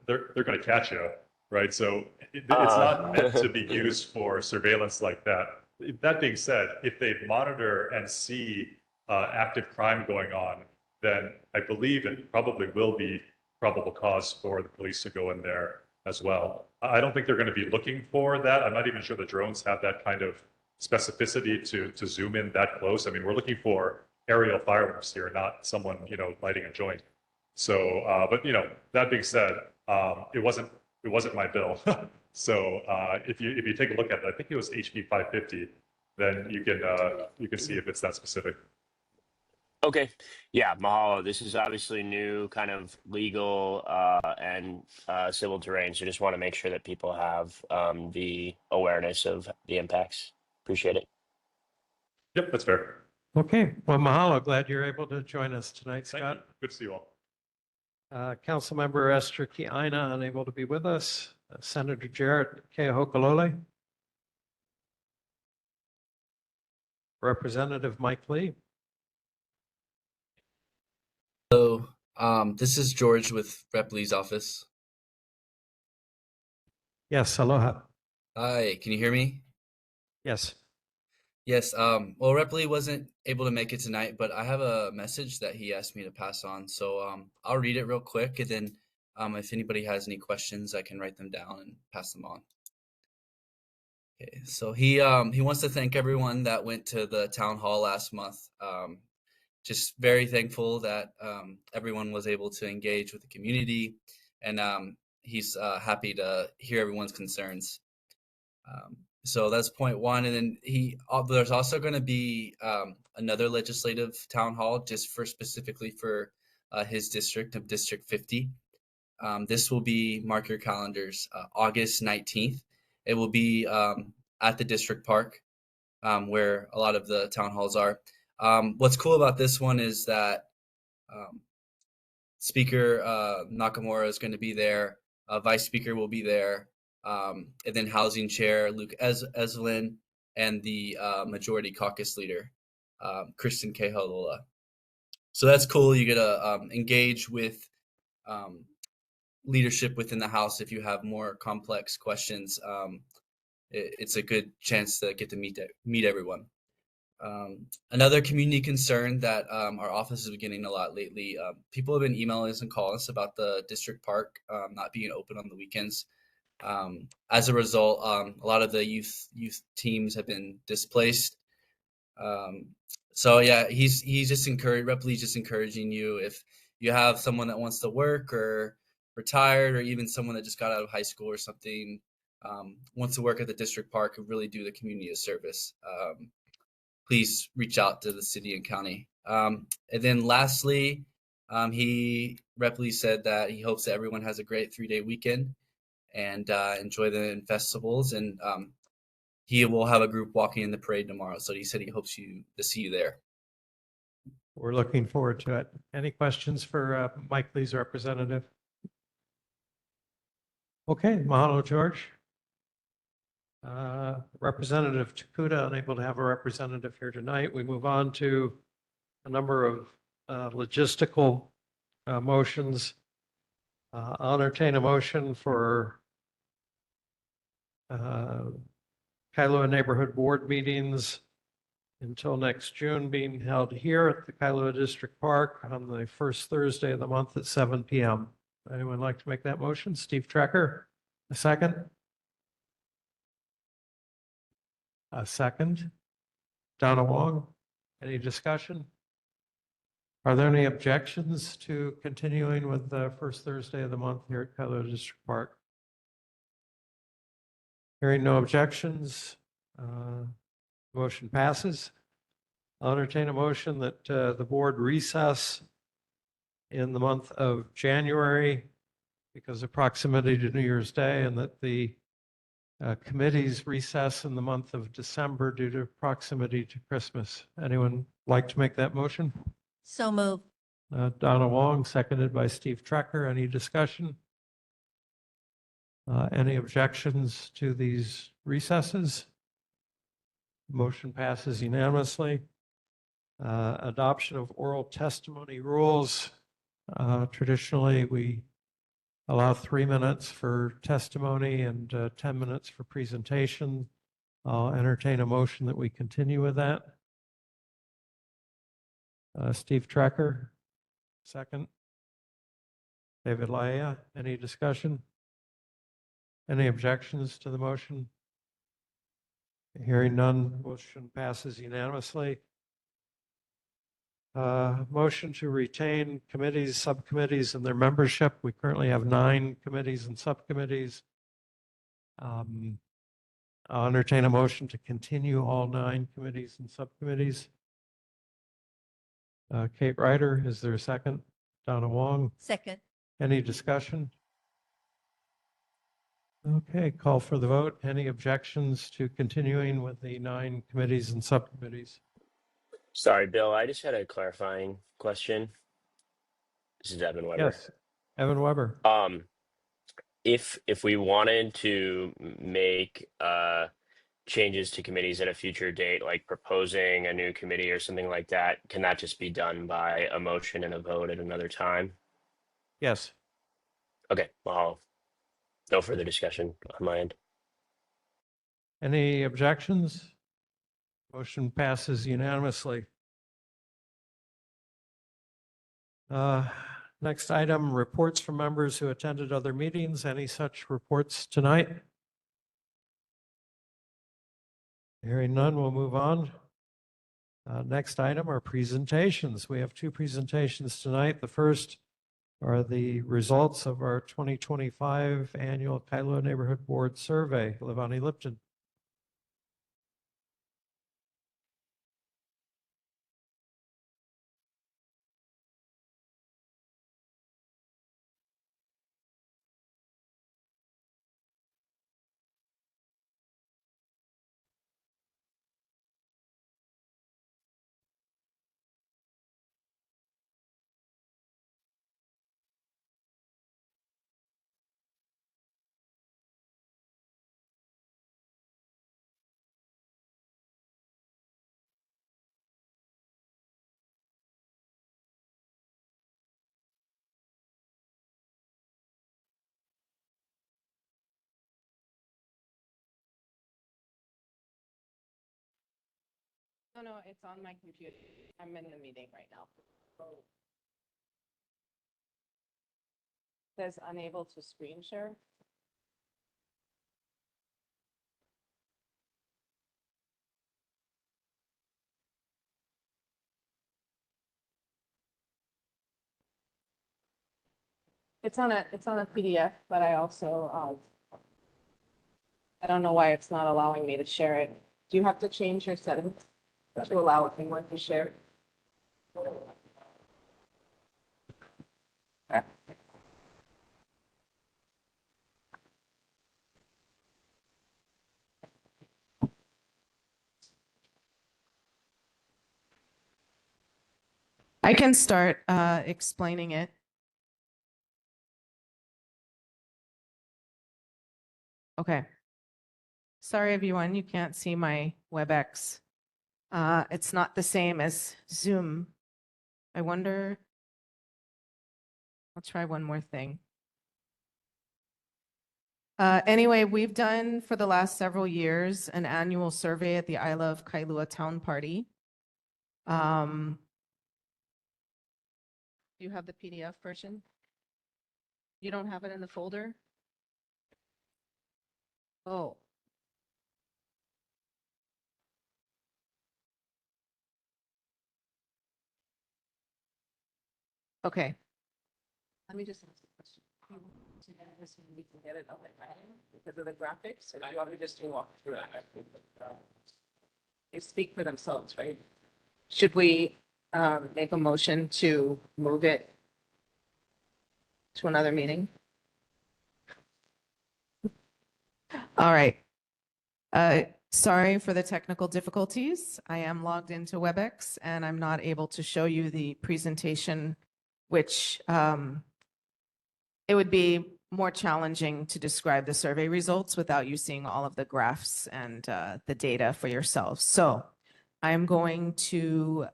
they're going to catch you, right? So it's not meant to be used for surveillance like that. That being said, if they monitor and see active crime going on, then I believe it probably will be probable cause for the police to go in there as well. I don't think they're going to be looking for that. I'm not even sure the drones have that kind of specificity to zoom in that close. I mean, we're looking for aerial fireworks here, not someone, lighting a joint. So, but that being said, it wasn't my bill. So if you take a look at it, I think it was HB 550, then you can see if it's that specific. Okay. Yeah, mahalo. This is obviously new kind of legal and civil terrain. So just want to make sure that people have the awareness of the impacts. Appreciate it. Yep, that's fair. Okay, well, mahalo. Glad you're able to join us tonight, Scott. Good to see you all. Councilmember Esther Kiaina unable to be with us. Senator Jarrett Keahokalole. Representative Mike Lee. Hello, this is George with Rep. Lee's office. Yes, aloha. Hi, can you hear me? Yes. Yes, well, Rep. Lee wasn't able to make it tonight, but I have a message that he asked me to pass on. So I'll read it real quick, and then if anybody has any questions, I can write them down and pass them on. Okay, so he wants to thank everyone that went to the town hall last month. Just very thankful that everyone was able to engage with the community, and he's happy to hear everyone's concerns. So that's point one. And then there's also going to be another legislative town hall just for specifically for his district of District 50. This will be, mark your calendars, August 19th. It will be at the district park where a lot of the town halls are. What's cool about this one is that Speaker Nakamura is going to be there. Vice Speaker will be there. And then Housing Chair Luke Eslin and the Majority Caucus Leader, Kristen Kehalola. So that's cool. You get to engage with leadership within the House if you have more complex questions. It's a good chance to get to meet everyone. Another community concern that our office has been getting a lot lately, people have been emailing us and calling us about the district park not being open on the weekends. As a result, a lot of the youth teams have been displaced. So yeah, he's just Rep. Lee's just encouraging you, if you have someone that wants to work or retired, or even someone that just got out of high school or something, wants to work at the district park and really do the community a service, please reach out to the city and county. And then lastly, Rep. Lee said that he hopes that everyone has a great 3-day weekend and enjoy the festivals. And he will have a group walking in the parade tomorrow. So he said he hopes to see you there. We're looking forward to it. Any questions for Mike Lee's representative? Okay, mahalo, George. Representative Takuda, unable to have a representative here tonight. We move on to a number of logistical motions. I'll entertain a motion for Kailua Neighborhood Board meetings until next June being held here at the Kailua District Park on the first Thursday of the month at 7 p.m. Anyone like to make that motion? Steve Trecker, a second? A second. Donna Wong, any discussion? Are there any objections to continuing with the first Thursday of the month here at Kailua District Park? Hearing no objections, motion passes. I'll entertain a motion that the board recess in the month of January because of proximity to New Year's Day, and that the committees recess in the month of December due to proximity to Christmas. Anyone like to make that motion? So move. Donna Wong, seconded by Steve Trecker. Any discussion? Any objections to these recesses? Motion passes unanimously. Adoption of oral testimony rules. Traditionally, we allow 3 minutes for testimony and 10 minutes for presentation. I'll entertain a motion that we continue with that. Steve Trecker, second. David Laia, any discussion? Any objections to the motion? Hearing none, motion passes unanimously. Motion to retain committees, subcommittees, and their membership. We currently have 9 committees and subcommittees. I'll entertain a motion to continue all 9 committees and subcommittees. Kate Ryder, is there a second? Donna Wong? Second. Any discussion? Okay, call for the vote. Any objections to continuing with the 9 committees and subcommittees? Sorry, Bill, I just had a clarifying question. This is Evan Weber. Yes, Evan Weber. If we wanted to make changes to committees at a future date, like proposing a new committee or something like that, can that just be done by a motion and a vote at another time? Yes. Okay, well, no further discussion on my end. Any objections? Motion passes unanimously. Next item, reports from members who attended other meetings. Any such reports tonight? Hearing none, we'll move on. Next item are presentations. We have 2 presentations tonight. The first are the results of our 2025 annual Kailua Neighborhood Board Survey. Levani Lipton. No, it's on my computer. I'm in the meeting right now. Says unable to screen share. It's on a PDF, but I also, I don't know why it's not allowing me to share it. Do you have to change your settings to allow anyone to share it? I can start explaining it. Okay. Sorry, everyone, you can't see my WebEx. It's not the same as Zoom. I wonder, I'll try one more thing. Anyway, we've done for the last several years an annual survey at the I Love Kailua Town Party. Do you have the PDF version? You don't have it in the folder? Oh. Okay. Let me just ask a question. Do you want to get this when we can get it up and running because of the graphics, or do you want me just to walk through it? They speak for themselves, right? Should we make a motion to move it to another meeting? All right. Sorry for the technical difficulties. I am logged into WebEx and I'm not able to show you the presentation, which it would be more challenging to describe the survey results without you seeing all of the graphs and the data for yourselves. So I'm going to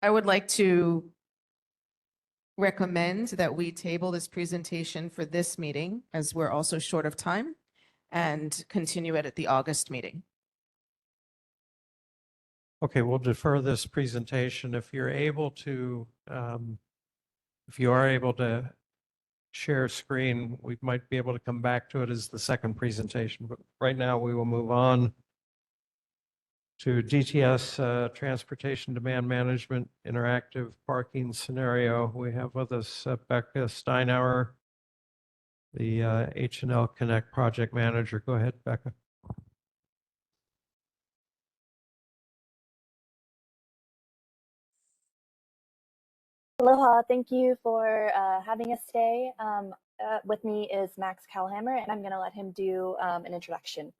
I would like to recommend that we table this presentation for this meeting, as we're also short of time, and continue it at the August meeting. Okay, we'll defer this presentation. If you're able to, if you are able to share screen, we might be able to come back to it as the second presentation. But right now, we will move on to DTS Transportation Demand Management Interactive Parking Scenario. We have with us Becca Steinauer, the H&L Connect Project Manager. Go ahead, Becca. Aloha, thank you for having us today. With me is Max Kalhammer, and I'm going to let him do an introduction.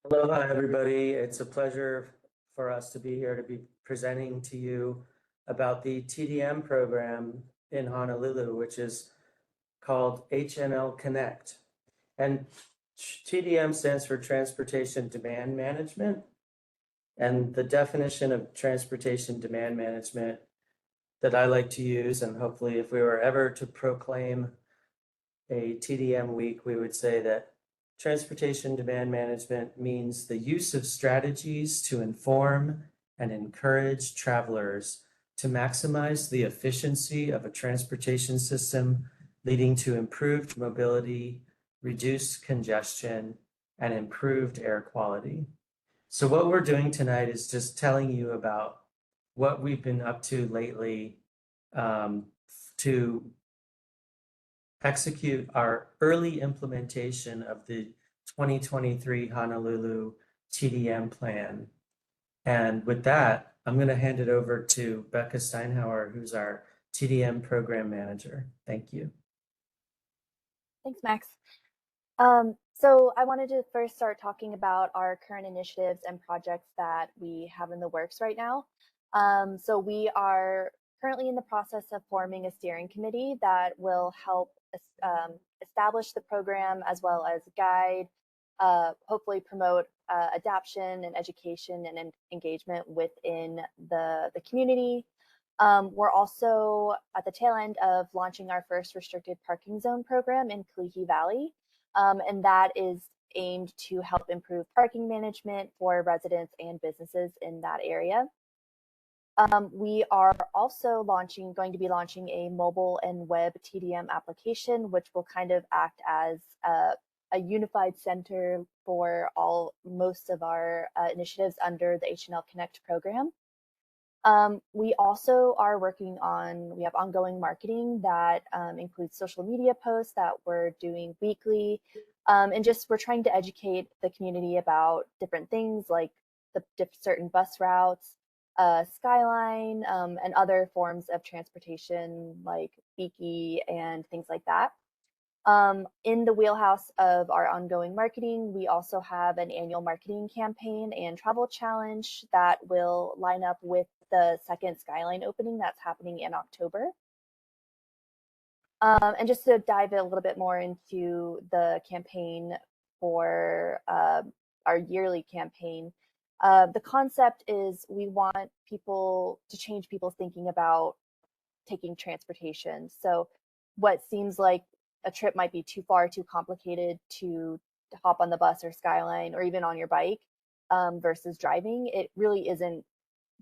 Aloha, everybody. It's a pleasure for us to be here to be presenting to you about the TDM program in Honolulu, which is called HNL Connect. And TDM stands for Transportation Demand Management. And the definition of transportation demand management that I like to use, and hopefully if we were ever to proclaim a TDM week, we would say that transportation demand management means the use of strategies to inform and encourage travelers to maximize the efficiency of a transportation system, leading to improved mobility, reduced congestion, and improved air quality. So what we're doing tonight is just telling you about what we've been up to lately to execute our early implementation of the 2023 Honolulu TDM plan. And with that, I'm going to hand it over to Becca Steinhauer, who's our TDM program manager. Thank you. Thanks, Max. So I wanted to first start talking about our current initiatives and projects that we have in the works right now. So we are currently in the process of forming a steering committee that will help establish the program as well as guide, hopefully promote adoption and education and engagement within the community. We're also at the tail end of launching our first restricted parking zone program in Kalihi Valley. And that is aimed to help improve parking management for residents and businesses in that area. We are also going to be launching a mobile and web TDM application, which will kind of act as a unified center for most of our initiatives under the H&L Connect program. We also are we have ongoing marketing that includes social media posts that we're doing weekly. And we're trying to educate the community about different things like the certain bus routes, Skyline, and other forms of transportation like Beaky and things like that. In the wheelhouse of our ongoing marketing, we also have an annual marketing campaign and travel challenge that will line up with the second Skyline opening that's happening in October. And just to dive a little bit more into the campaign for our yearly campaign, the concept is we want people to change people's thinking about taking transportation. So what seems like a trip might be too far, too complicated to hop on the bus or Skyline or even on your bike versus driving, it really isn't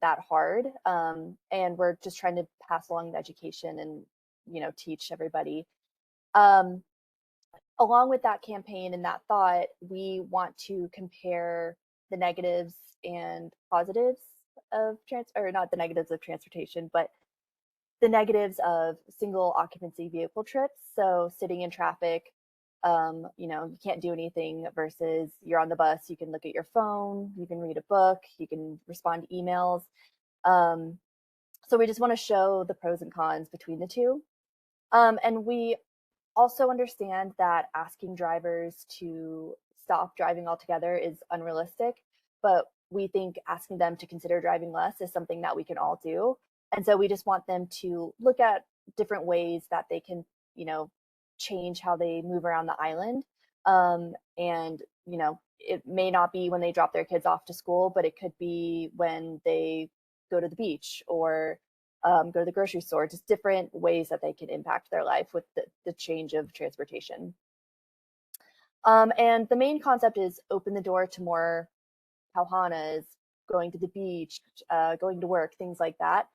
that hard. And we're just trying to pass along the education and, teach everybody. Along with that campaign and that thought, we want to compare the negatives and positives of not the negatives of transportation, but the negatives of single occupancy vehicle trips. So sitting in traffic, you can't do anything versus you're on the bus, you can look at your phone, you can read a book, you can respond to emails. So we just want to show the pros and cons between the two. And we also understand that asking drivers to stop driving altogether is unrealistic, but we think asking them to consider driving less is something that we can all do. And so we just want them to look at different ways that they can, change how they move around the island. And, it may not be when they drop their kids off to school, but it could be when they go to the beach or go to the grocery store, just different ways that they can impact their life with the change of transportation. And the main concept is open the door to more pauhanas, going to the beach, going to work, things like that.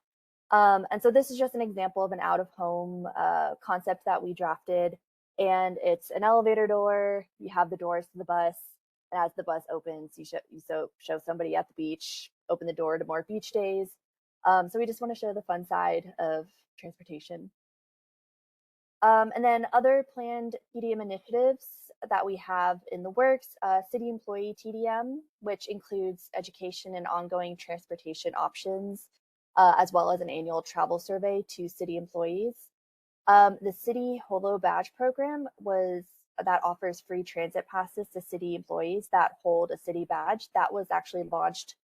And so this is just an example of an out-of-home concept that we drafted. And it's an elevator door. You have the doors to the bus. And as the bus opens, you show somebody at the beach, open the door to more beach days. So we just want to show the fun side of transportation. And then other planned TDM initiatives that we have in the works, city employee TDM, which includes education and ongoing transportation options, as well as an annual travel survey to city employees. The City Holo Badge program that offers free transit passes to city employees that hold a city badge. That was actually launched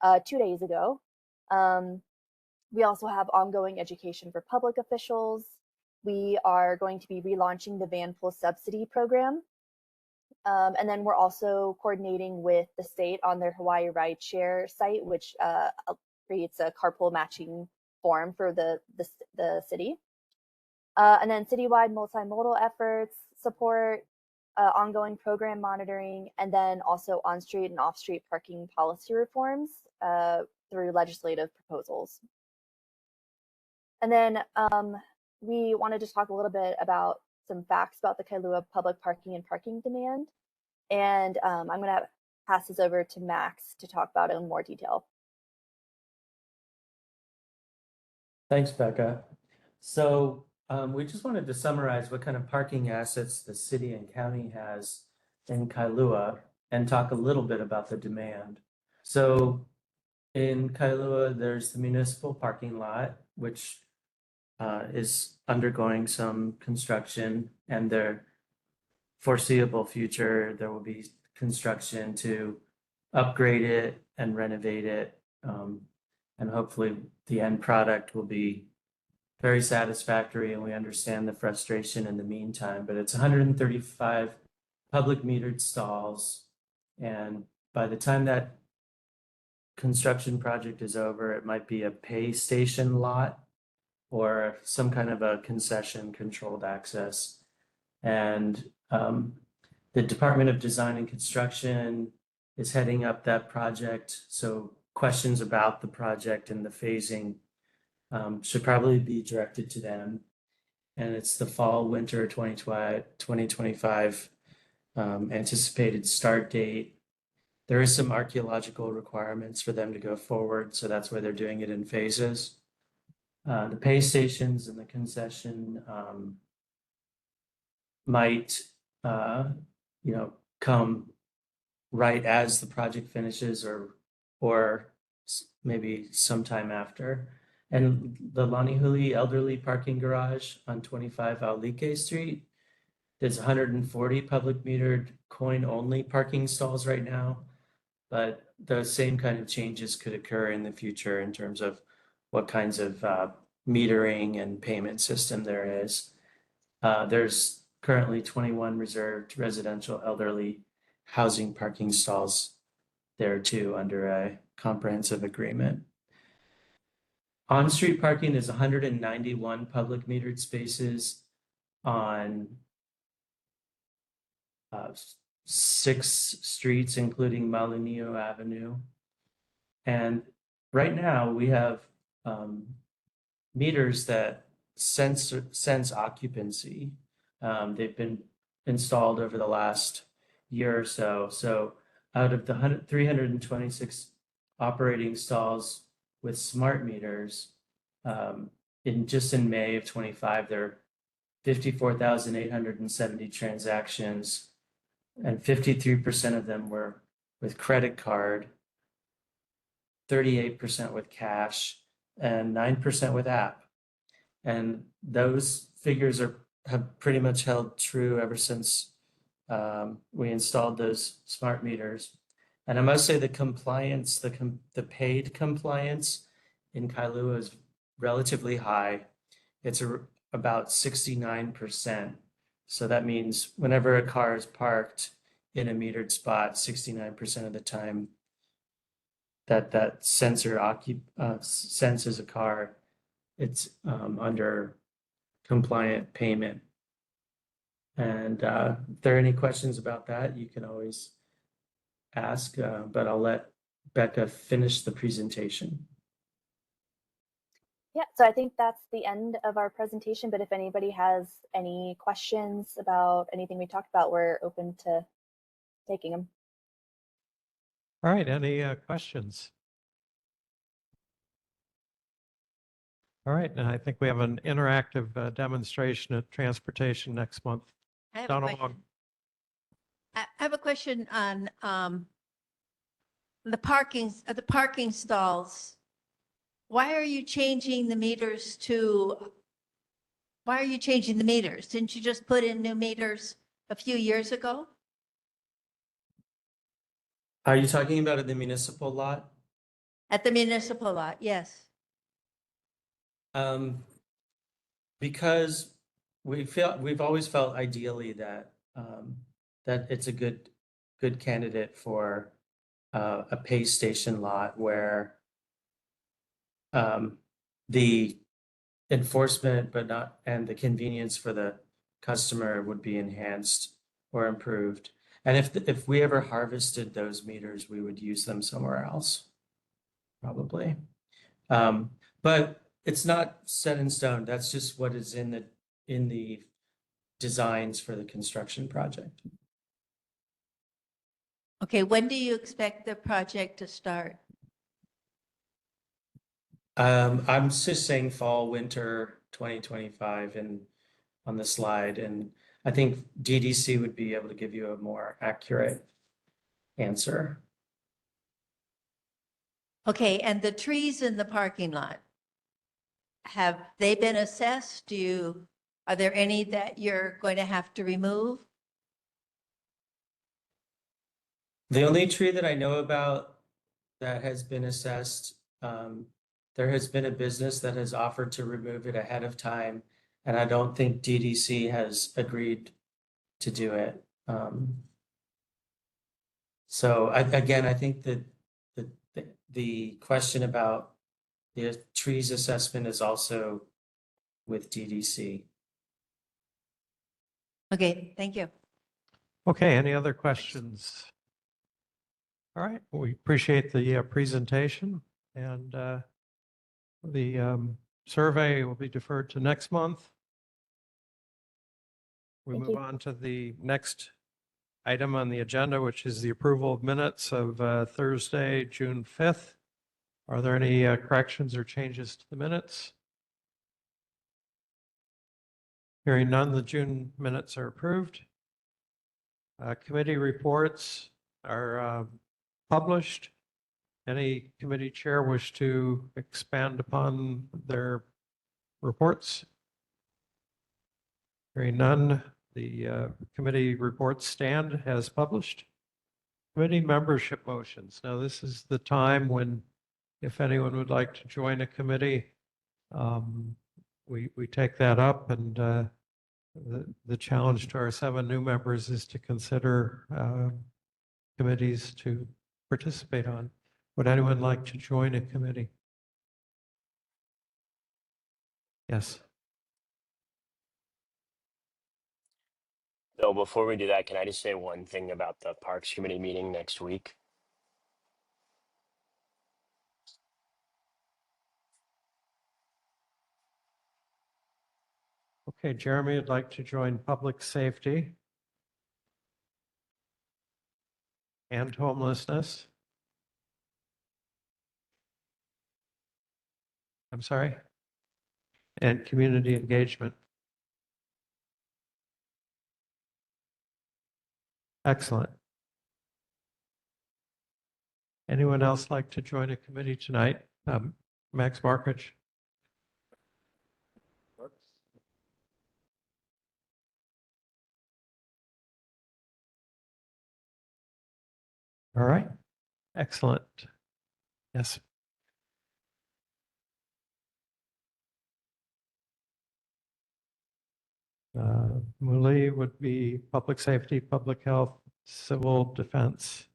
2 days ago. We also have ongoing education for public officials. We are going to be relaunching the van pool subsidy program. And then we're also coordinating with the state on their Hawaii rideshare site, which creates a carpool matching form for the city. And then citywide multimodal efforts, support, ongoing program monitoring, and then also on-street and off-street parking policy reforms through legislative proposals. And then we wanted to talk a little bit about some facts about the Kailua public parking and parking demand. And I'm going to pass this over to Max to talk about it in more detail. Thanks, Becca. So we just wanted to summarize what kind of parking assets the city and county has in Kailua and talk a little bit about the demand. So in Kailua, there's the municipal parking lot, which is undergoing some construction, and their foreseeable future, there will be construction to upgrade it and renovate it. And hopefully the end product will be very satisfactory, and we understand the frustration in the meantime, but it's 135 public metered stalls. And by the time that construction project is over, it might be a pay station lot or some kind of a concession controlled access. And the Department of Design and Construction is heading up that project. So questions about the project and the phasing should probably be directed to them. And it's the fall, winter 2025 anticipated start date. There is some archaeological requirements for them to go forward, so that's why they're doing it in phases. The pay stations and the concession might, come right as the project finishes, or maybe sometime after. And the Lanihuli Elderly Parking Garage on 25 Aulike Street, there's 140 public metered coin-only parking stalls right now, but the same kind of changes could occur in the future in terms of what kinds of metering and payment system there is. There's currently 21 reserved residential elderly housing parking stalls there too under a comprehensive agreement. On-street parking is 191 public metered spaces on 6 streets, including Malineo Avenue. And right now we have meters that sense occupancy. They've been installed over the last year or so. So out of the 326 operating stalls with smart meters, in May of 25, there are 54,870 transactions, and 53% of them were with credit card, 38% with cash, and 9% with app. And those figures have pretty much held true ever since we installed those smart meters. And I must say the compliance, the paid compliance in Kailua is relatively high. It's about 69%. So that means whenever a car is parked in a metered spot, 69% of the time that sensor senses a car, it's under compliant payment. And if there are any questions about that, you can always ask, but I'll let Becca finish the presentation. Yeah, so I think that's the end of our presentation, but if anybody has any questions about anything we talked about, we're open to taking them. All right, any questions? All right, and I think we have an interactive demonstration at Transportation next month. I have a Donna question. Long. I have a question on the parking stalls. Why are you changing the meters why are you changing the meters? Didn't you just put in new meters a few years ago? Are you talking about at the municipal lot? At the municipal lot, yes. Because we've always felt ideally that that it's a good candidate for a pay station lot where the enforcement and the convenience for the customer would be enhanced or improved. And if we ever harvested those meters, we would use them somewhere else, probably. But it's not set in stone. That's just what is in the designs for the construction project. Okay, when do you expect the project to start? I'm just saying fall, winter 2025 and on the slide. And I think DDC would be able to give you a more accurate answer. Okay, and the trees in the parking lot, have they been assessed? Are there any that you're going to have to remove? The only tree that I know about that has been assessed, there has been a business that has offered to remove it ahead of time, and I don't think DDC has agreed to do it. So again, I think that the question about the trees assessment is also with DDC. Okay, thank you. Okay, any other questions? All right, we appreciate the presentation, and the survey will be deferred to next month. We Thank move you. on to the next item on the agenda, which is the approval of minutes of Thursday, June 5th. Are there any corrections or changes to the minutes? Hearing none, the June minutes are approved. Committee reports are published. Any committee chair wish to expand upon their reports? Hearing none, the committee reports stand as published. Committee membership motions. Now, this is the time when, if anyone would like to join a committee, we take that up, and the challenge to our 7 new members is to consider committees to participate on. Would anyone like to join a committee? Yes. So before we do that, can I just say one thing about the Parks Committee meeting next week? Okay, Jeremy would like to join public safety and homelessness. I'm sorry? And community engagement. Excellent. Anyone else like to join a committee tonight? Max Markich? All right, excellent. Yes. Muli would be public safety, public health, civil defense,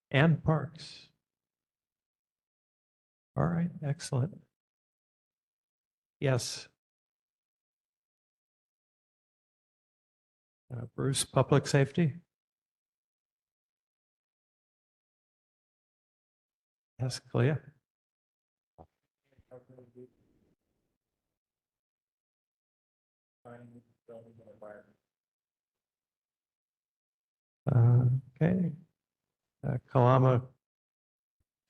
and parks. All right, excellent. Yes. Bruce, public safety? Yes, Clea? Okay. Kalama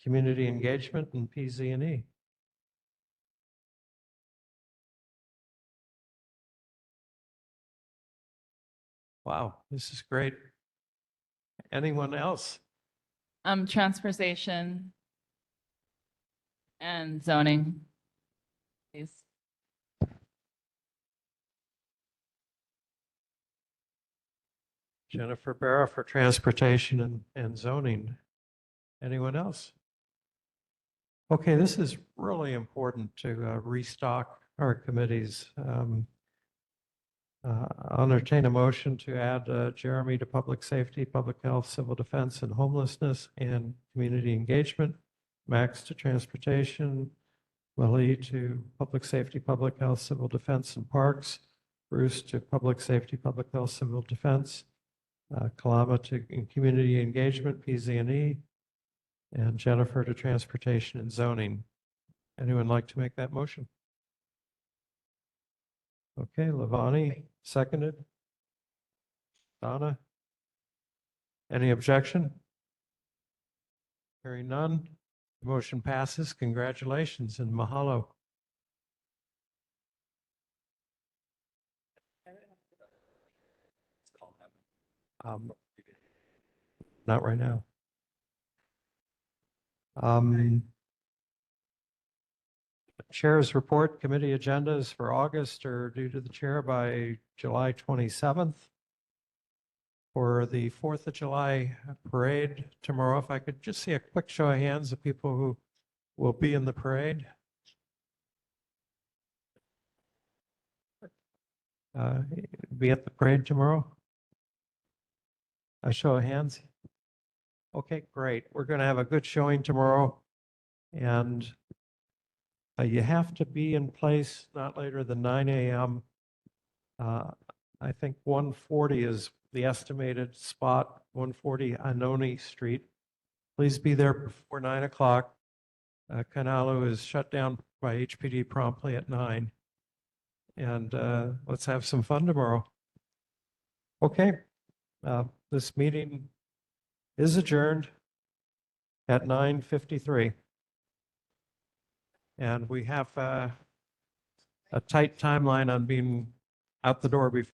community engagement and PZ&E. Wow, this is great. Anyone else? Transportation and zoning, please. Jennifer Barra for transportation and zoning. Anyone else? Okay, this is really important to restock our committees. I'll entertain a motion to add Jeremy to public safety, public health, civil defense, and homelessness, and community engagement, Max to transportation, Wally to public safety, public health, civil defense, and parks, Bruce to public safety, public health, civil defense, Kalama to community engagement, PZ&E, and Jennifer to transportation and zoning. Anyone like to make that motion? Okay, Lavani, seconded. Donna? Any objection? Hearing none, motion passes. Congratulations and mahalo. Um, Not right now. Chair's report, committee agendas for August are due to the chair by July 27th. For the 4th of July parade tomorrow, if I could just see a quick show of hands of people who will be in the parade. Be at the parade tomorrow? A show of hands? Okay, great. We're going to have a good showing tomorrow. And you have to be in place not later than 9 a.m. I think 140 is the estimated spot, 140 Anoni Street. Please be there before 9 o'clock. Kailua is shut down by HPD promptly at 9. And let's have some fun tomorrow. Okay, this meeting is adjourned at 9:53. And we have a tight timeline on being out the door before